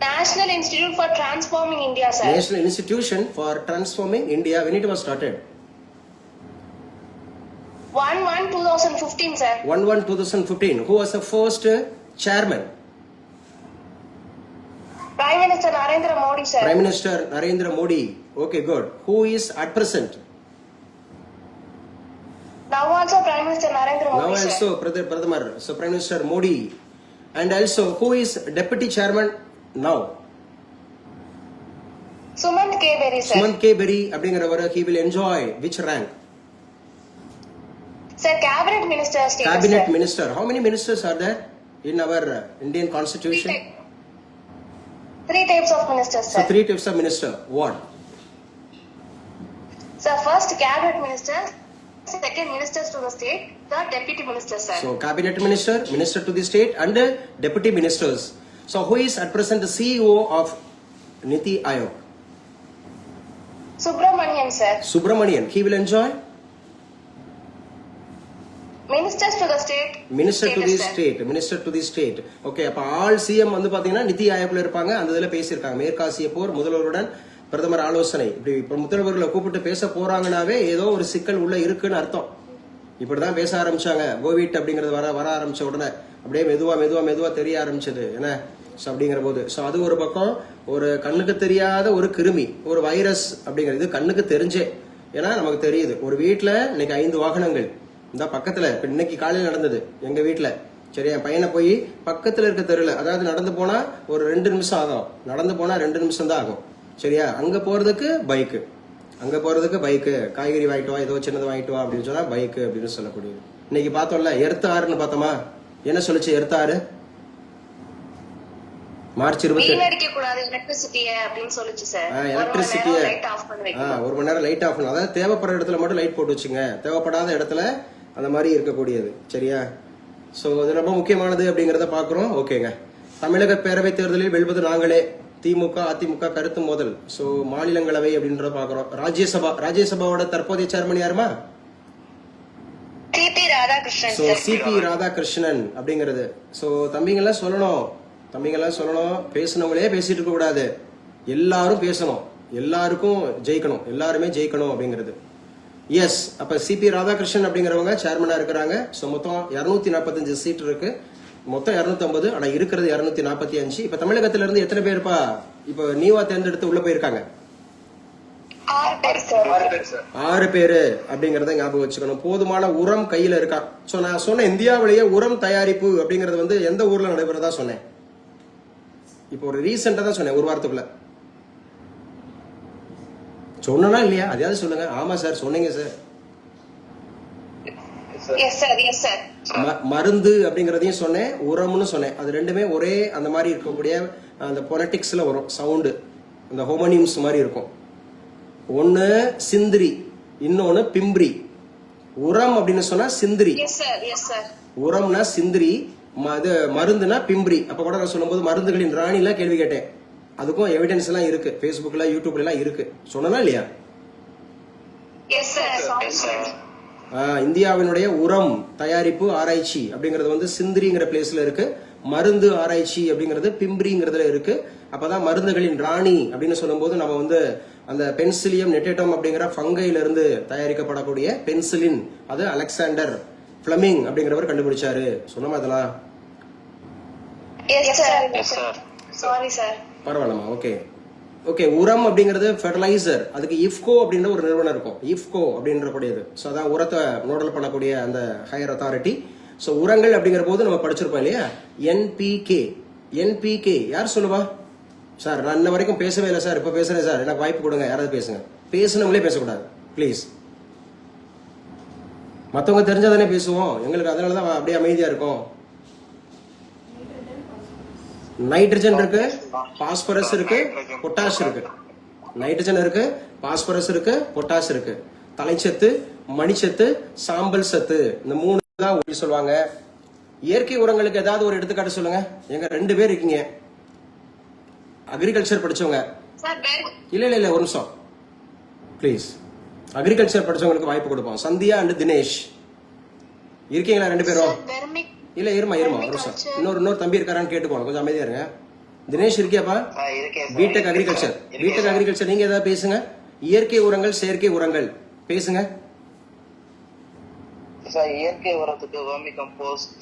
National institute for transforming India sir. National institution for transforming India. when it was started? 1/1/2015 sir. 1/1/2015. Who was the first chairman? Prime Minister Narendra Modi sir. Prime Minister Narendra Modi. Okay, good. Who is at present? Now also Prime Minister Narendra Modi. Now also Pradhamar. So Prime Minister Modi. And also who is Deputy Chairman now? Sumant K. Berry sir. Sumant K. Berry அப்படிங்கிறவர் he will enjoy which rank? Sir, Cabinet Minister status. Cabinet sir. Minister. How many ministers are there in our Indian Constitution? Three types of ministers sir. So 3 types of minister. What? Sir, first Cabinet Minister, second Ministers to the State, third Deputy Minister sir. So Cabinet Minister, Minister to the State and Deputy Ministers. So who is at present the CEO of Niti Aayog? Subramanian sir. Subramanian. He will enjoy Ministers to the State. Minister to the status, sir. State. Minister to the State. Okay, அப்ப all CM வந்து பாத்தீங்கன்னா நிதி ஆயோக்ல இருப்பாங்க. அந்த இதுல பேசியிருக்காங்க. மேற்காசிய போர் முதல்வருடன் பிரதமர் ஆலோசனை. இப்ப முதல்வர்களை கூப்பிட்டு பேச போறாங்கன்னாவே ஏதோ ஒரு சிக்கல் உள்ள இருக்குன்னு அர்த்தம். இப்படிதான் பேச ஆரம்பிச்சாங்க. கோவிட் அப்படிங்கறது வர ஆரம்பிச்ச உடனே அப்படியே மெதுவா தெரிய ஆரம்பிச்சது என்ன அப்படிங்கிற போது. சோ அது ஒரு பக்கம், ஒரு கண்ணுக்கு தெரியாத ஒரு கிருமி, ஒரு வைரஸ் அப்படிங்கிறது கண்ணுக்கு தெரிஞ்சே. ஏன்னா நமக்கு தெரியுது ஒரு வீட்டுல இன்னைக்கு 5 வாகனங்கள் இந்த பக்கத்துல இன்னைக்கு காலையில் நடந்தது எங்க வீட்டுல. சரி, என் பையனை போய் பக்கத்துல இருக்க தெருல, அதாவது நடந்து போனா ஒரு 2 நிமிஷம் ஆகும், நடந்து போனா 2 நிமிஷம் தான் ஆகும். சரியா, அங்க போறதுக்கு பைக்கு, காய்கறி வாங்கிட்டு வா, ஏதோ சின்னது வாங்கிட்டு வா அப்படின்னு சொன்னா பைக்கு அப்படின்னு சொல்லக்கூடியது. இன்னைக்கு பார்த்தோம்ல எர்த் ஆறுன்னு பார்த்தோமா, என்ன சொல்லுச்சு எர்த் ஆறு? மார்ச் 28 எலக்ட்ரிசிட்டிய 1 மணி நேரம் லைட் ஆஃப் பண்ணணும். அதாவது தேவைப்படுற இடத்துல மட்டும் லைட் போட்டு வச்சுங்க, தேவைப்படாத இடத்துல அந்த மாதிரி இருக்கக்கூடியது. சரியா? ஸோ இது ரொம்ப முக்கியமானது அப்படிங்கிறத பார்க்குறோம். ஓகேங்க. தமிழக பேரவைத் தேர்தலில் வெல்வது நாங்களே, திமுக அதிமுக கருத்து மோதல். ஸோ மாநிலங்களவை அப்படின்றத பார்க்குறோம். ராஜ்யசபாவோட தற்போதைய சேர்மன் யாருமா? C P Radhakrishnan so sir. C P Radhakrishnan அப்படிங்கிறது. ஸோ தம்பிங்கெல்லாம் சொல்லணும், பேசினவங்களே பேசிட்டு இருக்க கூடாது, எல்லாரும் பேசணும், எல்லாருக்கும் ஜெயிக்கணும், எல்லாருமே ஜெயிக்கணும் அப்படிங்கிறது. எஸ், அப்ப சிபி ராதாகிருஷ்ணன் அப்படிங்கிறவங்க சேர்மனா இருக்கிறாங்க. ஸோ மொத்தம் 245 சீட் இருக்கு, மொத்தம் 250, ஆனா இருக்கிறது 245. இப்ப தமிழகத்துல இருந்து எத்தனை பேருப்பா இப்ப நீவா தேர்ந்தெடுத்து உள்ள போயிருக்காங்க? 6 பேர் சார். 6 பேரு அப்படிங்கறத ஞாபகம் வச்சுக்கணும். போதுமான உரம் கையில இருக்கா? சோ நான் சொன்ன இந்தியாவிலேயே உரம் தயாரிப்பு அப்படிங்கறது வந்து எந்த ஊர்ல நடைபெறதா சொன்னேன்? இப்போ ஒரு ரீசெண்டா தான் சொன்னேன், ஒரு வாரத்துக்குள்ள. சொன்னா இல்லையா? அதையாவது சொல்லுங்க. ஆமா சார் சொன்னீங்க sir. Yes sir, yes sir. மருந்து அப்படிங்கறதையும் சொன்னேன், உரம்னு சொன்னேன். அது ரெண்டுமே ஒரே அந்த மாதிரி இருக்கக்கூடிய அந்த பொலிட்டிக்ஸ்ல வரும் சவுண்டு, அந்த ஹோமோனிம்ஸ் மாதிரி இருக்கும். ஒன்னு சிந்திரி, இன்னொன்னு பிம்பிரி. உரம் அப்படின்னு சொன்னா Sindri, yes sir, yes sir. உரம்னா சிந்திரி, மருந்துனா பிம்பிரி. அப்ப கூட நான் சொல்லும்போது மருந்துகளின் ராணிலாம் கேள்வி கேட்டேன். அதுக்கும் எவிடன்ஸ் எல்லாம் இருக்கு, பேஸ்புக்ல யூடியூப்ல எல்லாம் இருக்கு. சொன்னா இல்லையா? Yes sir. இந்தியாவினுடைய உரம் தயாரிப்பு ஆராய்ச்சி அப்படிங்கறது வந்து சிந்திரிங்கிற பிளேஸ்ல இருக்கு, மருந்து ஆராய்ச்சி அப்படிங்கிறது பிம்பிரிங்கிறதுல இருக்கு. அப்பதான் மருந்துகளின் ராணி அப்படின்னு சொல்லும்போது நம்ம வந்து அந்த பென்சிலியம் நெட்டேட்டம் அப்படிங்கிற ஃபங்கைல இருந்து தயாரிக்கப்படக்கூடிய பென்சிலின், அது அலெக்சாண்டர் பிளமிங் அப்படிங்கிறவர் கண்டுபிடிச்சாரு. சொன்னமா அதெல்லாம்? Yes sir. Sorry sir. பரவாயில்லமா. ஓகே. உரம் அப்படிங்கிறது ஃபெர்டிலைசர், அதுக்கு இஃப்கோ அப்படின்ற ஒரு நிறுவனம் இருக்கும், இஃப்கோ அப்படின்ற கூடியது. ஸோ அதான் உரத்தை நோடல் பண்ணக்கூடிய அந்த ஹையர் அத்தாரிட்டி. ஸோ உரங்கள் அப்படிங்கிற போது நம்ம படிச்சிருப்போம் இல்லையா, என்பிகே. யார் சொல்லுவா சார்? நான் இன்ன வரைக்கும் பேசவே இல்லை சார், இப்போ பேசுறேன் சார், எனக்கு வாய்ப்பு கொடுங்க, யாராவது பேசுங்க. பேசுனவங்களே பேசக்கூடாது ப்ளீஸ். மற்றவங்க தெரிஞ்சாதானே பேசுவோம், எங்களுக்கு அதனாலதான் அப்படியே அமைதியா இருக்கும். நைட்ரஜன் இருக்கு, பாஸ்பரஸ் இருக்கு, பொட்டாஷ் இருக்கு. நைட்ரஜன் இருக்கு, பாஸ்பரஸ் இருக்கு, பொட்டாஷ் இருக்கு. தலைச்சத்து, மணிச்சத்து, சாம்பல் சத்து, இந்த 3 தான் சொல்லுவாங்க. இயற்கை உரங்களுக்கு ஏதாவது ஒரு எடுத்துக்காட்டு சொல்லுங்க. எங்க 2 பேர் இருக்கீங்க, அக்ரிகல்ச்சர் படிச்சவங்க. இல்ல ஒரு நிமிஷம் ப்ளீஸ். அக்ரிகல்ச்சர் படிச்சவங்களுக்கு வாய்ப்பு கொடுப்போம். சந்தியா அண்ட் தினேஷ் இருக்கீங்களா 2 பேரும்? இல்ல இருமா ஒரு நிமிஷம். இன்னொரு தம்பி இருக்காரான்னு கேட்டுக்கோங்க, கொஞ்சம் அமைதியா இருங்க. தினேஷ் இருக்கியாப்பா? BTech agriculture. நீங்க ஏதாவது பேசுங்க. இயற்கை உரங்கள், செயற்கை உரங்கள் பேசுங்க. இயற்கை உரத்துக்கு வெர்மி கம்போஸ்ட்,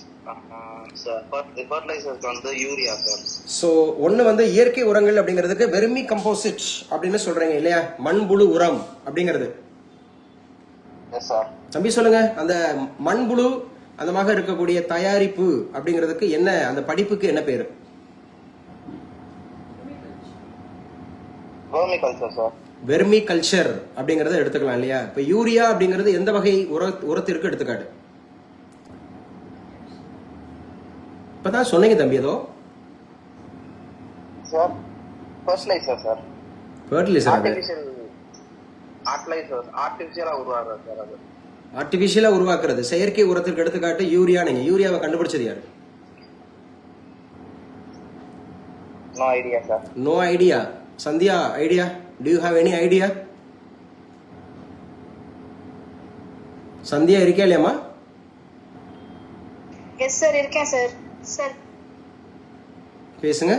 ஃபர்டிலைசர்ஸ் வந்து யூரியா சார். சோ ஒன்னு வந்து இயற்கை உரங்கள் அப்படிங்கிறதுக்கு வெர்மி கம்போசிட் அப்படின்னு சொல்றீங்க இல்லையா, மண்புழு உரம் அப்படிங்கிறது. Yes sir. தம்பி சொல்லுங்க, அந்த மண்புழு அந்த மாதிரி இருக்கக்கூடிய தயாரிப்பு அப்படிங்கிறதுக்கு என்ன, அந்த படிப்புக்கு என்ன பேரு? Vermi culture sir. Vermi culture அப்படிங்கறத எடுத்துக்கலாம் இல்லையா. இப்ப யூரியா அப்படிங்கிறது எந்த வகை உரத்திற்கு எடுத்துக்காட்டு? இப்பதான் சொன்னீங்க தம்பி ஏதோ. Sir fertiliser sir. ஃபர்டிலைசர் ஆர்டிஃபிஷியலா உருவாக்குறது சார். அது ஆர்டிபிஷியலா உருவாக்குறது. செயற்கை உரத்திற்கு எடுத்துக்காட்டு யூரியா. நீங்க யூரியாவை கண்டுபிடிச்சது யாரு? No idea sir. No idea. Sandhya, idea? Do you have any idea? Sandhya இருக்கே இல்லையாமா? எஸ் சார், இருக்கேன் சார். சார் பேசுங்க.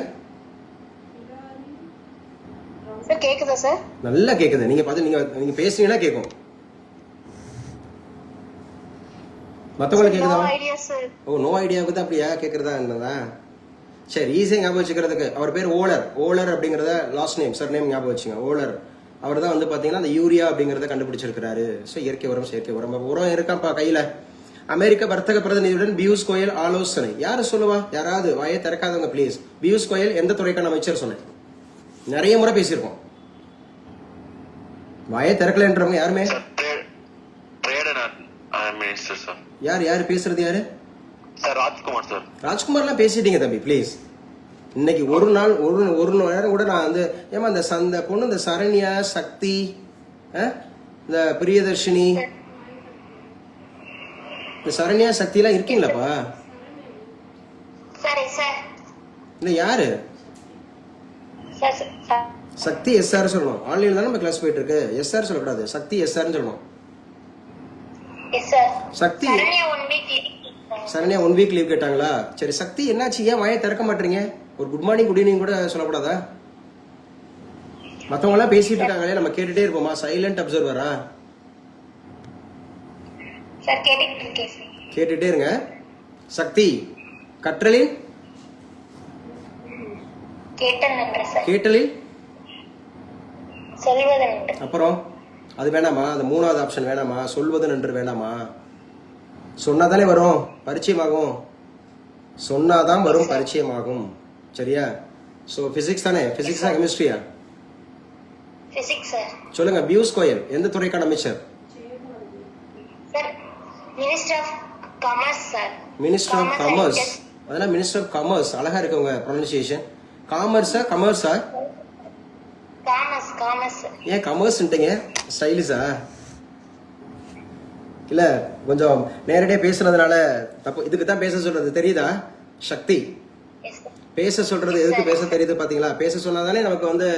சார் கேக்குதா சார்? நல்லா கேக்குது. நீங்க பார்த்து நீங்க பேசுனீங்கன்னா கேட்கும். மத்தவங்களுக்கு கேக்குதா? No idea sir. Oh, no ஐடியாவுக்கு தான் அப்படியா கேக்குறதா என்னதா? சரி, ஈஸியா ஞாபகம் வச்சுக்கிறதுக்கு அவர் பேர் ஓலர் அப்படிங்கறத லாஸ்ட் நேம் சர் நேம் ஞாபகம் வச்சுங்க. ஓலர் அவர் தான் வந்து பாத்தீங்கன்னா அந்த யூரியா அப்படிங்கறத கண்டுபிடிச்சிருக்காரு. ஸோ இயற்கை உரம், செயற்கை உரம். உரம் இருக்காப்பா கையில. அமெரிக்க வர்த்தக பிரதிநிதியுடன் பியூஷ் கோயல் ஆலோசனை. யாரு சொல்லுவா? யாராவது வாயை திறக்காதவங்க ப்ளீஸ். பியூஷ் கோயல் எந்த துறைக்கான அமைச்சர் சொன்னேன்? நிறைய முறை பேசியிருக்கோம். வாயை திறக்கலன்றவங்க யாருமே? யாரு பேசுறது? யாரு? ராஜ்குமார் சார். ராஜ்குமார்லாம் பேசிட்டீங்க தம்பி ப்ளீஸ். இன்னைக்கு ஒரு நாள் ஒரு நேரம் கூட நான் வந்து ஏமா இந்த பொண்ணு இந்த சரண்யா, சக்தி, இந்த பிரியதர்ஷினி, இந்த சரண்யா சக்தி எல்லாம் இருக்கீங்களாப்பா? இல்லை யாரு? சார் சார் சக்தி எஸ்ஆர் சொல்லணும். ஆன்லைன்ல தான் நம்ம கிளாஸ் போயிட்டு இருக்கு. எஸ்ஆர் சொல்லக்கூடாது, சக்தி எஸ்ஆர்னு சொல்லணும். Yes sir. Shakti Saranya 1 week leave. Saranya 1 week leave கேட்டாங்களா? சரி, சக்தி என்னாச்சு? ஏன் வாயை திறக்க மாட்டீங்க? ஒரு குட் மார்னிங் குட் ஈவினிங் கூட சொல்லக்கூடாதா? மற்றவங்க எல்லாம் பேசிட்டு இருக்காங்களே, நம்ம கேட்டுட்டே இருப்போமா? சைலண்ட் அப்சர்வரா? சார் கேட்டுட்டு இருக்கேன் சார். கேட்டுட்டே இருங்க. சக்தி கற்றலில் கேட்டல் நன்று சார். கேட்டலில் சொல்வது நன்று. அப்புறம் அது வேணாமா? அந்த மூணாவது ஆப்ஷன் வேணாமா? சொல்வது நன்று வேணாமா? சொன்னாதானே வரும், பரிச்சயமாகும். சொன்னாதான் வரும், பரிச்சயமாகும். சரியா? ஸோ பிசிக்ஸ் தானே? பிசிக்ஸா கெமிஸ்ட்ரியா? Physics sir. சொல்லுங்க. பியூஸ் கோயல் எந்த துறைக்கான அமைச்சர்? Sir minister of commerce sir. Minister of commerce. அதெல்லாம் மினிஸ்டர் ஆஃப் காமர்ஸ். அழகா இருக்கு உங்க ப்ரொனன்சியேஷன். காமர்ஸா கமர்ஸா? Commerce commerce. ஏன் கமர்ஸ்ன்ட்டீங்க? ஸ்டைலிஷா? இல்ல கொஞ்சம் நேரடியா பேசுனதுனால தப்பு. இதுக்கு தான் பேச சொல்றது தெரியுதா? சக்தி எஸ் சார். பேச சொல்றது எதுக்கு பேச தெரியுது பாத்தீங்களா? பேச சொன்னாதானே நமக்கு வந்து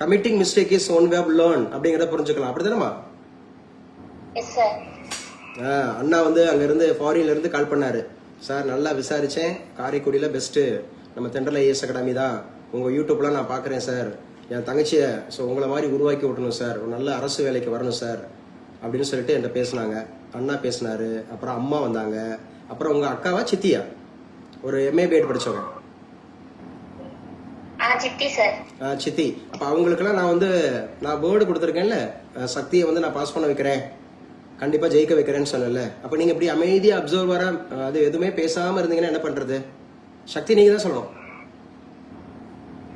committing mistake is one way of learn அப்படிங்கறத புரிஞ்சுக்கலாம். அப்படிதானமா? Yes sir. அண்ணா வந்து அங்க இருந்து ஃபாரின்ல இருந்து கால் பண்ணாரு. சார் நல்லா விசாரிச்சேன், காரைக்குடியில பெஸ்ட் நம்ம தென்றல் ஐஏஎஸ் அகாடமி தான். உங்க யூடியூப்லாம் நான் பாக்குறேன் சார். என் தங்கச்சியை ஸோ உங்களை மாதிரி உருவாக்கி விட்டணும் சார், ஒரு நல்ல அரசு வேலைக்கு வரணும் சார் அப்படின்னு சொல்லிட்டு என்கிட்ட பேசினாங்க. அண்ணா பேசினாரு, அப்புறம் அம்மா வந்தாங்க, அப்புறம் உங்க அக்காவா சித்தியா ஒரு எம்ஏ பிஎட் படிச்சவங்க சித்தி சார். சித்தி. அப்ப அவங்களுக்கெல்லாம் நான் வேர்டு கொடுத்துருக்கேன்ல, சக்தியை வந்து நான் பாஸ் பண்ண வைக்கிறேன், கண்டிப்பா ஜெயிக்க வைக்கிறேன்னு சொன்னல. அப்ப நீங்க இப்படி அமைதியா அப்சர்வரா அது எதுவுமே பேசாம இருந்தீங்கன்னா என்ன பண்றது? சக்தி நீங்க தான் சொல்லணும்.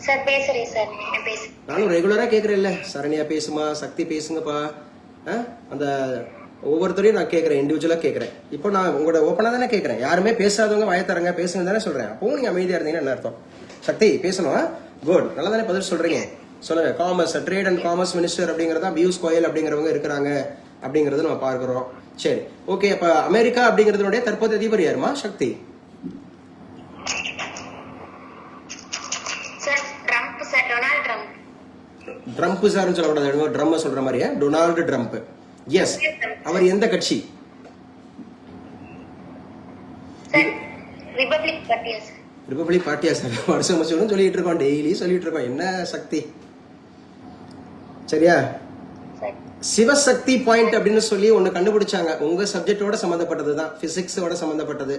சார் பேசுறேன் சார். நான் பேசுறேன். நானும் ரெகுலரா கேக்குறேன்ல, சரண்யா பேசுமா, சக்தி பேசுங்கப்பா. அந்த ஒவ்வொருத்தரையும் நான் கேட்கறேன், இண்டிவிஜுவலா கேட்கறேன். இப்போ நான் உங்களோட ஓப்பனா தானே கேட்கறேன். யாருமே பேசாதவங்க வாய தரங்க பேசுங்க தானே சொல்றேன். அப்போ நீங்க அமைதியா இருந்தீங்கன்னா என்ன அர்த்தம்? சக்தி பேசணும். குட், நல்லா தானே பதில் சொல்றீங்க. சொல்லுங்க. Commerce, trade and commerce minister அப்படிங்கறதா பியூஸ் கோயல் அப்படிங்கிறவங்க இருக்கிறாங்க அப்படிங்கறது நம்ம பார்க்கிறோம். சரி, ஓகே. அப்ப அமெரிக்கா அப்படிங்கறதுடைய தற்போதைய அதிபர் யாருமா? Shakti. Sir Trump sir. Donald Trump. Trump சார்னு சொல்லக்கூடாது, ட்ரம் சொல்ற மாதிரியா? Donald Trump. எஸ். அவர் எந்த கட்சி? சார் ரிபப்ளிக் பார்ட்டியா சார். ரிபப்ளிக் பார்ட்டியா சார்? வருஷம் வருஷம் சொல்லிட்டு இருக்கோம், டெய்லி சொல்லிட்டு இருக்கோம். என்ன சக்தி? சரியா? சிவசக்தி பாயிண்ட் அப்படின்னு சொல்லி ஒன்னு கண்டுபிடிச்சாங்க. உங்க சப்ஜெக்டோட சம்பந்தப்பட்டது தான், பிசிக்ஸோட சம்பந்தப்பட்டது.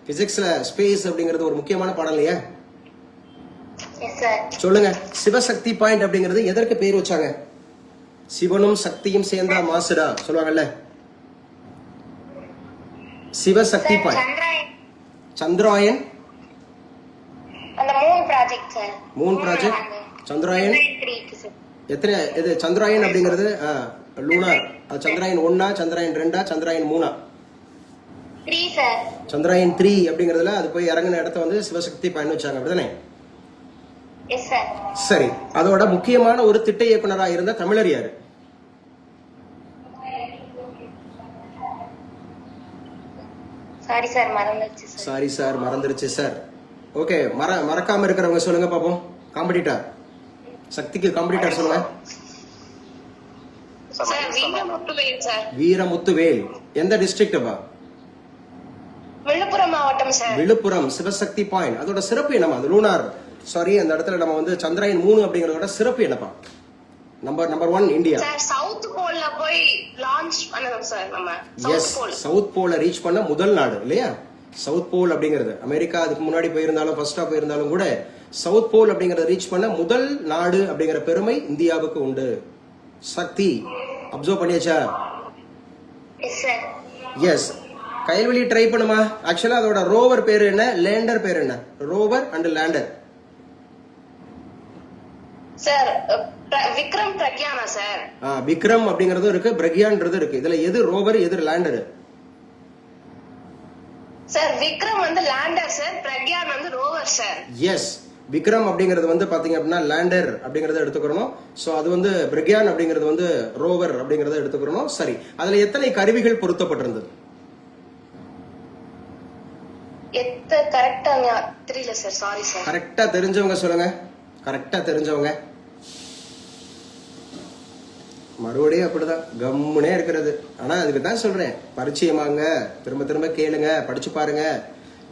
பிசிக்ஸ்ல ஸ்பேஸ் அப்படிங்கிறது ஒரு முக்கியமான பாடம் இல்லையா? Yes sir. சொல்லுங்க. சிவசக்தி பாயிண்ட் அப்படிங்கிறது எதற்கு பேர் வச்சாங்க? சிவனும் சக்தியும் சேர்ந்தா மாசுடா சொல்லுவாங்கல்ல. சிவசக்தி பாயிண்ட். சந்திராயன். சந்திராயன். அந்த Moon project sir. Moon project. Chandrayaan எத்தனை? இது சந்திராயன் அப்படிங்கிறது லூனார். சந்திராயன் 1, சந்திராயன் 2, சந்திராயன் 3. 3 சார். சந்திராயன் 3 அப்படிங்கறதுல அது போய் இறங்கின இடத்த வந்து சிவசக்தி பாயிண்ட் வச்சாங்க. அப்படிதானே? Yes sir. சரி, அதோட முக்கியமான ஒரு திட்ட இயக்குனரா இருந்த தமிழர் யாரு? சாரி சார் மறந்துச்சு சார். சாரி சார் மறந்துருச்சு சார். ஓகே, மறக்காம இருக்கிறவங்க சொல்லுங்க பாப்போம். காம்படிட்டர், சக்திக்கு காம்படிட்டர் சொல்லுங்க. Sir Veeramuthuvel sir. வீரமுத்துவேல் எந்த டிஸ்ட்ரிக்ட்? விழுப்புரம் மாவட்டம் சார். விழுப்புரம். சிவசக்தி பாயிண்ட் அதோட சிறப்பு என்னமா? அது லூனார் சாரி, அந்த இடத்துல நம்ம வந்து சந்திராயன் 3 அப்படிங்கறதோட சிறப்பு என்னப்பா? Number 1 India. சார் சவுத் போல்ல போய் லான்ச் பண்ணணும் சார் நம்ம. எஸ், சவுத் போல ரீச் பண்ண முதல் நாடு இல்லையா? சவுத் போல் அப்படிங்கிறது அமெரிக்கா அதுக்கு முன்னாடி போயிருந்தாலும் ஃபர்ஸ்டா போயிருந்தாலும் கூட சவுத் போல் அப்படிங்கறத ரீச் பண்ண முதல் நாடு அப்படிங்கிற பெருமை இந்தியாவுக்கு உண்டு. சக்தி அப்சர்வ் பண்ணியாச்சா? Yes sir. Yes. Kayalvizhi try பண்ணுமா? ஆக்சுவலா அதோட ரோவர் பேரு என்ன, லேண்டர் பேரு என்ன? Rover and lander. Sir Vikram பிரக்யானா சார். விக்ரம் அப்படிங்கறதும் இருக்கு, பிரக்யான்றது இருக்கு. இதுல எது ரோவர், எது லேண்டர்? சார் விக்ரம் வந்து லேண்டர் சார், பிரக்யான் வந்து ரோவர் சார். எஸ். விக்ரம் அப்படிங்கிறது வந்து பாத்தீங்க அப்படின்னா லேண்டர் அப்படிங்கறத எடுத்துக்கிறோம். சோ அது வந்து பிரக்யான் அப்படிங்கிறது வந்து ரோவர் அப்படிங்கறத எடுத்துக்கிறோம். சரி, அதுல எத்தனை கருவிகள் பொருத்தப்பட்டிருந்தது? கரெக்டா தெரியல சார், சாரி சார். கரெக்டா தெரிஞ்சவங்க சொல்லுங்க, கரெக்டா தெரிஞ்சவங்க. மறுபடியும் அப்படிதான் கம்முனே இருக்கிறது. ஆனா அதுக்கு தான் சொல்றேன், பரிச்சயமாங்க, திரும்ப திரும்ப கேளுங்க, படிச்சு பாருங்க.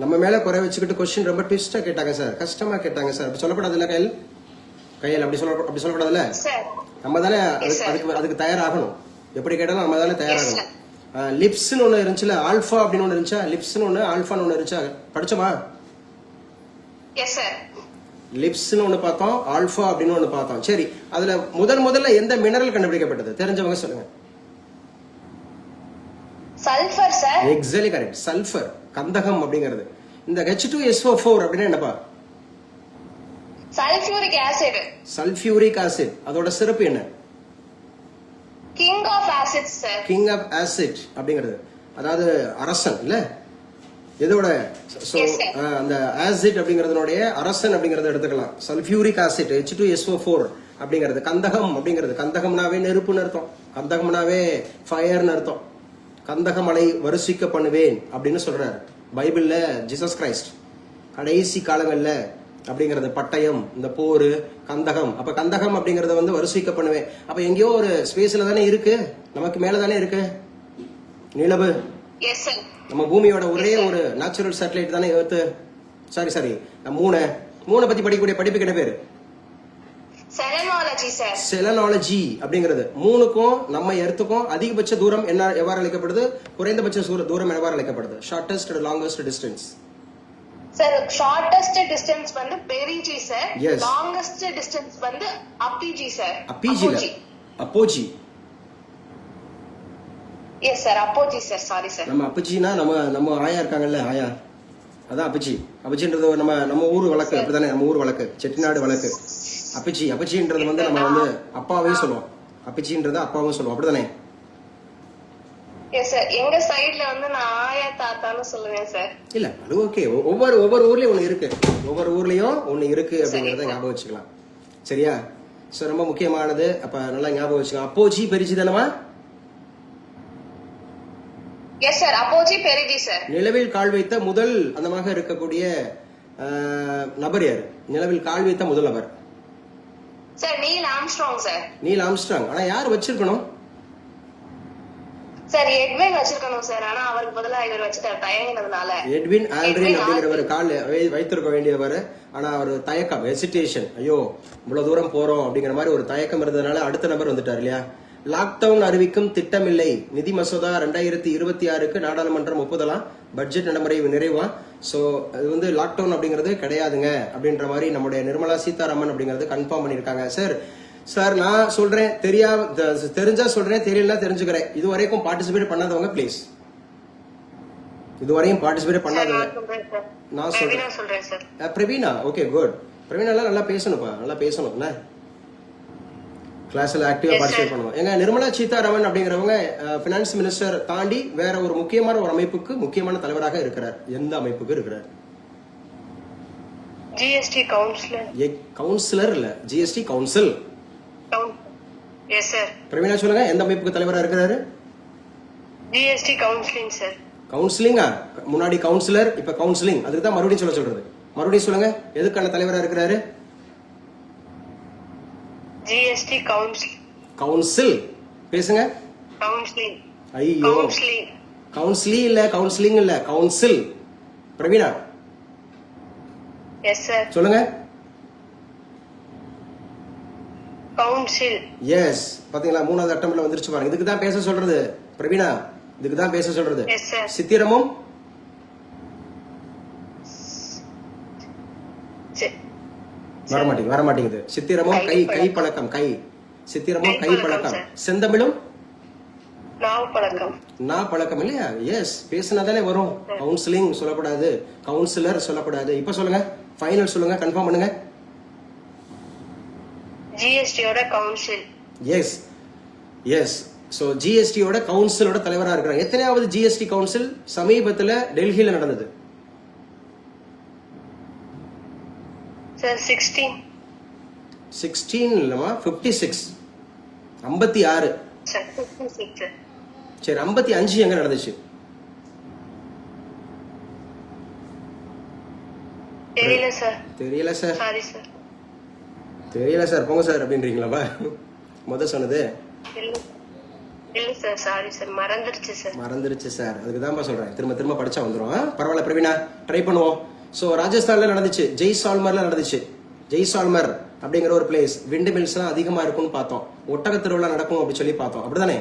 நம்ம மேல குறை வச்சுக்கிட்டு கொஸ்டின் ரொம்ப ட்விஸ்டா கேட்டாங்க சார், கஷ்டமா கேட்டாங்க சார், அப்படி சொல்லக்கூடாதுல்ல கையில் கையில் அப்படி சொல்லக்கூடாதுல்ல. நம்ம தானே அதுக்கு தயாராகணும். எப்படி கேட்டாலும் நம்ம தானே தயாராகணும். லிப்ஸ்னு ஒண்ணு இருந்துச்சுல, ஆல்பா அப்படின்னு ஒண்ணு இருந்துச்சா, லிப்ஸ்னு ஒண்ணு ஆல்பான்னு ஒண்ணு இருந்துச்சா, படிச்சோமா? Yes sir. லிப்ஸ்னு ஒண்ணு பார்த்தோம், ஆல்பா அப்படின்னு ஒண்ணு பார்த்தோம். சரி, அதுல முதல்ல எந்த மினரல் கண்டுபிடிக்கப்பட்டது தெரிஞ்சவங்க சொல்லுங்க. Sulphur sir. Exactly correct, sulphur, கந்தகம் அப்படிங்கிறது. இந்த H2SO4 அப்படின்னா என்னப்பா? Sulphuric acid. சல்ஃபியூரிக் ஆசிட், அதோட சிறப்பு என்ன? King of acids sir. King of acid அப்படிங்கிறது, அதாவது அரசன் இல்ல இதோட. அந்த ஆசிட் அப்படிங்கறதுடைய அரசன் அப்படிங்கறத எடுத்துக்கலாம். சல்ஃபியூரிக் ஆசிட் H2SO4 அப்படிங்கிறது. கந்தகம் அப்படிங்கிறது, கந்தகம்னாவே நெருப்புன்னு அர்த்தம், கந்தகம்னாவே ஃபயர்னு அர்த்தம். கந்தகமலை வருஷிக்க பண்ணுவேன் அப்படின்னு சொல்றாரு பைபிள்ல ஜீசஸ் கிரைஸ்ட். கடைசி காலங்கள்ல அப்படிங்கறது பட்டயம், இந்த போரு, கந்தகம். அப்ப கந்தகம் அப்படிங்கறத வந்து வருஷிக்க பண்ணுவேன். அப்ப எங்கேயோ ஒரு ஸ்பேஸ்ல தானே இருக்கு, நமக்கு மேல தானே இருக்கு நிலவு. நம்ம பூமியோட ஒரே ஒரு நேச்சுரல் சேட்டலைட் தானே எர்த். சாரி மூணை பத்தி படிக்கக்கூடிய படிப்பு கிட்ட பேரு செலனாலஜி அப்படிங்கிறது. மூணுக்கும் நம்ம எர்த்துக்கும் அதிகபட்ச தூரம் என்ன எவ்வாறு அழைக்கப்படுது, குறைந்தபட்ச தூரம் எவ்வாறு அழைக்கப்படுது? Shortest longest distance. Sir shortest distance வந்து பெரிஜி சார். லாங்கஸ்ட் டிஸ்டன்ஸ் வந்து அப்பிஜி sir. அப்போஜி. Yes sir, அப்போஜி sir. Sorry sir. நம்ம அப்பச்சினா நம்ம ஆயா இருக்காங்கல்ல, ஆயா, அதான் அப்பச்சி. அப்பச்சின்றது நம்ம ஊர் வழக்கு அப்படிதானே, நம்ம ஊர் வழக்கு, செட்டிநாடு வழக்கு. அப்பச்சின்றது வந்து நம்ம வந்து அப்பாவையும் சொல்லுவோம், அப்பச்சின்றது அப்பாவும் சொல்லுவோம், அப்படிதானே? எஸ் சார், எங்க சைடுல வந்து நான் ஆயா தாத்தான்னு சொல்லுவேன் சார். இல்ல அது ஓகே, ஒவ்வொரு ஊர்லயும் ஒண்ணு இருக்கு, ஒவ்வொரு ஊர்லயும் ஒண்ணு இருக்கு அப்படிங்கறத ஞாபகம் வச்சுக்கலாம். சரியா? சோ ரொம்ப முக்கியமானது. அப்ப நல்லா ஞாபகம் வச்சுக்கலாம். அப்போஜி பெரிஜி தானமா? Yes sir, அப்போஜி perigee sir. நிலவில் கால் வைத்த முதல் அந்தமாக இருக்கக்கூடிய நபர் யாரு? நிலவில் கால் வைத்த முதல் நபர் sir Neil Armstrong sir. Neil Armstrong. ஆனா யார் வச்சிருக்கணும் சார்? எட்வின் வச்சிருக்கணும் சார். ஆனா அவருக்கு பதிலா இவர் வச்சுட்டார் தயங்கினதுனால. எட்வின் ஆல்ட்ரின் அப்படிங்கிறவர் கால் வைத்திருக்க வேண்டியவர். ஆனா அவர் தயக்கம், ஹெசிடேஷன், ஐயோ இவ்வளவு தூரம் போறோம் அப்படிங்கிற மாதிரி ஒரு தயக்கம் இருந்ததுனால அடுத்த நபர் வந்துட்டார் இல்லையா? லாக்டவுன் அறிவிக்கும் திட்டமில்லை, நிதி மசோதா 2026க்கு நாடாளுமன்றம் ஒப்புதலாம், பட்ஜெட் நடைமுறை நிறைவா. சோ அது வந்து லாக்டவுன் அப்படிங்கிறது கிடையாதுங்க அப்படின்ற மாதிரி நம்முடைய நிர்மலா சீதாராமன் அப்படிங்கறது கன்ஃபார்ம் பண்ணிருக்காங்க. சார் நான் சொல்றேன், தெரிஞ்சா சொல்றேன், தெரியல தெரிஞ்சுக்கிறேன். இதுவரைக்கும் பார்ட்டிசிபேட் பண்ணாதவங்க ப்ளீஸ், இதுவரையும் பார்ட்டிசிபேட் பண்ணாதவங்க நான் சொல்றேன். Praveena, okay good. பிரவீனா நல்லா பேசணும்ப்பா, நல்லா பேசணும் என்ன, கிளாஸ்ல ஆக்டிவா பார்ட்டிசிபேட் பண்ணுவோம். எங்க நிர்மலா சீதாராமன் அப்படிங்கிறவங்க பினான்ஸ் மினிஸ்டர் தாண்டி வேற ஒரு முக்கியமான ஒரு அமைப்புக்கு முக்கியமான தலைவராக இருக்கிறார். எந்த அமைப்புக்கு இருக்கிறார்? GST councillor. கவுன்சிலர் இல்ல, GST council. Yes sir. Praveena சொல்லுங்க, எந்த அமைப்புக்கு தலைவரா இருக்கிறாரு? GST counselling sir. கவுன்சிலிங்கா? முன்னாடி கவுன்சிலர், இப்ப கவுன்சிலிங். அதுக்கு தான் மறுபடியும் சொல்றது. மறுபடியும் சொல்லுங்க, எதுக்கான தலைவரா இருக்கிறாரு? GST council. கவுன்சில் பேசுங்க. கவுன்சிலிங். ஐயோ, கவுன்சிலிங் இல்ல, கவுன்சிலிங் இல்ல, கவுன்சில். Praveena yes sir. சொல்லுங்க. கவுன்சில். எஸ், பாத்தீங்களா, மூணாவது அட்டம்ல வந்துருச்சு பாருங்க. இதுக்கு தான் பேச சொல்றது பிரவீனா, இதுக்கு தான் பேச சொல்றது. சித்திரமும் வரமாட்டேங்குது. சித்திரமும் கை பழக்கம், சித்திரமும் கை பழக்கம். செந்தமிழும் நா பழக்கம் இல்லையா? எஸ், பேசினாதானே வரும். கவுன்சிலிங் சொல்லக்கூடாது, கவுன்சிலர் சொல்லக்கூடாது. இப்ப சொல்லுங்க, ஃபைனல் சொல்லுங்க, கன்ஃபார்ம் பண்ணுங்க. ஜிஎஸ்டியோட கவுன்சில். எஸ். சோ ஜிஎஸ்டியோட கவுன்சிலோட தலைவரா இருக்கிறாங்க. எத்தனையாவது ஜிஎஸ்டி கவுன்சில் சமீபத்துல டெல்லியில நடந்தது? சார் 16 இல்லமா, 56. 56. சரி, 55 எங்க நடந்துச்சு? தெரியல சார். தெரியல சார். Sorry sir. தெரியல சார் போங்க சார் அப்படின்றீங்களாப்பா சொன்னது? இல்ல சார், சாரி சார், மறந்துருச்சு சார். மறந்துருச்சு சார், அதுக்கு தான்ப்பா சொல்றேன், திரும்ப திரும்ப படிச்சா வந்துடும். பரவாயில்ல பிரவீனா, ட்ரை பண்ணுவோம். ஸோ ராஜஸ்தான்ல நடந்துச்சு, ஜெய்சால்மர்ல நடந்துச்சு. ஜெய்சால்மர் அப்படிங்கிற ஒரு பிளேஸ், விண்டு மில்ஸ் எல்லாம் அதிகமா இருக்கும்னு பார்த்தோம். ஒட்டக திருவிழா நடக்கும் அப்படி சொல்லி பார்த்தோம், அப்படிதானே?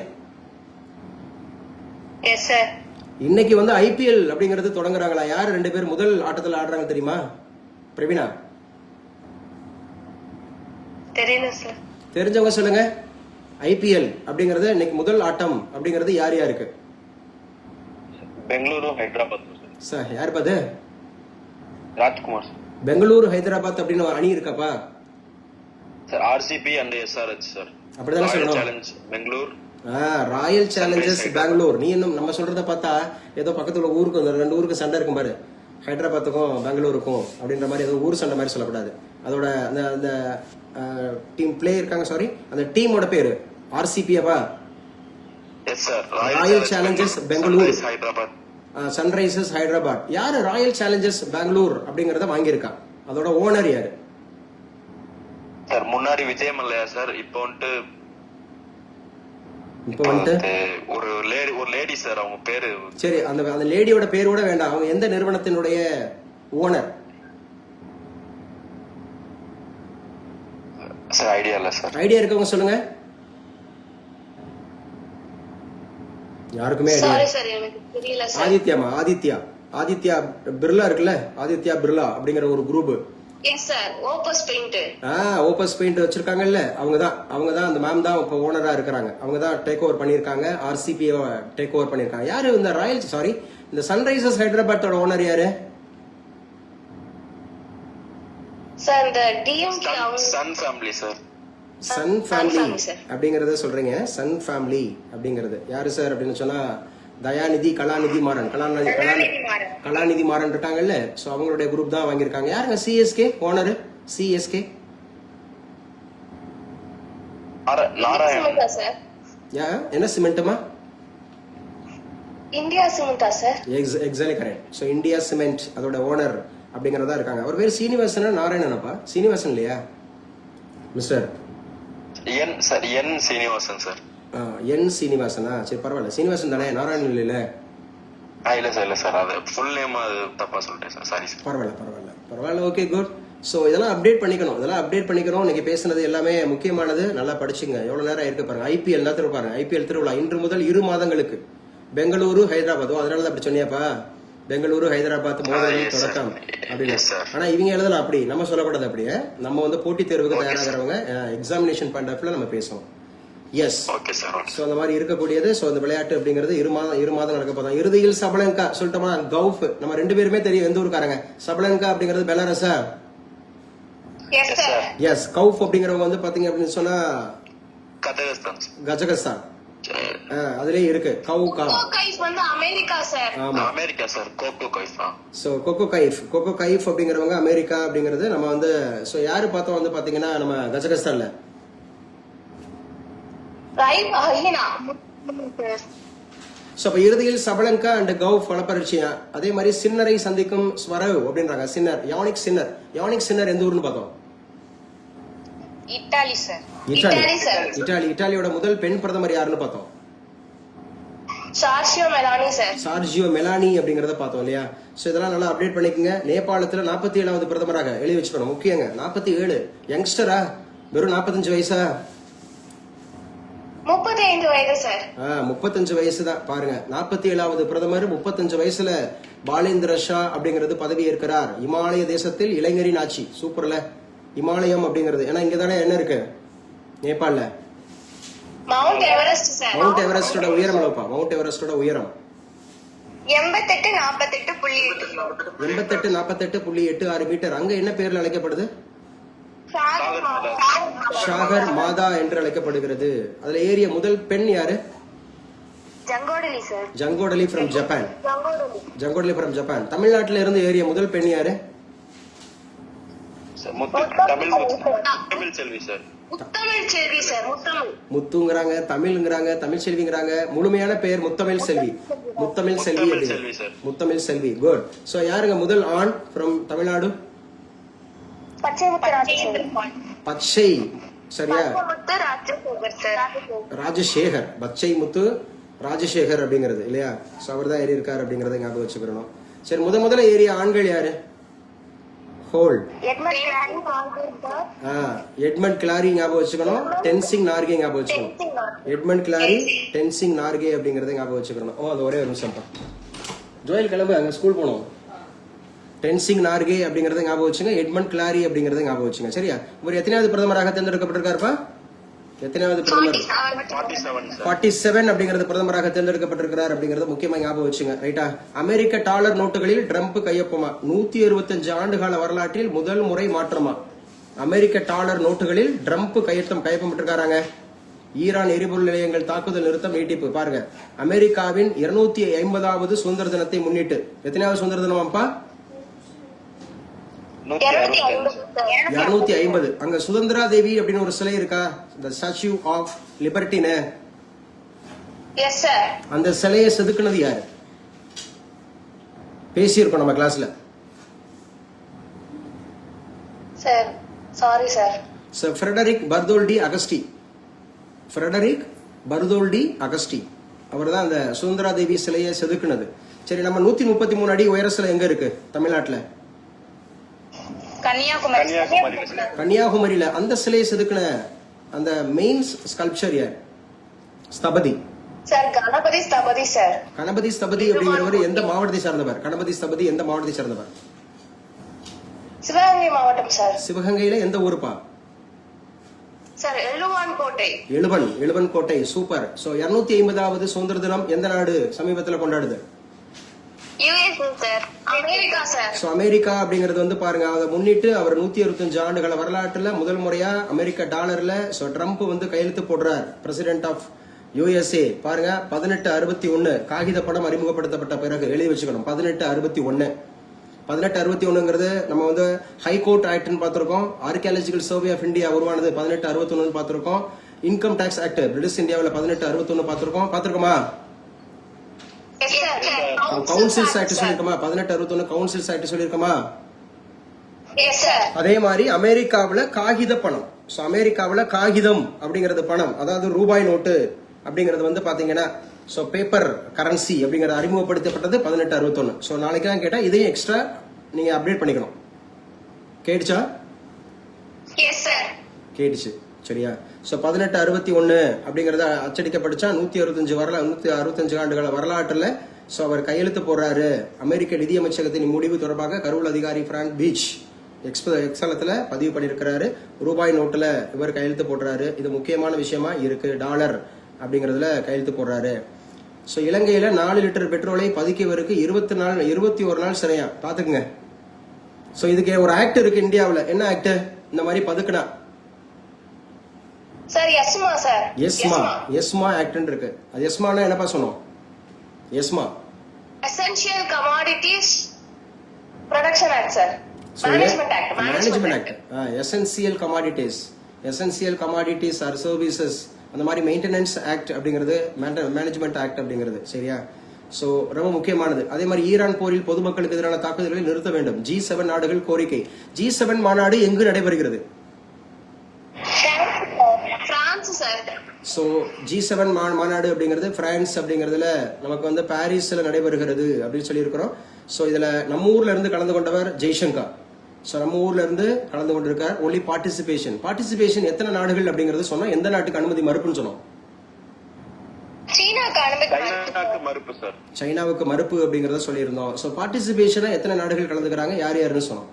Yes sir. இன்னைக்கு வந்து ஐபிஎல் அப்படிங்கிறது தொடங்குறாங்களா? யார் 2 பேர் முதல் ஆட்டத்தில் ஆடுறாங்க தெரியுமா பிரவீனா? தெரியல சார். தெரிஞ்சவங்க சொல்லுங்க. ஐபிஎல் அப்படிங்கறது இன்னைக்கு முதல் ஆட்டம் அப்படிங்கிறது யார் யாருக்கு? பெங்களூரு ஹைதராபாத் சார். யார் பாது? ராஜ்குமார் சார். பெங்களூரு ஹைதராபாத் அப்படின்னு ஒரு அணி இருக்காப்பா sir. RCB and SRH sir. அப்படிதானே சொல்லணும். Challenge Bangalore. Royal Challengers Bangalore. நீ இன்னும் நம்ம சொல்றத பார்த்தா ஏதோ பக்கத்துல ஊருக்கு 2 ஊருக்கு சண்டை இருக்கும் பாரு, ஹைதராபாத்துக்கும் பெங்களூருக்கும் அப்படின்ற மாதிரி ஏதோ ஊர் சண்டை மாதிரி சொல்லக்கூடாது. அதோட அந்த டீம் பிளே இருக்காங்க, சாரி, அந்த டீமோட பேரு ஆர்சிபியாவா? Yes sir. Royal Challengers Bangalore, Hyderabad. Sunrisers Hyderabad. யாரு ராயல் சேலஞ்சர்ஸ் பெங்களூர் அப்படிங்கறத வாங்கியிருக்கா? அதோட ஓனர் யாரு சார்? முன்னாடி விஜய் மல்லையா சார். இப்போ வந்துட்டு ஒரு லேடி சார், அவங்க பேரு. சரி, அந்த லேடியோட பேரோட வேண்டாம், அவங்க எந்த நிறுவனத்தினுடைய ஓனர்? சார் ஐடியா இல்ல சார். ஐடியா இருக்கவங்க சொல்லுங்க. யாருக்குமே ஐடியா? சாரி சார், எனக்கு தெரியல சார். ஆதித்யாமா? ஆதித்யா பிர்லா இருக்குல்ல, ஆதித்யா பிர்லா அப்படிங்கிற ஒரு group. Yes sir, Opus paint. Opus paint வச்சிருக்காங்கல்ல, அவங்க தான் அந்த மேம் தான் இப்ப ஓனரா இருக்கிறாங்க. அவங்க தான் டேக் ஓவர் பண்ணிருக்காங்க, ஆர்சிபி டேக் ஓவர் பண்ணிருக்காங்க. யாரு இந்த இந்த சன்ரைசர்ஸ் ஹைதராபாத்தோட ஓனர் யாரு சார்? இந்த DMK Sun family sir. Sun family அப்படிங்கறத சொல்றீங்க? சன் ஃபேமிலி அப்படிங்கறது யாரு சார் அப்படின்னு சொன்னா தயாநிதி, கலாநிதி மாறன் இருக்காங்கல்ல, சோ அவங்களுடைய குரூப் தான் வாங்கியிருக்காங்க. யாருங்க சிஎஸ்கே ஓனர்? சிஎஸ்கே என்ன சிமெண்ட்டுமா? இந்தியா சிமெண்டா sir? Exactly correct. So India cement அதோட ஓனர் அப்படிங்கறதா இருக்காங்க. அவர் பேர் சீனிவாசன் நாராயணனப்பா? சீனிவாசன் இல்லையா mister? N Srinivasan sir. N சீனிவாசனா? சரி பரவாயில்ல, சீனிவாசன் தானே, நாராயணன் இல்ல? இல்ல சார், அது ஃபுல் நேம் அது தப்பா சொல்லிட்டேன் சார். Sorry sir. பரவாயில்ல. Okay, good. ஸோ இதெல்லாம் அப்டேட் பண்ணிக்கணும். இன்னைக்கு பேசுனது எல்லாமே முக்கியமானது, நல்லா படிச்சுங்க. எவ்வளவு நேரம் இருக்கு பாருங்க. ஐபிஎல் தான் பாருங்க. ஐபிஎல் திருவிழா இன்று முதல் 2 மாதங்களுக்கு பெங்களூரு ஹைதராபாத். அதனால தான் அப்படி சொன்னியாப்பா, பெங்களூரு ஹைதராபாத் மோதலின் தொடக்கம் அப்படின்னு. ஆனா இவங்க எழுதலாம் அப்படி, நம்ம சொல்லக்கூடாது. அப்படியே நம்ம வந்து போட்டித் தேர்வுக்கு தயாராகிறவங்க எக்ஸாமினேஷன் பண்றப்பல நம்ம பேசுவோம். எஸ், சோ அந்த மாதிரி இருக்கக்கூடியது. சோ அந்த விளையாட்டு அப்படிங்கிறது 2 மாதம் நடக்க போதும். இறுதியில் சபலங்கா சொல்லிட்டோமா? கவுஃப் நம்ம 2 பேருமே தெரியும் எந்த ஊருக்காரங்க. சபலங்கா அப்படிங்கிறது பெலாரஸா? எஸ். கவுஃப் அப்படிங்கிறவங்க வந்து பாத்தீங்க அப்படின்னு சொன்னா கஜகஸ்தான். அதுலயே இருக்கு கவுகா. America sir. ஆமா, America sir. So Coco Gauff அப்படிங்கிறவங்க அமெரிக்கா அப்படிங்கிறது. நம்ம வந்து சோ யாரு பார்த்தோம் வந்து பாத்தீங்கன்னா நம்ம கஜகஸ்தான்ல இறுதியில் சபலங்கா அண்ட் கவுஃப் வளப்பரிச்சியா. அதே மாதிரி சின்னரை சந்திக்கும் ஸ்வரவ் அப்படின்றாங்க. சின்னர் யானிக் சின்னர் எந்த ஊர்னு பார்த்தோம்? Italy sir. இத்தாலியோட முதல் பெண் பிரதமர் யாருன்னு பார்த்தோம்? சார்ஜியோ மெலானி அப்படிங்கறத பார்த்தோம் இல்லையா? சோ இதெல்லாம் நல்லா அப்டேட் பண்ணிக்கங்க. நேபாளத்துல 47வது பிரதமராக எழுதி வச்சுக்கணும். முக்கியங்க 47. யங்ஸ்டரா? வெறும் 45 வயசா? 35 வயது சார். 35 வயசு தான் பாருங்க. 47வது பிரதமர் 35 வயசுல பாலேந்திர ஷா அப்படிங்கிறது பதவி ஏற்கிறார். இமாலய தேசத்தில் இளைஞரின் ஆட்சி. சூப்பர்ல. இமாலயம் அப்படிங்கிறது ஏன்னா இங்கதானே என்ன இருக்கு நேபாள்ல? Mount Everest sir. மவுண்ட் எவரெஸ்டோட உயரம் எவ்வளவுப்பா? மவுண்ட் எவரெஸ்டோட உயரம் 88.48 மீட்டர். அங்க என்ன பேர்ல அழைக்கப்படுது? ஷாகர் மாதா என்று அழைக்கப்படுகிறது. அதுல ஏறிய முதல் பெண் யாரு? ஜங்கோடலி ஃப்ரம் ஜப்பான். தமிழ்நாட்டில இருந்து ஏறிய முதல் பெண் யாரு? முத்துங்கிறாங்க, தமிழ்ங்கிறாங்க, தமிழ் செல்விங்கிறாங்க. முழுமையான பெயர் முத்தமிழ் செல்வி. முத்தமிழ் செல்வி. குட். சோ யாருங்க முதல் ஆண் ஃப்ரம் தமிழ்நாடு? பச்சை சரியா முத்து ராஜசேகர் சார். ராஜசேகர், பச்சை முத்து ராஜசேகர் அப்படிங்கிறது இல்லையா? ஸோ அவர் தான் ஏறி இருக்காரு அப்படிங்கறத ஞாபகம் வச்சுக்கிறோம். சரி, முதல்ல ஏறிய ஆண்கள் யாரு? ஹோல் எட்மண்ட் கிளாரி ஞாபகம் வச்சுக்கணும். டென்சிங் நார்கே ஞாபகம் வச்சுக்கணும். எட்மண்ட் கிளாரி, டென்சிங் நார்கே அப்படிங்கறத ஞாபகம் வச்சுக்கணும். அது ஒரே ஒரு நிமிஷம். ஜோயல் கிளம்பு, அங்க ஸ்கூல் போனோம். டென்சிங் நார்கே அப்படிங்கறத ஞாபகம் வச்சுங்க. எட்மண்ட் கிளாரி அப்படிங்கறத ஞாபகம் வச்சுங்க. சரியா? இவர் எத்தனாவது பிரதமராக தேர்ந்தெடுக்கப்பட்டிருக்காருப்பா? எத்தனாவது பிரதமர்? 47 அப்படிங்கிறது பிரதமராக தேர்ந்தெடுக்கப்பட்டிருக்கிறார் அப்படிங்கறது முக்கியமா ஞாபகம் வச்சுங்க. ரைட்டா? அமெரிக்க டாலர் நோட்டுகளில் ட்ரம்ப் கையொப்பமா? 165 ஆண்டுகால வரலாற்றில் முதல் முறை மாற்றமா? அமெரிக்க டாலர் நோட்டுகளில் ட்ரம்ப் கையொப்பமிட்டிருக்காங்க. ஈரான் எரிபொருள் நிலையங்கள் தாக்குதல் நிறுத்தம் நீட்டிப்பு. பாருங்க, அமெரிக்காவின் 250வது சுதந்திர தினத்தை முன்னிட்டு, எத்தனாவது சுதந்திர தினமாப்பா? 250. அங்க சுதந்திரா தேவி அப்படின்னு ஒரு சிலை இருக்கா? இந்த ஸ்டாச்சு ஆஃப் லிபர்ட்டின்னு. அந்த சிலையை செதுக்குனது யாரு? பேசியிருக்கோம் நம்ம கிளாஸ்ல. Sir sorry sir. Frederic Bartholdi Auguste. Frederic Bartholdi Auguste அவர் தான் அந்த சுதந்திரா தேவி சிலையை செதுக்குனது. சரி, நம்ம 133 அடி உயர சிலை எங்க இருக்கு தமிழ்நாட்டுல? கன்னியாகுமரியில. அந்த சிலையை செதுக்கின அந்த மெயின் ஸ்கல்ப்சர் யார்? ஸ்தபதி சார். கணபதி ஸ்தபதி சார். கணபதி ஸ்தபதி அப்படிங்கிறவர் எந்த மாவட்டத்தை சார்ந்தவர்? கணபதி ஸ்தபதி எந்த மாவட்டத்தை சார்ந்தவர்? சிவகங்கை மாவட்டம் சார். சிவகங்கையில எந்த ஊருப்பா? சார் எழுவான் கோட்டை. எழுவன் கோட்டை. சூப்பர். சோ 250வது சுதந்திர தினம் எந்த நாடு சமீபத்துல கொண்டாடுது? America sir. சோ அமெரிக்கா அப்படிங்கிறது வந்து பாருங்க, அதை முன்னிட்டு அவர் 165 ஆண்டுகள வரலாற்றுல முதல் முறையா அமெரிக்க டாலர்ல சோ ட்ரம்ப் வந்து கையெழுத்து போடுறார். President of USA. பாருங்க, 1861 காகித பணம் அறிமுகப்படுத்தப்பட்ட பிறகு எழுதி வச்சுக்கணும். 1861ங்கிறது நம்ம வந்து ஹைகோர்ட் ஆக்ட்னு பார்த்திருக்கோம். ஆர்கியாலஜிக்கல் சர்வே ஆஃப் இந்தியா உருவானது 1861 பார்த்திருக்கோம். இன்கம் டாக்ஸ் ஆக்ட் பிரிட்டிஷ் இந்தியாவில் 1861 பார்த்திருக்கோமா? கவுன்சில்ஸ் ஆக்ட் சொல்லிருக்கோமா? 1861 கவுன்சில்ஸ் ஆக்ட் சொல்லிருக்கோமா? அதே மாதிரி அமெரிக்காவில் காகித பணம். சோ அமெரிக்காவில் காகிதம் அப்படிங்கறது பணம், அதாவது ரூபாய் நோட்டு அப்படிங்கறது வந்து பாத்தீங்கன்னா சோ பேப்பர் கரன்சி அப்படிங்கறது அறிமுகப்படுத்தப்பட்டது 1861. சோ நாளைக்கு தான் கேட்டா இதையும் எக்ஸ்ட்ரா நீங்க அப்டேட் பண்ணிக்கணும். கேட்டுச்சா? கேட்டுச்சு. சரியா? சோ 1861 அப்படிங்கறத அச்சடிக்கப்பட்டுச்சா 165 ஆண்டுகள வரலாற்றுல சோ அவர் கையெழுத்து போடுறாரு. அமெரிக்க நிதியமைச்சகத்தின் முடிவு தொடர்பாக கருவூல அதிகாரி பிராங்க் பீச் எக்ஸலத்துல பதிவு பண்ணிருக்கிறாரு. ரூபாய் நோட்டுல இவர் கையெழுத்து போடுறாரு. இது முக்கியமான விஷயமா இருக்கு. டாலர் அப்படிங்கறதுல கையெழுத்து போடுறாரு. சோ இலங்கையில 4 லிட்டர் பெட்ரோலை பதுக்கியவருக்கு 21 நாள் சிறையா. பாத்துக்குங்க. சோ இதுக்கு ஒரு ஆக்ட் இருக்கு இந்தியாவுல. என்ன ஆக்ட்? இந்த மாதிரி பதுக்குனா sir ESMA sir. ESMA act இருக்கு. அது எஸ்மானா என்னப்பா சொன்னோம்? ESMA essential commodities production act sir. Management act. Essential commodities or services அந்த மாதிரி மெயின்டெனன்ஸ் ஆக்ட் அப்படிங்கிறது, மேனேஜ்மெண்ட் ஆக்ட் அப்படிங்கிறது. சரியா? சோ ரொம்ப முக்கியமானது. அதே மாதிரி ஈரான் போரில் பொதுமக்களுக்கு எதிரான தாக்குதல்களை நிறுத்த வேண்டும். G7 நாடுகள் கோரிக்கை. G7 மாநாடு எங்கு நடைபெறுகிறது? சோ G7 மாநாடு அப்படிங்கிறது பிரான்ஸ் அப்படிங்கறதுல நமக்கு வந்து பாரிஸ்ல நடைபெறுகிறது அப்படின்னு சொல்லி இருக்கிறோம். சோ இதுல நம்ம ஊர்ல இருந்து கலந்து கொண்டவர் ஜெய்சங்கர். சோ நம்ம ஊர்ல இருந்து கலந்து கொண்டிருக்கார். ஒன்லி பார்ட்டிசிபேஷன் எத்தனை நாடுகள் அப்படிங்கறது சொன்னா எந்த நாட்டுக்கு அனுமதி மறுப்புன்னு சொன்னோம்? சைனாவுக்கு மறுப்பு அப்படிங்கறத சொல்லியிருந்தோம். சோ பார்ட்டிசிபேஷனா எத்தனை நாடுகள் கலந்துக்கிறாங்க, யார் யாருன்னு சொன்னோம்?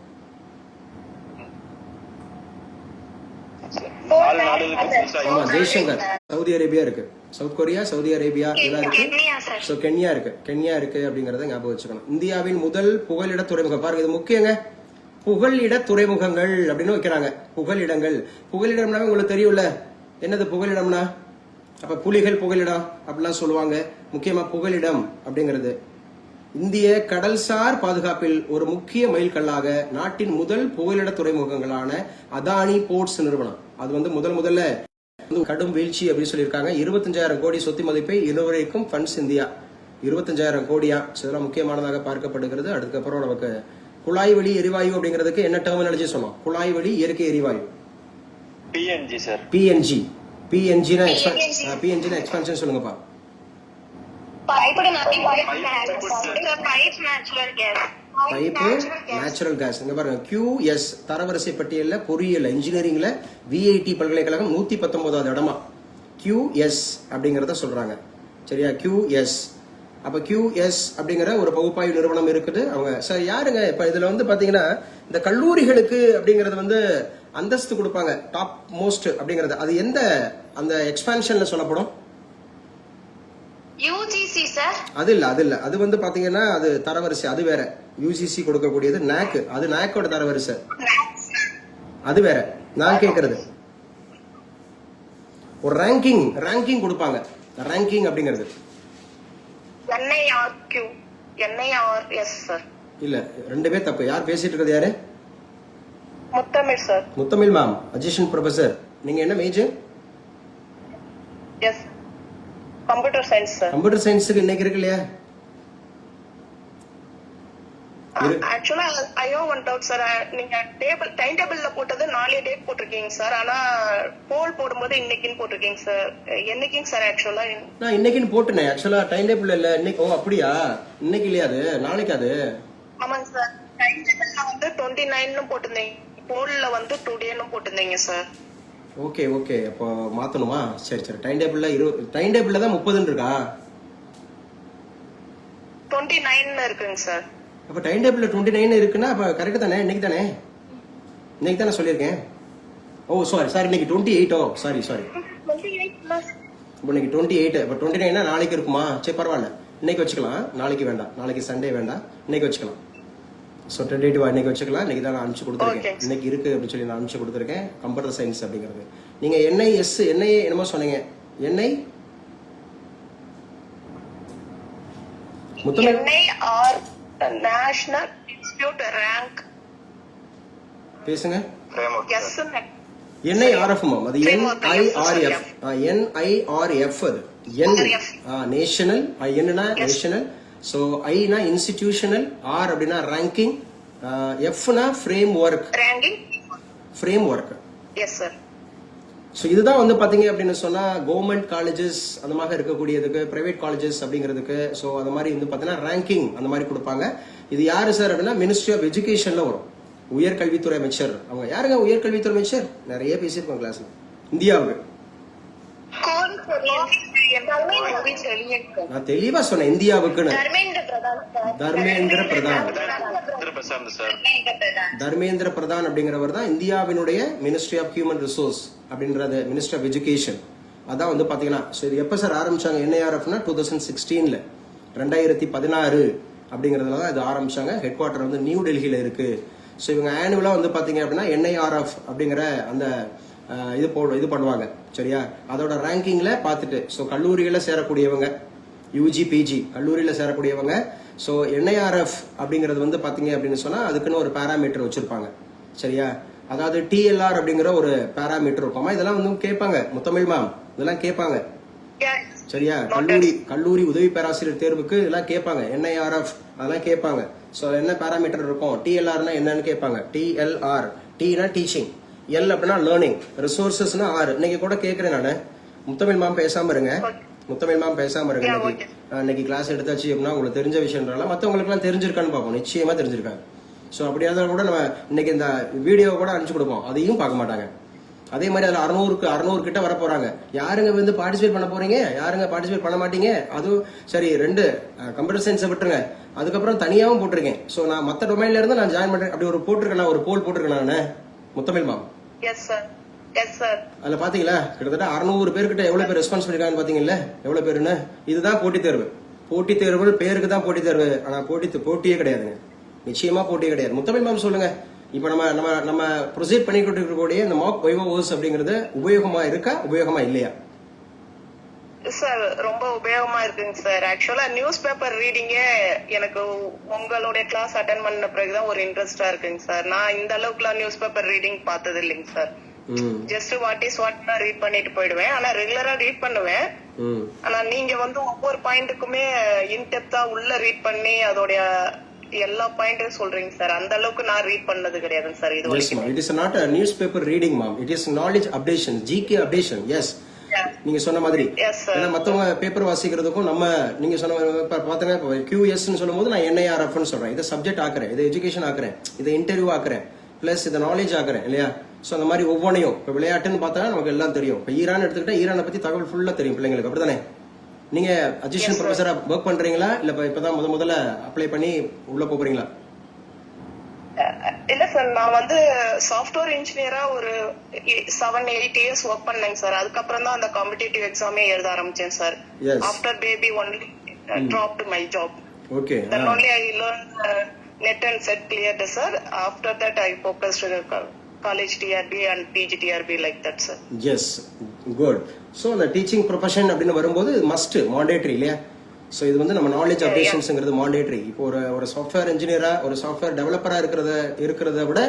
ஆமா, ஜெய்சங்கர். சவுதி அரேபியா இருக்கு, சவுத் கொரியா, சவுதி அரேபியா இதெல்லாம் இருக்கு. சோ கென்யா இருக்கு அப்படிங்கறத ஞாபகம் வச்சுக்கணும். இந்தியாவின் முதல் புகலிட துறைமுகம். பாருங்க, இது முக்கியங்க. புகலிட துறைமுகங்கள் அப்படின்னு வைக்கிறாங்க. புகலிடம்னா உங்களுக்கு தெரியும்ல, என்னது புகலிடம்னா? அப்ப புலிகள் புகலிடம் அப்படிலாம் சொல்லுவாங்க. முக்கியமா புகலிடம் அப்படிங்கிறது இந்திய கடல்சார் பாதுகாப்பில் ஒரு முக்கிய மைல்கல்லாக நாட்டின் முதல் புகலிட துறைமுகங்களான அதானி போர்ட்ஸ் நிறுவனம். அது வந்து முதல்ல கடும் வீழ்ச்சி அப்படின்னு சொல்லியிருக்காங்க. 25,000 கோடி சொத்து மதிப்பை இதுவரைக்கும் ஃபண்ட்ஸ் இந்தியா 25,000 கோடியா. இதெல்லாம் முக்கியமானதாக பார்க்கப்படுகிறது. அதுக்கப்புறம் நமக்கு குழாய் வழி எரிவாயு அப்படிங்கிறதுக்கு என்ன டெர்மினாலஜி சொன்னோம்? குழாய் வழி இயற்கை எரிவாயு. PNG sir. பிஎன்ஜி. பிஎன்ஜினா எக்ஸ்பான்ஷன் சொல்லுங்கப்பா. Pipe natural gas. இங்க பாருங்க, QS தரவரிசை பட்டியல்ல பொறியியல் இன்ஜினியரிங்ல VIT பல்கலைக்கழகம் 119வது இடமா QS அப்படிங்கறத சொல்றாங்க. சரியா? QS. அப்ப QS அப்படிங்கிற ஒரு பகுப்பாய்வு நிறுவனம் இருக்குது. அவங்க சார் யாருங்க இப்ப இதுல வந்து பாத்தீங்கன்னா இந்த கல்லூரிகளுக்கு அப்படிங்கறது வந்து அந்தஸ்து கொடுப்பாங்க, டாப் மோஸ்ட் அப்படிங்கறது. அது எந்த அந்த எக்ஸ்பான்ஷன்ல சொல்லப்படும்? UGC sir. அது இல்ல அது வந்து பாத்தீங்கன்னா அது தரவரிசை, அது வேற. UGC கொடுக்கக்கூடியது NAC, அது NACோட தரவரிசை, அது வேற. நான் கேக்குறது ஒரு ரேங்கிங் கொடுப்பாங்க. ரேங்கிங் அப்படிங்கிறது NIRS சார். இல்ல, ரெண்டுமே தப்பு. யார் பேசிட்டு இருக்கிறது? யாரு? Muthamizh sir. Muthamizh ma'am, assistant professor. நீங்க என்ன மேஜர்? Yes, computer science sir. Computer சயின்ஸுக்கு இன்னைக்கு இருக்கு இல்லையா? ஆக்சுவலா ஐயோ ஒன் டவுட் சார். நீங்க டைம் டேபிள்ல போட்டது 4 டேட் போட்டிருக்கீங்க சார். ஆனா போல் போடும்போது இன்னைக்குன்னு போட்டிருக்கீங்க சார். என்னைக்குங்க சார் ஆக்சுவலா? நான் இன்னைக்குன்னு போட்டுனேன். ஆக்சுவலா டைம் டேபிள் இல்ல இன்னைக்கு. ஓ அப்படியா? இன்னைக்கு இல்லையா? அது நாளைக்கு. அது ஆமாங்க சார். டைம் டேபிள்ல வந்து 29ன்னு போட்டிருந்தீங்க, போல்ல வந்து 2 டேன்னு போட்டிருந்தீங்க சார். ஓகே அப்போ மாத்தணுமா? சரி. டைம் டேபிள்ல தான் 30ன்னு இருக்கா? 29 இருக்குங்க சார். அப்ப டைம் டேபிள்ல 29 இருக்குன்னா அப்ப கரெக்ட் தானே? இன்னைக்கு தானே சொல்லியிருக்கேன். ஓ சாரி இன்னைக்கு 28. ஓ சாரி 28 பிளஸ். இப்போ இன்னைக்கு 28. இப்போ 29 நாளைக்கு இருக்குமா? சரி பரவாயில்ல, இன்னைக்கு வச்சுக்கலாம். நாளைக்கு வேண்டாம், நாளைக்கு சண்டே வேண்டாம், இன்னைக்கு வச்சுக்கலாம். ஸோ 28 இன்னைக்கு வச்சுக்கலாம். இன்னைக்கு தான் நான் அனுப்பிச்சு கொடுத்துருக்கேன். இன்னைக்கு இருக்கு அப்படின்னு சொல்லி நான் அனுப்பிச்சு கொடுத்துருக்கேன். கம்ப்யூட்டர் சயின்ஸ் அப்படிங்கிறது. நீங்க NIS என்னமோ சொன்னீங்க. Muthamizh NIR national institute rank பேசுங்க. Yes NIRF ma'am. அது NIRF. NIRF அது நேஷனல். என்னன்னா நேஷனல். ஸோ ஐனா இன்ஸ்டிடியூஷனல், ஆர் அப்படின்னா ரேங்கிங், எஃப்னா framework. Yes sir. So இதுதான் வந்து பாத்தீங்க அப்படின்னு சொன்னா கவர்மெண்ட் காலேஜஸ் அந்த மாதிரி இருக்கக்கூடியதுக்கு, பிரைவேட் காலேஜஸ் அப்படிங்கிறதுக்கு. ஸோ அந்த மாதிரி வந்து பாத்தீங்கன்னா ரேங்கிங் அந்த மாதிரி கொடுப்பாங்க. இது யாரு சார் அப்படின்னா மினிஸ்ட்ரி ஆஃப் எஜுகேஷன்ல வரும். உயர்கல்வித்துறை அமைச்சர். அவங்க யாருங்க உயர்கல்வித்துறை அமைச்சர்? நிறைய பேசியிருக்கோம் கிளாஸ்ல. இந்தியாவுக்கு நான் தெளிவா சொன்னேன் இந்தியாவுக்குன்னு. தர்மேந்திர பிரதான் அப்படிங்கிறவர் தான் இந்தியாவினுடைய மினிஸ்ட்ரி ஆஃப் ஹியூமன் ரிசோர்ஸ் அப்படின்றது, மினிஸ்ட்ரி ஆஃப் எஜுகேஷன். அதான் வந்து பாத்தீங்கன்னா இது எப்ப சார் ஆரம்பிச்சாங்க? NIRFனா 2016ல 2016 அப்படிங்கறதுல தான் இது ஆரம்பிச்சாங்க. ஹெட் குவார்டர் வந்து நியூ டெல்லியில இருக்கு. ஸோ இவங்க ஆனுவலா வந்து பாத்தீங்க அப்படின்னா NIRF அப்படிங்கிற அந்த இது பண்ணுவாங்க. சரியா? அதோட ரேங்கிங்ல பார்த்துட்டு ஸோ கல்லூரியில சேரக்கூடியவங்க, UG PG கல்லூரியில சேரக்கூடியவங்க. ஸோ NIRF அப்படிங்கிறது வந்து பாத்தீங்க அப்படின்னு சொன்னா அதுக்குன்னு ஒரு பேராமீட்டர் வச்சிருப்பாங்க. சரியா? அதாவது TLR அப்படிங்கிற ஒரு பேராமீட்டர் இருக்குமா. இதெல்லாம் வந்து கேட்பாங்க முத்தமிழ் மேம், இதெல்லாம் கேட்பாங்க. சரியா? கல்லூரி உதவி பேராசிரியர் தேர்வுக்கு இதெல்லாம் கேட்பாங்க. NIRF அதெல்லாம் கேட்பாங்க. ஸோ என்ன பேராமீட்டர் இருக்கும்? TLRனா என்னன்னு கேட்பாங்க. TLR, Tனா டீச்சிங், L அப்படின்னா லேர்னிங், ரிசோர்சஸ்னா R. இன்னைக்கு கூட கேட்கறேன் நானு. முத்தமிழ் மேம் பேசாம இருங்க. இன்னைக்கு கிளாஸ் எடுத்தாச்சு அப்படின்னா உங்களுக்கு தெரிஞ்ச விஷயம்னால மற்றவங்களுக்கு எல்லாம் தெரிஞ்சிருக்கான்னு பார்ப்போம். நிச்சயமா தெரிஞ்சிருக்காங்க. ஸோ அப்படியாவது கூட நம்ம இன்னைக்கு இந்த வீடியோ கூட அனுப்பிச்சு கொடுப்போம், அதையும் பார்க்க மாட்டாங்க. அதே மாதிரி அதுல 600 கிட்ட வர போறாங்க. யாருங்க வந்து பார்ட்டிசிபேட் பண்ண போறீங்க, யாருங்க பார்ட்டிசிபேட் பண்ண மாட்டீங்க? அதுவும் சரி, 2 கம்ப்யூட்டர் சயின்ஸை விட்டுருங்க, அதுக்கப்புறம் தனியாவும் போட்டிருக்கேன். ஸோ நான் மற்ற டொமைன்ல இருந்து நான் ஜாயின் பண்றேன் அப்படி ஒரு போட்டிருக்கேன், ஒரு போல் போட்டிருக்கேன் நான் முத்தமிழ் மேம். அதுல பாத்தீங்களா கிட்டத்தட்ட 600 பேர்கிட்ட எவ்வளவு பேர் ரெஸ்பான்ஸ் பண்ணிருக்காங்கன்னு பாத்தீங்கல்ல, எவ்வளவு பேருன்னு. இதுதான் போட்டித் தேர்வு பேருக்கு தான் போட்டித் தேர்வு. ஆனா போட்டியே கிடையாதுங்க. நிச்சயமா போட்டியே கிடையாது. முத்தமிழ் மேம் சொல்லுங்க, இப்ப நம்ம ப்ரொசீட் பண்ணிட்டு இருக்கக்கூடிய இந்த மாக் வைவோஸ் அப்படிங்கிறது உபயோகமா இருக்கா, உபயோகமா இல்லையா? சார் ரொம்ப உபயோகமா இருக்குங்க சார். ஆக்சுவலா நியூஸ் பேப்பர் ரீடிங்கே எனக்கு உங்களுடைய கிளாஸ் அட்டென்ட் பண்ண பிறகுதான் ஒரு இன்ட்ரெஸ்டா இருக்குங்க சார். நான் இந்த அளவுக்குலாம் நியூஸ் பேப்பர் ரீடிங் பார்த்தது இல்லைங்க சார். ஜஸ்ட் வாட் ரீட் பண்ணிட்டு போயிடுவேன். ஆனா ரெகுலரா ரீட் பண்ணுவேன். ஆனா நீங்க வந்து ஒவ்வொரு பாயிண்ட்டுக்குமே இன்டெப்தா உள்ள ரீட் பண்ணி அதோடைய எல்லா பாயிண்டும் சொல்றீங்க சார். அந்த அளவுக்கு நான் ரீட் பண்ணது கிடையாதுங்க சார் இது எஸ் வரைக்கும். Ma'am, it is not a news paper reading ma'am, it is knowledge updation, GK updation. Yes, நீங்க சொன்ன மாதிரி. Yes, sir. ஏன்னா மத்தவங்க பேப்பர் வாசிக்கிறதுக்கும் நம்ம நீங்க சொன்ன பாத்தீங்க QS சொல்லும் போது நான் NIRF சொல்றேன், இதை சப்ஜெக்ட் ஆக்குறேன், இதை எஜுகேஷன் ஆக்குறேன், இதை இன்டர்வியூ ஆக்குறேன், பிளஸ் இதை நாலேஜ் ஆக்குறேன் இல்லையா. சோ அந்த மாதிரி ஒவ்வொன்றையும் இப்போ விளையாட்டுன்னு பார்த்தா நமக்கு எல்லாம் தெரியும். இப்போ ஈரான் எடுத்துக்கிட்டா ஈரானை பத்தி தகவல் ஃபுல்லா தெரியும் பிள்ளைங்களுக்கு, அப்படிதானே? நீங்க அசிஸ்டன்ட் ப்ரொஃபஸரா ஒர்க் பண்றீங்களா இல்ல இப்பதான் முதல்ல அப்ளை பண்ணி உள்ள போறீங்களா? இல்ல சார், நான் வந்து சாஃப்ட்வேர் இன்ஜினியரா ஒரு 7-8 இயர்ஸ் ஒர்க் பண்ணேங்க சார். அதுக்கப்புறம் தான் அந்த காம்படிட்டிவ் எக்ஸாமே எழுத ஆரம்பிச்சேன் sir. Yes. After baby only dropped my job. Okay. Then only I learned net and set cleared sir. After that I focused college TRB and PG TRB like that sir. Yes, good. So அந்த teaching profession அப்படின்னு வரும்போது must மாண்டேட்ரி இல்லையா. So இது வந்து நம்ம knowledge அப்டேஷன்ஸ்ங்கிறது மாண்டேட்ரி. இப்போ ஒரு software இன்ஜினியரா ஒரு சாஃப்ட்வேர் டெவலப்பரா இருக்கிறத விட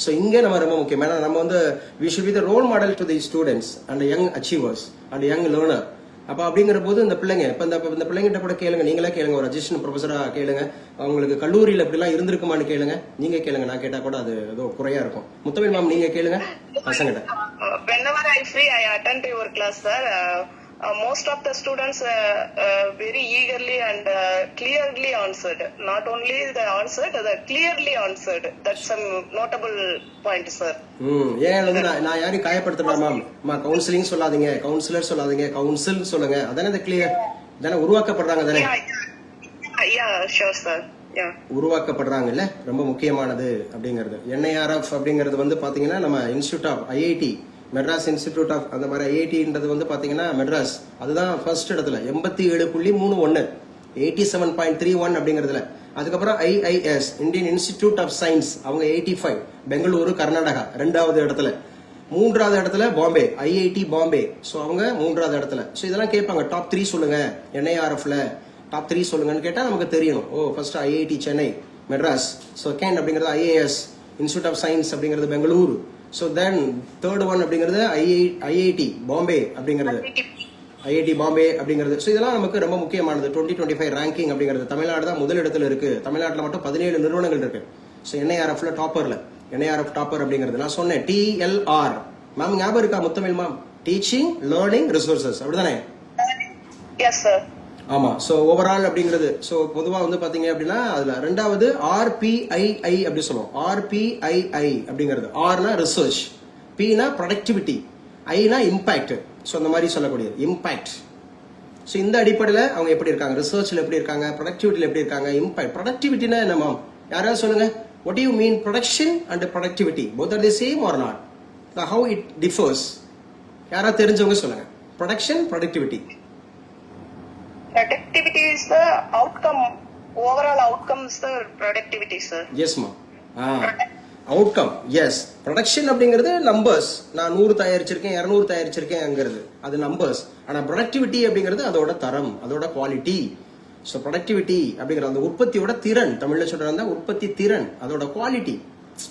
ஸோ இங்கே நம்ம ரொம்ப முக்கியம். ஏன்னா நம்ம வந்து we should be the role model to the students and young achievers and young learner. அப்போ அப்படிங்கிற போது இந்த பிள்ளைங்க இப்போ இந்த பிள்ளைங்கிட்ட கூட கேளுங்க, நீங்களே கேளுங்க, ஒரு அசிஸ்டன்ட் ப்ரொஃபஸரா கேளுங்க, அவங்களுக்கு கல்லூரியில் இப்படிலாம் இருந்திருக்குமான்னு கேளுங்க. நீங்க கேளுங்க, நான் கேட்டா கூட அது ஏதோ குறையா இருக்கும். முத்தமிழ் மேம் நீங்க கேளுங்க பசங்கிட்ட. Whenever I free I attend your class sir. Most of the students very eagerly and clearly answered. Not only the answered, the clearly answered. That's some notable point sir. ஏன் வந்து நான் யாரையும் காயப்படுத்துறேன் மேம். கவுன்சிலிங் சொல்லாதீங்க, councillor சொல்லாதீங்க, council சொல்லுங்க. அதானே இந்த clear தானே உருவாக்கப்படுறாங்க தானே. Yeah, sure sir. Yeah. உருவாக்கப்படுறாங்கல்ல, ரொம்ப முக்கியமானது அப்படிங்கிறது. NIRF அப்படிங்கிறது வந்து பாத்தீங்கன்னா நம்ம institute of IIT Madras institute of அந்த மாதிரி IITன்றது வந்து பாத்தீங்கன்னா மெட்ராஸ் அதுதான் ஃபர்ஸ்ட் இடத்துல 87.31 87.31 அப்படிங்கிறதுல. அதுக்கப்புறம் IIS Indian institute of science அவங்க 85 பெங்களூரு கர்நாடகா ரெண்டாவது இடத்துல. மூன்றாவது இடத்துல பாம்பே IIT பாம்பே, ஸோ அவங்க மூன்றாவது இடத்துல. ஸோ இதெல்லாம் கேட்பாங்க, டாப் 3 சொல்லுங்க NIRFல, டாப் 3 சொல்லுங்கன்னு கேட்டா நமக்கு தெரியணும். First IIT Chennai Madras, second அப்படிங்கிறது IIS இன்ஸ்டிடியூட் ஆஃப் சயின்ஸ் அப்படிங்கிறது Bengaluru, so then third one அப்படிங்கிறது IIT பாம்பே அப்படிங்கிறது, IIT பாம்பே அப்படிங்கிறது. ஸோ இதெல்லாம் நமக்கு ரொம்ப முக்கியமானது. 2025 ரேங்கிங் அப்படிங்கிறது தமிழ்நாடு தான் முதல் இடத்துல இருக்கு. தமிழ்நாட்டில் மட்டும் 17 நிறுவனங்கள் இருக்கு. ஸோ NIRFல டாப்பர்ல NIRF டாப்பர் அப்படிங்கிறது நான் சொன்னேன். TLR மேம் ஞாபகம் இருக்கா முத்தமிழ் மேம்? டீச்சிங் லேர்னிங் ரிசோர்சஸ் அப்படிதானே? Yes sir. ஆமா. சோ ஓவரால் அப்படிங்கிறது. சோ பொதுவா வந்து பாத்தீங்க அப்படின்னா அதுல ரெண்டாவது RPII அப்படி சொல்லுவோம். RPII அப்படிங்கிறது ஆர்னா research, Pனா productivity, Aina impact. So அந்த மாதிரி சொல்லக்கூடியது இம்பாக்ட். சோ இந்த அடிப்படையில அவங்க எப்படி இருக்காங்க, ரிசர்ச்ல எப்படி இருக்காங்க, ப்ரொடக்டிவிட்டில எப்படி இருக்காங்க, இம்பாக்ட். ப்ரொடக்டிவிட்டினா என்ன மேம்? யாராவது சொல்லுங்க. What do you mean production and productivity? Both are the same or not? How it differs? யாராவது தெரிஞ்சவங்க சொல்லுங்க. Production, productivity. Productivity is the outcome. Overall outcome is the productivity, sir. Yes, ma'am. Outcome. Yes, production அப்படிங்கிறது numbers. நான் 100 தயாரிச்சிருக்கேன் 200 தயாரிச்சிருக்கேங்கிறது அது numbers. ஆனா productivity அப்படிங்கிறது அதோட தரம், அதோட குவாலிட்டி. ஸோ ப்ரொடக்டிவிட்டி அப்படிங்கிற அந்த உற்பத்தியோட திறன், தமிழ்ல சொல்றாங்க உற்பத்தி திறன், அதோட குவாலிட்டி,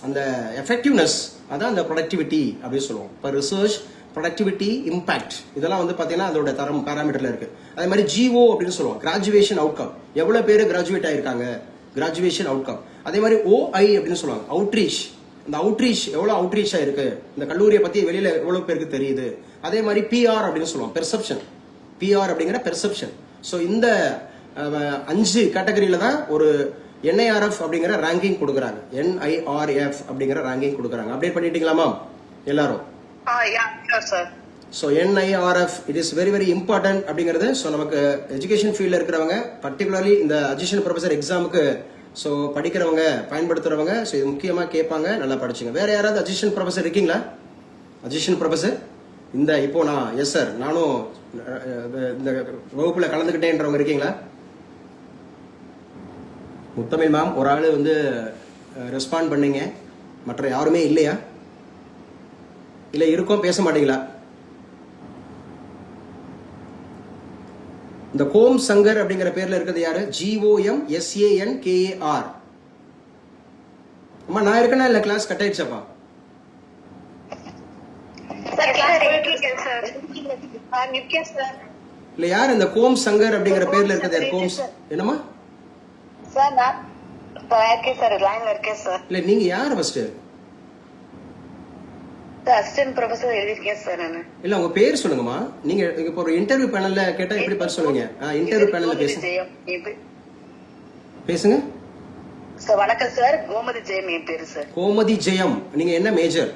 அந்த எஃபெக்டிவ்னஸ், அதான் அந்த ப்ரொடக்டிவிட்டி அப்படின்னு சொல்லுவோம். இப்போ ரிசர்ச், ப்ரொடக்டிவிட்டி, இம்பாக்ட் இதெல்லாம் வந்து பாத்தீங்கன்னா அதோட தரம் பேராமீட்டர்ல இருக்கு. அதே மாதிரி GO அப்படின்னு சொல்லுவோம், கிராஜுவேஷன் அவுட்கம். எவ்வளவு பேர் கிராஜுவேட் ஆயிருக்காங்க, கிராஜுவேஷன் அவுட்கம். அதே மாதிரி OI அப்படின்னு சொல்லுவாங்க, அவுட்ரீச். இந்த அவுட்ரீச் எவ்வளவு அவுட்ரீச் ஆயிருக்கு, இந்த கல்லூரியை பத்தி வெளியில எவ்வளவு பேருக்கு தெரியுது. அதே மாதிரி PR அப்படின்னு சொல்லுவோம், பெர்செப்ஷன். PR அப்படிங்கிற பெர்செப்ஷன். ஸோ இந்த 5 கேட்டகரியில தான் ஒரு NIRF அப்படிங்கிற ரேங்கிங் கொடுக்குறாங்க. NIRF அப்படிங்கிற ரேங்கிங் கொடுக்குறாங்க. அப்டேட் பண்ணிட்டீங்களா மேம் எல்லாரும்? Yeah, sure sir. So NIRF it is very very important அப்படிங்கிறது. ஸோ நமக்கு எஜுகேஷன் ஃபீல்டில் இருக்கிறவங்க, பர்டிகுலர்லி இந்த அசிஸ்டன்ட் ப்ரொஃபஸர் எக்ஸாமுக்கு ஸோ படிக்கிறவங்க, பயன்படுத்துறவங்க, ஸோ இது முக்கியமாக கேட்பாங்க, நல்லா படிச்சுங்க. வேற யாராவது அசிஸ்டன்ட் ப்ரொஃபஸர் இருக்கீங்களா? அசிஸ்டன்ட் ப்ரொஃபஸர் இந்த இப்போ நான் எஸ் சார் நானும் இந்த வகுப்புல கலந்துக்கிட்டேன்றவங்க இருக்கீங்களா? முத்தமிழ் மேம் ஒரு ஆள் வந்து ரெஸ்பாண்ட் பண்ணீங்க, மற்ற யாருமே இல்லையா? இல்ல இருக்கோம் பேச மாட்டீங்களா? இந்த கோம் சங்கர் அப்படிங்கிற பேர்ல இருக்கிறது யாரு? GOMSANKAR. அம்மா நான் இருக்கேனா இல்ல கிளாஸ் கட் ஆயிடுச்சாப்பா? இல்ல யார் இந்த கோம் சங்கர் அப்படிங்கிற பேர்ல இருக்கிறது யார்? கோம்ஸ் என்னமா? இருக்கேன் சார், லைன்ல இருக்கேன் சார். இல்ல நீங்க யார் ஃபர்ஸ்ட்? அசிஸ்டன்ட் ப்ரொஃபசர் எழுதிருக்கேன் சார் நானு. இல்ல உங்க பேர் சொல்லுங்கம்மா. நீங்க இப்போ ஒரு இன்டர்வியூ பேனல்ல கேட்டா எப்படி பதில் சொல்லுவீங்க? இன்டர்வியூ பேனல்ல பேசுங்க சார். வணக்கம் சார், கோமதி ஜெயம் என் பேரு சார். கோமதி ஜெயம். நீங்க என்ன மேஜர்?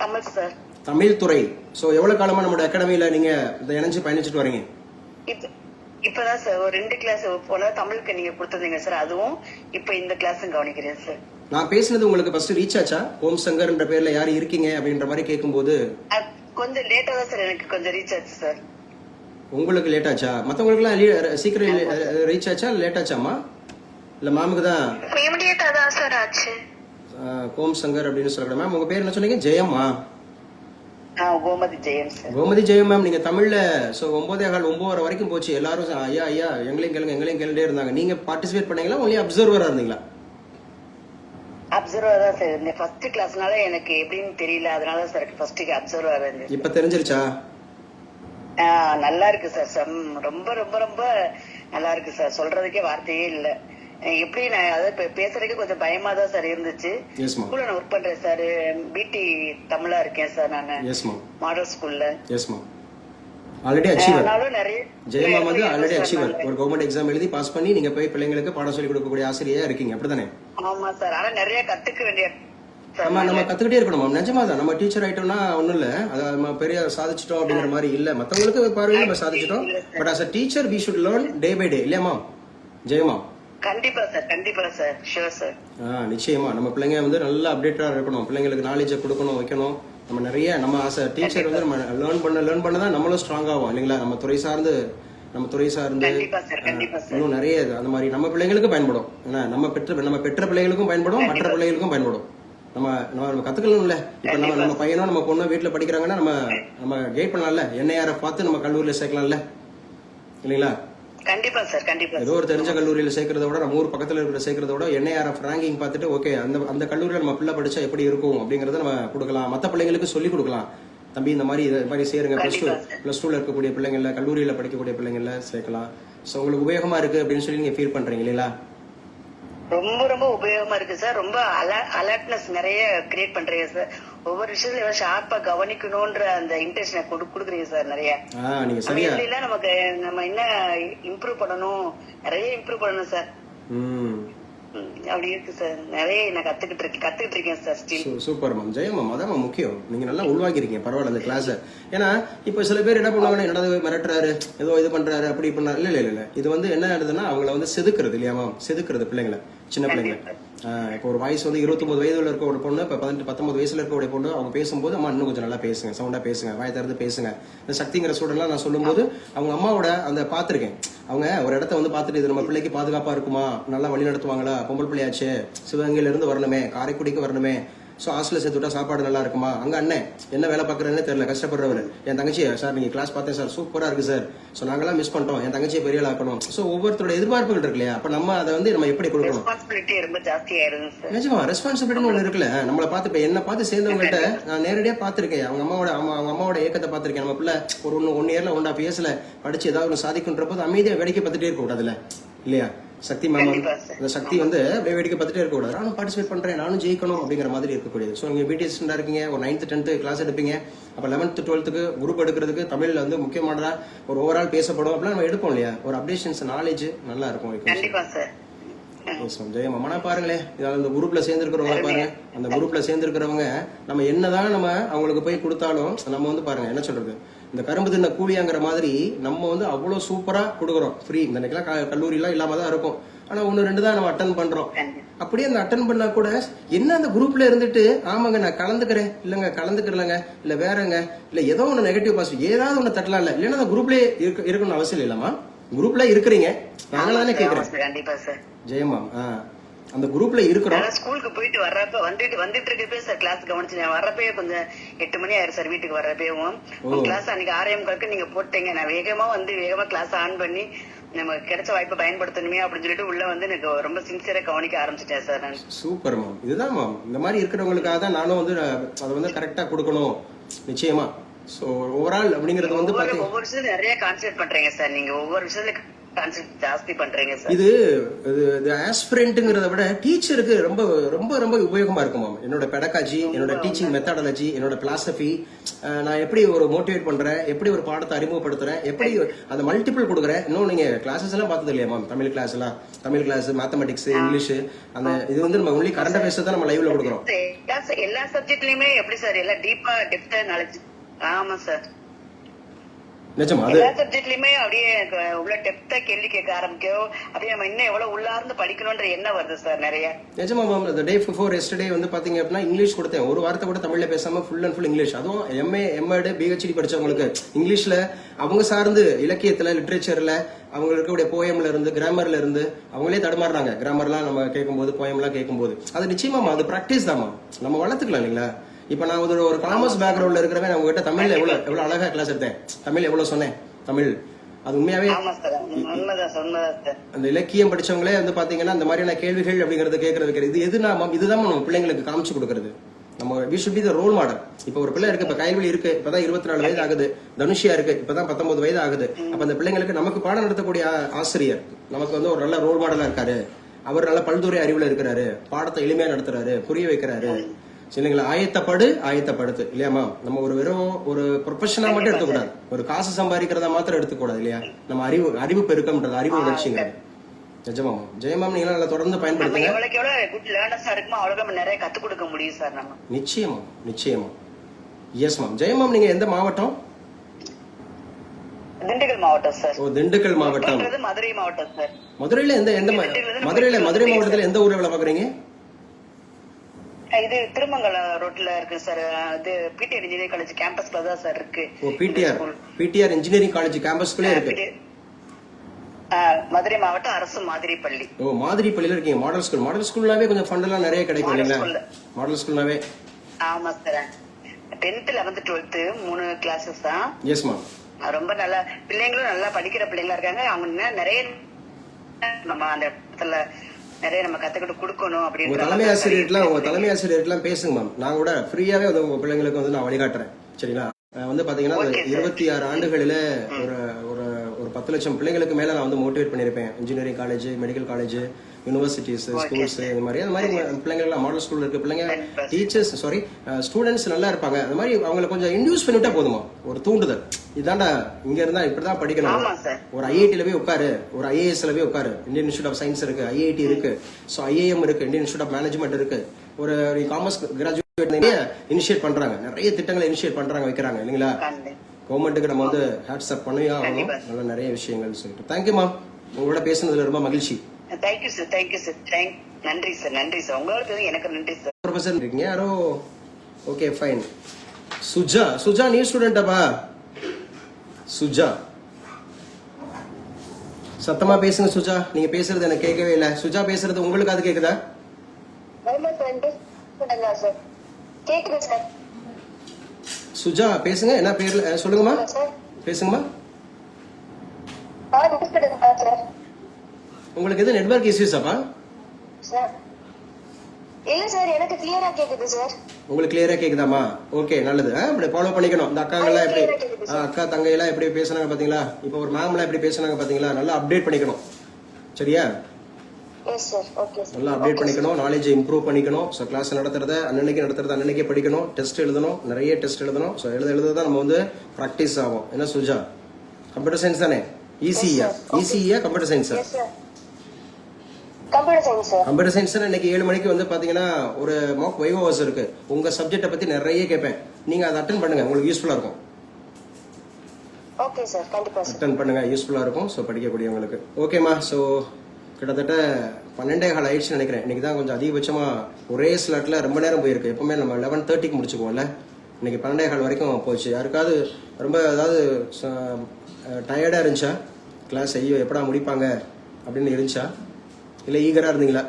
தமிழ் சார். தமிழ் துறை. சோ எவ்வளவு காலமா நம்மளோட அகாடமியில நீங்க இதை இணைஞ்சு பயணிச்சுட்டு வரீங்க? இப்பதான் சார் ஒரு 2 கிளாஸ் போல தமிழுக்கு நீங்க கொடுத்துருந்தீங்க சார், அதுவும் இப்ப இந்த கிளாஸும் கவனிக்கிறேன் சார். நான் பேசுனது உங்களுக்கு ஃபர்ஸ்ட் ரீச் ஆச்சா? ஓம் சங்கர்ன்ற பேர்ல யாரு இருக்கீங்க அப்படின்ற மாதிரி கேட்கும்போது கொஞ்சம் லேட்டா தான் சார் எனக்கு கொஞ்சம் ரீச் ஆச்சு சார். உங்களுக்கு லேட் ஆச்சா? மத்தவங்களுக்கு எல்லாம் சீக்கிரம் ரீச் ஆச்சா லேட் ஆச்சாமா? இல்ல மேமுக்கு தான் இமிடியேட்டா தான் சார் ஆச்சு. ஓம் சங்கர் அப்படின்னு சொல்றேன். மேம் உங்க பேர் என்ன சொன்னீங்க? ஜெயமா? கோமதி ஜெயம் சார். கோமதி ஜெயம் மேம். நீங்க தமிழ்ல 9:15 வரைக்கும் போச்சு. எல்லாரும் ஐயா ஐயா எங்களையும் கேளுண்டே இருந்தாங்க. நீங்க பார்ட்டிசிபேட் பண்ணீங்களா? ஒன்லி அப்சர்வரா இருந்தீங்களா? அப்சர்வர் தான் சார் இருந்தேன். ஃபர்ஸ்ட் கிளாஸ்னால எனக்கு எப்படின்னு தெரியல, அதனால சார் ஃபர்ஸ்ட் அப்சர்வர் இருந்தேன். இப்ப தெரிஞ்சிருச்சா? நல்லா இருக்கு சார். ரொம்ப ரொம்ப ரொம்ப நல்லா இருக்கு சார். சொல்றதுக்கே வார்த்தையே இல்ல. எப்படி நான் அதாவது பேசுறதுக்கு கொஞ்சம் பயமா தான் சார் இருந்துச்சு. ஸ்கூல்ல நான் ஒர்க் பண்றேன் சார். பிடி தமிழா இருக்கேன் சார் நானு. மாடல் ஸ்கூல்ல. Already achiever. நிறைய ஜெயமா வந்து ஆல்ரெடி அச்சீவர். ஒரு கவர்மெண்ட் எக்ஸாம் எழுதி பாஸ் பண்ணி நீங்க போய் பிள்ளைங்களுக்கு பாடம் சொல்லி கொடுக்கக்கூடிய ஆசிரியரா இருக்கீங்க, அப்படித்தானே? ஆமா சார். ஆனா நிறைய கத்துக்க வேண்டிய நம்ம கத்துக்கிட்டே இருக்கணும். நிஜமா தான். நம்ம டீச்சர் ஆயிட்டோம்னா ஒண்ணும் இல்ல, நம்ம பெரிய சாதிச்சிட்டோம் அப்படிங்கிற மாதிரி இல்ல. மத்தவங்களுக்கு பார்வையில நம்ம சாதிச்சிட்டோம். But as a teacher we should learn day by day. இல்லையாமா ஜெயமா? கண்டிப்பா சார், கண்டிப்பா சார், ஷூர் சார். நிச்சயமா நம்ம பிள்ளைங்க வந்து நல்லா அப்டேட்டா இருக்கணும். பிள்ளைங்களுக்கு நாலேஜை கொடுக்கணும், வைக்கணும். நம்ம நிறைய நம்ம as a டீச்சர் வந்து நம்ம லேர்ன் பண்ண தான் நம்மளும் ஸ்ட்ராங் ஆகும் இல்லைங்களா? நம்ம துறை சார்ந்து இன்னும் நிறைய அந்த மாதிரி நம்ம பிள்ளைங்களுக்கு பயன்படும். ஏன்னா நம்ம பெற்ற பிள்ளைகளுக்கும் பயன்படும், மற்ற பிள்ளைகளுக்கும் பயன்படும். நம்ம கத்துக்கணும்ல. இப்ப நம்ம பையனோ நம்ம பொண்ணோ வீட்டுல படிக்கிறாங்கன்னா நம்ம கைட் பண்ணலாம்ல. NIRF பார்த்து நம்ம கல்லூரியில சேர்க்கலாம்ல, இல்லைங்களா? கண்டிப்பா சார், கண்டிப்பா. ஏதோ ஒரு தெரிஞ்ச கல்லூரியில சேர்க்கறத விட, நம்ம ஊர் பக்கத்துல இருக்கிற சேர்க்கறத விட NIRF ரேங்கிங் பார்த்துட்டு ஓகே அந்த கல்லூரியில நம்ம பிள்ளை படிச்சா எப்படி இருக்கும் அப்படிங்கறத நம்ம கொடுக்கலாம். மத்த பிள்ளைங்களுக்கு சொல்லி கொடுக்கலாம். தம்பி இந்த மாதிரி சேருங்க. பிளஸ் டூல இருக்கக்கூடிய பிள்ளைங்கள, கல்லூரியில படிக்கக்கூடிய பிள்ளைங்கள சேர்க்கலாம். சோ உங்களுக்கு உபயோகமா இருக்கு அப்படின்னு சொல்லி நீங்க ஃபீல் பண்றீங்க இல்லையா? ரொம்ப ரொம்ப உபயோகமா இருக்கு சார். ரொம்ப அலர்ட்னஸ் நிறைய கிரியேட் பண்றீங்க சார். ஒவ்வொரு விஷயத்துல ஷார்ப்பா கவனிக்கணும்ன்ற அந்த இன்டென்ஷனை கொடுக்குறீங்க சார் நிறைய. நீங்க சரியா நமக்கு நம்ம என்ன இம்ப்ரூவ் பண்ணணும், நிறைய இம்ப்ரூவ் பண்ணணும் சார். அப்படி இருக்கு சார். நிறைய நான் கத்துக்கிட்டு இருக்கேன் sir. Super ma'am. Jeyam ma'am, அதான் முக்கியம். நீங்க நல்லா உள்வாங்கிருக்கீங்க. பரவாயில்ல அந்த கிளாஸ். ஏன்னா இப்ப சில பேர் என்ன பண்ணுவாங்கன்னா, என்னடா மிரட்டுறாரு, ஏதோ இது பண்றாரு, அப்படி பண்ணாரு. இல்ல இது வந்து என்ன ஆகுதுன்னா அவங்கள வந்து செதுக்குறது இல்லையா மேம்? செதுக்குறது பிள்ளைங்களை, சின்ன பிள்ளைங்க. இப்போ ஒரு வயசு வந்து 29 வயதுல இருக்க ஒரு பொண்ணு, இப்ப 18-19 வயசுல இருக்க பொண்ணு, அவங்க பேசும்போது அம்மா இன்னும் கொஞ்சம் நல்லா பேசுங்க, சவுண்டா பேசுங்க, வாய் திறந்து பேசுங்க. இந்த சக்திங்கிற ஸ்டூடெண்ட்லாம் நான் சொல்லும்போது அவங்க அம்மாவோட அந்த பாத்திருக்கேன். அவங்க ஒரு இடத்த வந்து பாத்துட்டு இது நம்ம பிள்ளைக்கு பாதுகாப்பா இருக்குமா, நல்லா வழி நடத்துவாங்களா, பொம்பளை பிள்ளையாச்சு, சிவகங்கையில இருந்து வரணுமே, காரைக்குடிக்கு வரணுமே, ஸோ ஹாஸ்டலில் சேர்த்து விட்டா சாப்பாடு நல்லா இருக்குமா, அங்கே அண்ணன் என்ன வேலை பார்க்குறேன்னு தெரியல, கஷ்டப்படுறவர். என் தங்கச்சி சார் நீங்கள் கிளாஸ் பார்த்தேன் சார், சூப்பராக இருக்குது சார், ஸோ நாங்களாம் மிஸ் பண்ணிட்டோம், என் தங்கச்சியை பெரிய ஆக்கணும். ஸோ ஒவ்வொருத்தரோட எதிர்பார்ப்புகள் இருக்கு இல்லையா? அப்போ நம்ம அதை வந்து நம்ம எப்படி கொடுக்கணும்? நிஜமா ரெஸ்பான்சிபிலிட்டின்னு ஒன்று இருக்குல்ல. நம்மளை பார்த்து இப்போ என்ன பார்த்து சேர்ந்தவங்கள்ட்ட நான் நேரடியாக பார்த்துருக்கேன். அவங்க அம்மாவோட ஏக்கத்தை பார்த்துருக்கேன். நம்ம பிள்ளை ஒரு 1 இயர்ல 1.5 இயர்ஸ்ல படிச்சு ஏதாவது ஒன்று சாதிக்குன்ற போது அமைதியாக வேடிக்கை பார்த்துட்டே இருக்க கூடாதுல்ல, இல்லையா? சக்தி மேம் அந்த சக்தி வந்து அப்படியே வேடிக்கை பார்த்துட்டே இருக்கக்கூடாது. நானும் பார்ட்டிசிபேட் பண்றேன், நானும் ஜெயிக்கணும் அப்படிங்கிற மாதிரி இருக்கக்கூடியது. ஸோ நீங்க பிடி ஸ்டூடெண்டா இருக்கீங்க, ஒரு 9th 10th கிளாஸ் எடுப்பீங்க, அப்போ 11th 12th குரூப் எடுக்கிறதுக்கு தமிழ்ல வந்து முக்கியமானதா ஒரு ஓவரால் பேசப்படும் அப்படிலாம் நம்ம எடுப்போம் இல்லையா? ஒரு அப்டேஷன்ஸ் நாலேஜ் நல்லா இருக்கும். ஜெயமா பாருங்களேன், அந்த குரூப்ல சேர்ந்துருக்கிறவங்க பாருங்க, அந்த குரூப்ல சேர்ந்துருக்கிறவங்க நம்ம என்னதான் நம்ம அவங்களுக்கு போய் கொடுத்தாலும் நம்ம வந்து பாருங்க என்ன சொல்றது, இந்த கரும்பு தின்ன கூலியாங்கிற மாதிரி நம்ம வந்து அவ்வளவு சூப்பரா கொடுக்குறோம் ஃப்ரீ. இந்த கல்லூரி எல்லாம் இல்லாம தான் இருக்கும், ஆனா 1-2 தான் நம்ம அட்டன் பண்றோம். அப்படியே அந்த அட்டன் பண்ணா கூட என்ன அந்த குரூப்ல இருந்துட்டு ஆமாங்க நான் கலந்துக்கிறேன், இல்லங்க கலந்துக்கிறலங்க, இல்ல வேறங்க, இல்ல ஏதோ ஒண்ணு நெகட்டிவ் பாசிட்டிவ் ஏதாவது ஒண்ணு தட்டலாம் இல்ல, இல்லன்னா அந்த குரூப்லயே இருக்கணும்னு அவசியம் இல்லமா. குரூப்ல இருக்கிறீங்க, நாங்கள தானே கேக்குறேன் ஜெயமா. அந்த குரூப்ல இருக்கிறோம். ஸ்கூலுக்கு போயிட்டு வர்றப்ப வந்துட்டு இருக்கப்பே சார் கிளாஸ் கவனிச்சு நான் வர்றப்பே கொஞ்சம் 8 மணி ஆயிரும் சார் வீட்டுக்கு வர்றப்பேவும். கிளாஸ் அன்னைக்கு 6:45 நீங்க போட்டீங்க, நான் வேகமா கிளாஸ் ஆன் பண்ணி நம்ம கிடைச்ச வாய்ப்பை பயன்படுத்தணுமே அப்படின்னு சொல்லிட்டு உள்ள வந்து எனக்கு ரொம்ப சின்சியரா கவனிக்க ஆரம்பிச்சிட்டேன் சார் நான். Super ma'am. இதுதான் மேம், இந்த மாதிரி இருக்கிறவங்களுக்காக தான் நானும் வந்து அதை வந்து கரெக்டா கொடுக்கணும் நிச்சயமா. சோ ஓவரால் அப்படிங்கறது வந்து ஒவ்வொரு விஷயத்துல நிறைய கான்சென்ட்ரேட் பண்றீங்க சார். நீங்க ஒவ்வொரு விஷயத்துல ஜாஸ்தி பண்றீங்க சார். இது ஆஸ்பிரண்ட்ங்கிறத விட டீச்சருக்கு ரொம்ப ரொம்ப ரொம்ப உபயோகமா இருக்கும் மேம். என்னோட பெடகாஜி, என்னோட டீச்சிங் மெத்தடாலஜி, என்னோட பிலாசபி, நான் எப்படி ஒரு மோட்டிவேட் பண்றேன், எப்படி ஒரு பாடத்தை அறிமுகப்படுத்துறேன், எப்படி அந்த மல்டிபிள் கொடுக்குறேன். இன்னும் நீங்க கிளாஸஸ் எல்லாம் பார்த்தது இல்லையா ma'am? Tamil class, mathematics, English, அந்த இது வந்து நம்ம ஒன்லி கரண்ட் அஃபேர்ஸ் தான் நம்ம லைவ்ல கொடுக்குறோம். எல்லா சப்ஜெக்ட்லயுமே எப்படி சார் எல்லாம் டீப்பா டெப்தா நாலேஜ்? ஆமா சார், நிஜமா அது எல்லா சப்ஜெக்ட்லயுமே அப்படியே உள்ள டெப்தா கேள்வி கேட்க ஆரம்பிக்கும். அப்படியே நம்ம இன்னும் எவ்வளவு உள்ளார்ந்து படிக்கணும்ன்ற எண்ணம் வருது சார் நிறைய. நிஜமா மேம். இந்த டே பிஃபோர் எஸ்டர்டே வந்து பாத்தீங்க அப்படின்னா இங்கிலீஷ் கொடுத்தேன். ஒரு வார்த்தை கூட தமிழ்ல பேசாம ஃபுல் அண்ட் ஃபுல் இங்கிலீஷ். அதுவும் எம்ஏ, எம்எட், பிஹெச்டி படிச்சவங்களுக்கு இங்கிலீஷ்ல அவங்க சார்ந்து இலக்கியத்துல, லிட்ரேச்சர்ல அவங்க இருக்கக்கூடிய போயம்ல இருந்து, கிராமர்ல இருந்து அவங்களே தடுமாறுறாங்க. கிராமர்லாம் நம்ம கேட்கும்போது, போயம்லாம் கேட்கும்போது அது நிச்சயமா அது பிராக்டிஸ் தாமா, நம்ம வளர்த்துக்கலாம் இல்லைங்களா? இப்ப நான் ஒரு காமர்ஸ் பேக்ரவுண்ட்ல இருக்கிறவன் அவங்க கிட்ட தமிழ்ல எவ்வளவு அழகா கிளாஸ் எடுத்தேன், தமிழ் எவ்வளவு சொன்னேன், தமிழ் அது உண்மையாவே அந்த இலக்கியம் படிச்சவங்களே வந்து பாத்தீங்கன்னா இந்த மாதிரியான கேள்விகள் அப்படிங்கறத கேட்கறது இது எதுனா இதுதான் நம்ம பிள்ளைங்களுக்கு காமிச்சு கொடுக்கறது. நம்ம we should be the role model. இப்ப ஒரு பிள்ளை இருக்கு, இப்ப கைவெளி இருக்கு, இப்பதான் 24 வயது ஆகுது. தனுஷியா இருக்கு, இப்பதான் 19 வயது ஆகுது. அப்ப அந்த பிள்ளைங்களுக்கு நமக்கு பாடம் நடத்தக்கூடிய ஆசிரியர் நமக்கு வந்து ஒரு நல்ல ரோல் மாடலா இருக்காரு. அவர் நல்ல பல்துறை அறிவுல இருக்கிறாரு, பாடத்தை எளிமையா நடத்துறாரு, புரிய வைக்கிறாரு. இல்லைங்களா? ஆயத்தப்படுத்து இல்லையா மேம்? நம்ம வெறும் ஒரு ப்ரொஃபஷனா மட்டும் எடுத்துக்கூடாது, ஒரு காசு சம்பாதிக்கிறதா மாத்திரம் எடுத்துக்கூடாது இல்லையா? நம்ம அறிவு பெருக்கம்ன்றது, அறிவு வளர்ச்சிங்கிறது. நிஜமா மேம். ஜெயமாம், நீங்க நல்லா தொடர்ந்து பயன்படுத்துங்க. எவ்வளவுக்கு எவ்வளவு குட் லேர்னர்ஸா இருக்குமோ அவ்வளவு நம்ம நிறைய கத்துக் கொடுக்க முடியும் சார் நம்ம. நிச்சயமா. Yes ma'am. ஜெயமாம், நீங்க எந்த மாவட்டம்? திண்டுக்கல் மாவட்டம் சார். ஓ, திண்டுக்கல் மாவட்டம். மதுரை மாவட்டம் சார். மதுரை மாவட்டத்துல எந்த ஊர்ல வேலை பாக்குறீங்க? இது திருமங்கலம் ரோட்ல இருக்கு சார். இது பிடிஆர் இன்ஜினியரிங் காலேஜ் கேம்பஸ்ல தான் சார் இருக்கு. ஓ, பிடிஆர் இன்ஜினியரிங் காலேஜ் கேம்பஸ்க்குள்ளே இருக்கு. மதுரை மாவட்டம் அரசு மாதிரி பள்ளி. ஓ, மாதிரி பள்ளியில இருக்கீங்க. மாடல் ஸ்கூல்னாவே கொஞ்சம் ஃபண்ட் எல்லாம் நிறைய கிடைக்கும் இல்லைங்களா? மாடல் ஸ்கூல்னாவே. ஆமா sir. 10th 11th 12th 3 classes தான். Yes ma'am. ரொம்ப நல்ல பிள்ளைங்களும் நல்லா படிக்கிற பிள்ளைங்களா இருக்காங்க. அவங்க நிறைய நம்ம அந்த இடத்துல நிறைய நம்ம கத்துக்கிட்டு கொடுக்கணும் அப்படின்னு. உங்க தலைமை ஆசிரியர்லாம் பேசுங்க மேம். நான் கூட ஃப்ரீயாவே வந்து உங்க பிள்ளைங்களுக்கு வந்து நான் வழிகாட்டுறேன். சரிங்களா? வந்து பாத்தீங்கன்னா 26 ஆண்டுகளில ஒரு 10 லட்சம் பிள்ளைங்களுக்கு மேல நான் வந்து மோட்டிவேட் பண்ணிருப்பேன். Engineering college, medical college, universities, schools, இந்த மாதிரி பிள்ளைங்க மாடல் ஸ்கூல்ல இருக்க பிள்ளைங்க, டீச்சர்ஸ் ஸ்டூடெண்ட்ஸ் நல்லா இருப்பாங்க. அந்த மாதிரி அவங்களை கொஞ்சம் இன்டியூஸ் பண்ணிட்டா போதுமா? ஒரு தூண்டுதல், இதாண்டா இங்க இருந்தா இப்படிதான் படிக்கணும். ஒரு ஐஐடில போய் உட்காரு, ஒரு ஐஏஎஸ்ல போய் உட்காரு. இந்தியன் இன்ஸ்டியூட் ஆஃப் சயின்ஸ் இருக்கு, ஐஐடி இருக்கு, சோ ஐஏஎம் இருக்கு, இந்தியன் இன்ஸ்டியூட் ஆஃப் மேனேஜ்மெண்ட் இருக்கு. ஒரு காமர்ஸ் கிராஜுவேட் இனிஷியேட் பண்றாங்க, நிறைய திட்டங்களை இனிஷியேட் பண்றாங்க, வைக்கிறாங்க இல்லைங்களா? கவர்மெண்ட்டுக்கு நம்ம வந்து ஹேட்ஸ் அப் பண்ணியா ஆகணும். நல்ல நிறைய விஷயங்கள் சொல்லிட்டு தேங்க்யூ மேம். உங்களோட பேசுனதுல ரொம்ப மகிழ்ச்சி. Thank you sir. நன்றி சார். உங்களோட எனக்கு நன்றி சார். ப்ரொஃபசர் இருக்கீங்க யாரோ? Okay fine. சுஜா நியூ ஸ்டூடெண்டாப்பா? சுஜா சத்தமா பேசுங்க சுஜா. நீங்க பேசுறது எனக்கு கேட்கவே இல்லை. சுஜா பேசுறது உங்களுக்கு அது கேக்குதா? சுஜா பேசுங்க. என்ன பேர்ல சொல்லுங்கம்மா, பேசுங்கம்மா. உங்களுக்கு எது நெட்வொர்க் இஷ்யூஸாப்பா? இல்ல சார், எனக்கு கிளியரா கேக்குது சார். உங்களுக்கு கிளியரா கேக்குதாமா? ஓகே, நல்லது. இப்படி ஃபாலோ பண்ணிக்கணும். இந்த அக்காங்கெல்லாம் எப்படி, அக்கா தங்கையெல்லாம் எப்படி பேசுனாங்க பாத்தீங்களா? இப்போ ஒரு மேம்லாம் எப்படி பேசுனாங்க பாத்தீங்களா? நல்லா அப்டேட் பண்ணிக்கணும். சரியா? நல்லா அப்டேட் பண்ணிக்கணும், நாலேஜ் இம்ப்ரூவ் பண்ணிக்கணும். ஸோ கிளாஸ் நடத்துறத அன்னன்னைக்கே படிக்கணும். டெஸ்ட் எழுதணும், நிறைய டெஸ்ட் எழுதணும். ஸோ எழுத நம்ம வந்து ப்ராக்டிஸ் ஆகும். என்ன சுஜா, கம்ப்யூட்டர் சயின்ஸ் தானே? ஈஸியா கம்ப்யூட்டர் சயின்ஸா? கம்ப்யூட்டர் சயின்ஸ் இன்னைக்கு 7 மணிக்கு வந்து பாத்தீங்கன்னா ஒரு மாக் வைவோஸ் இருக்கு. உங்க சப்ஜெக்ட பத்தி நிறைய கேட்பேன். நீங்க அதை அட்டென்ட் பண்ணுங்க, உங்களுக்கு யூஸ்ஃபுல்லா இருக்கும். ஓகே சார், கண்டிப்பா அட்டென்ட் பண்ணுங்க, யூஸ்ஃபுல்லா இருக்கும். ஸோ படிக்கக்கூடியவங்களுக்கு. ஓகேம்மா. ஸோ கிட்டத்தட்ட 12:15 ஆயிடுச்சுன்னு நினைக்கிறேன். இன்னைக்கு தான் கொஞ்சம் அதிகபட்சமா ஒரே ஸ்லாட்ல ரொம்ப நேரம் போயிருக்கு. எப்பவுமே நம்ம 11:30க்கு முடிச்சுக்குவோம்ல, இன்னைக்கு 12:15 வரைக்கும் போச்சு. யாருக்காவது ரொம்ப ஏதாவது டயர்டா இருந்துச்சா கிளாஸ், ஐயோ எப்படா முடிப்பாங்க அப்படின்னு இருந்துச்சா, இல்ல ஈகரா இருந்தீங்களா?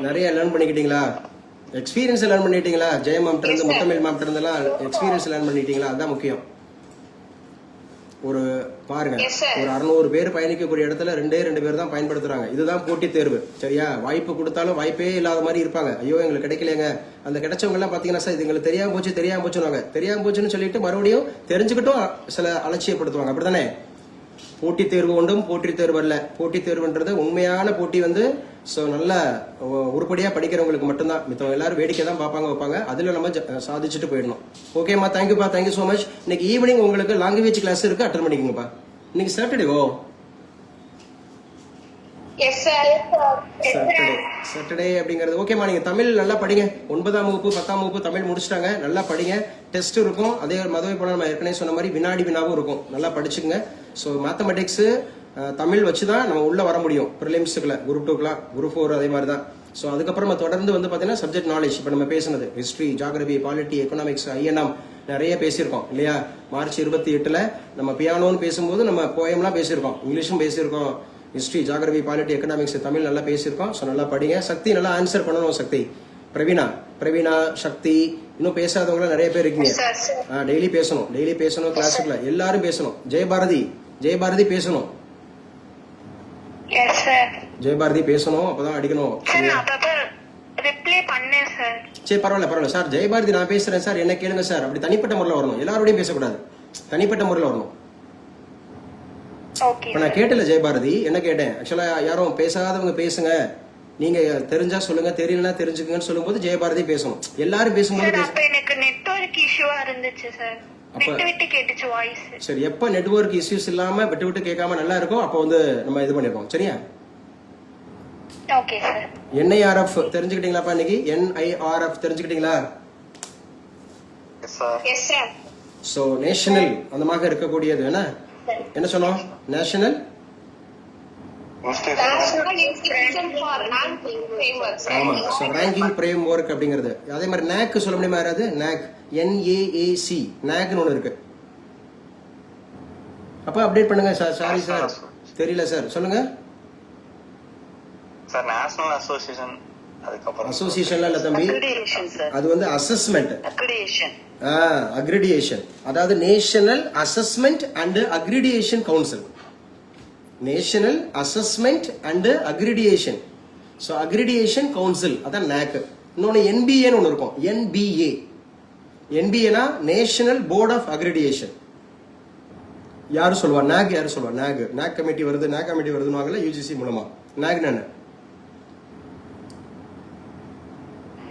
நிறைய லேர்ன் பண்ணிக்கிட்டீங்களா? எக்ஸ்பீரியன்ஸ் லேர்ன் பண்ணிட்டீங்களா? ஜெய மேம்கிட்ட இருந்து, முத்தமிழ் மேம்கிட்ட இருந்தெல்லாம் எக்ஸ்பீரியன்ஸ் லேர்ன் பண்ணிட்டீங்களா? அதுதான் முக்கியம். ஒரு பாருங்க, Yes, sir. ஒரு 600 பேர் பயணிக்கக்கூடிய இடத்துல 2 பேர் தான் பயன்படுத்துறாங்க. இதுதான் போட்டி தேர்வு. சரியா? வாய்ப்பு கொடுத்தாலும் வாய்ப்பே இல்லாத மாதிரி இருப்பாங்க. ஐயோ எங்களுக்கு கிடைக்கலங்க. அந்த கிடைச்சவங்க எல்லாம் பாத்தீங்கன்னா சார் இது எங்களுக்கு தெரியாம போச்சுன்னு தெரியாம போச்சுன்னு சொல்லிட்டு மறுபடியும் தெரிஞ்சுக்கிட்டும் சில அலட்சியப்படுத்துவாங்க. அப்படித்தானே? போட்டி தேர்வு ஒன்றும் போட்டி தேர்வு அல்ல. போட்டி தேர்வுன்றது உண்மையான போட்டி வந்து நல்ல உருப்படியா படிக்கிறவங்களுக்கு மட்டும்தான். மித்தவங்க எல்லாரும் வேடிக்கை தான் பார்ப்பாங்க வைப்பாங்க. அதுல நம்ம சாதிச்சுட்டு போயிடணும். ஓகேம்மா, தேங்க்யூப்பா, தேங்க்யூ ஸோ மச். இன்னைக்கு ஈவினிங் உங்களுக்கு லாங்குவேஜ் கிளாஸ் இருக்கு, அட்டன் பண்ணிக்கோங்கப்பா. இன்னைக்கு சாட்டர்டேவோ? சாட்டர்டே அப்படிங்கிறது ஓகேம்மா. நீங்க தமிழ் நல்லா படிங்க. 9ஆம் வகுப்பு 10ஆம் வகுப்பு தமிழ் முடிச்சிட்டாங்க, நல்லா படிங்க. டெஸ்ட் இருக்கும். அதே மதுரை போல நம்ம ஏற்கனவே சொன்ன மாதிரி வினாடி வினாவும் இருக்கும். நல்லா படிச்சுங்க. ஸோ மேத்தமெட்டிக்ஸ் தமிழ் வச்சுதான் நம்ம உள்ள வர முடியும். ப்ரிலிம்ஸுக்குள்ள குரூப் 2க்குலாம், குரூப் 4 அதே மாதிரி தான். ஸோ அதுக்கப்புறம் தொடர்ந்து வந்து பாத்தீங்கன்னா சப்ஜெக்ட் நாலேஜ். இப்போ நம்ம பேசுனது history, geography, polity, economics, INM நிறைய பேசியிருக்கோம் இல்லையா? மார்ச் 28 நம்ம பியானோன்னு பேசும்போது நம்ம போயம்லாம் பேசியிருக்கோம், இங்கிலீஷும் பேசியிருக்கோம், history, geography, polity, economics, Tamil நல்லா பேசியிருக்கோம். ஸோ நல்லா படிங்க. சக்தி நல்லா ஆன்சர் பண்ணணும். சக்தி, பிரவீனா, சக்தி, இன்னும் பேசாதவங்க நிறைய பேர் இருக்கீங்க. டெய்லி பேசணும் கிளாஸுக்குள்ள. எல்லாரும் பேசணும். ஜெயபாரதி பேசணும். ஜெயபாரதி பேசணும், அப்பதான் அடிக்கணும். சரி, பரவாயில்ல சார். ஜெயபாரதி நான் பேசுறேன் சார், என்ன கேளுங்க சார். அப்படி தனிப்பட்ட முறையில் வரணும். எல்லாரோடையும் பேசக்கூடாது, தனிப்பட்ட முறையில் வரணும். இப்ப நான் கேட்டல ஜெயபாரதி, என்ன கேட்டேன்? ஆக்சுவலா யாரும் பேசாதவங்க பேசுங்க, நீங்க தெரிஞ்சா சொல்லுங்க, தெரியலன்னா தெரிஞ்சுக்கங்கன்னு சொல்லும்போது ஜெயபாரதி பேசணும். எல்லாரும் பேசும்போது எனக்கு நெட்வொர்க் இஷ்யூவா இருந்துச்சு சார். விட்டு கேட்டுச்சு வாய்ஸ். சரி, எப்ப நெட்வொர்க் இஷ்யூஸ் இல்லாம விட்டு கேட்காம நல்லா இருக்கும், அப்ப வந்து நம்ம இது பண்ணிருக்கோம். சரியா? Okay sir. NIRF தெரிஞ்சுக்கிட்டீங்களாப்பா? இன்னைக்கு NIRF தெரிஞ்சுக்கிட்டீங்களா? Yes sir. சோ நேஷனல் அந்த மாதிரி இருக்கக்கூடியது என்ன சொன்னோம்? நேஷனல் ஆமா. சோ ரேங்கிங் ஃப்ரேம் ஒர்க் அப்படிங்கிறது. அதே மாதிரி NAC சொல்ல முடியுமா யாராவது? NAC, NAAC, NACனு ஒன்று இருக்கு. அப்ப அப்டேட் பண்ணுங்க சார். சாரி சார், தெரியல சார், சொல்லுங்க சார். நேஷனல் அசோசியேஷன், அதுக்கப்புறம் அசோசியேஷன்ல இல்ல தம்பி, அது வந்து அசஸ்மெண்ட், அக்ரிடியேஷன். அதாவது national assessment and accreditation council. National assessment and accreditation. So accreditation council, அதான் NAC. இன்னொன்று NBA ஒன்று இருக்கும். NBA national board of accreditation. யாரு சொல்லுவா? NAC. யாரு சொல்லுவா? NAC கமிட்டி வருதுன்னு UGC மூலமா. NAC என்ன?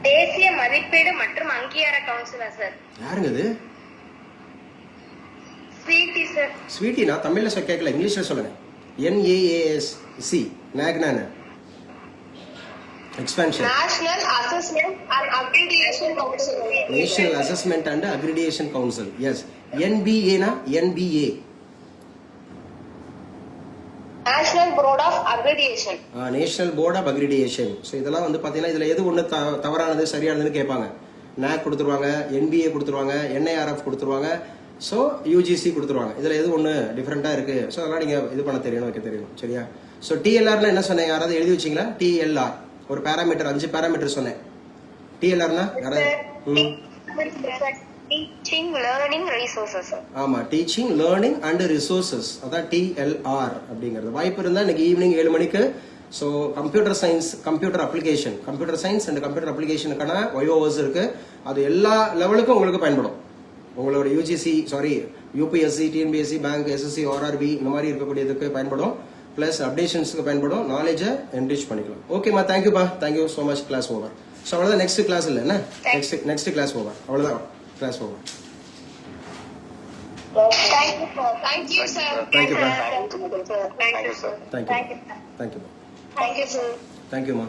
தேசிய மதிப்பீடு மற்றும் அங்கீகார கவுன்சிலா சார்? யாருங்க அது? Sweetie sir. ஸ்வீட்டி நான் தமிழ்ல கேட்கல, இங்கிலீஷ்ல சொல்லுங்க. NAAC, NAC என்ன? Expansion. National Assessment and Accreditation Council. National Assessment and Accreditation Council. Yes. NBA na? NBA. National Board of Accreditation. National Board of Accreditation. So இதெல்லாம் வந்து பாத்தீங்கன்னா இதுல எது ஒண்ணு தவறானது சரியானதுன்னு கேட்பாங்க. NAC கொடுத்துருவாங்க, NBA கொடுத்துருவாங்க, NIRF கொடுத்துருவாங்க, ஸோ UGC கொடுத்துருவாங்க. இதுல எது ஒண்ணு டிஃபரெண்டா இருக்கு. ஸோ அதெல்லாம் நீங்க இது பண்ண தெரியணும், வைக்க தெரியணும். சரியா? ஸோ TLRல என்ன சொன்னேன்? யாராவது எழுதி வச்சிங்களா? TLR ஒரு பேராமீட்டர், 5 பேராமீட்டர் சொன்னேன். TLRனா யாராவது? Teaching learning resources. ஆமா, டீச்சிங் லேர்னிங் அண்ட் ரிசோர்சஸ், அதான் TLR அப்படிங்கிறது. வாய்ப்பு இருந்தா இன்னைக்கு ஈவினிங் 7 மணிக்கு so computer science, computer science and computer அப்ளிகேஷனுக்கான வயோவர்ஸ் இருக்கு. அது எல்லா லெவலுக்கும் உங்களுக்கு பயன்படும். உங்களோட UPSC, TNPSC, bank, SSC, RRB இந்த மாதிரி இருக்கக்கூடியதுக்கு பயன்படும். பிளஸ் அப்டேஷன்ஸ்க்கு பயன்படும். நாலேஜை என்ரிச் பண்ணிக்கலாம். ஓகேம்மா, தேங்க்யூப்பா, thank you so much. Class over. So அவ்வளோதான். நெக்ஸ்ட் கிளாஸ் இல்லை என்ன? Next class over. அவ்வளோதான், class over. Thank you, sir. தேங்க்யூப்பா, thank you sir. Thank you, thank you, Thank you, sir. தேங்க்யூம்மா.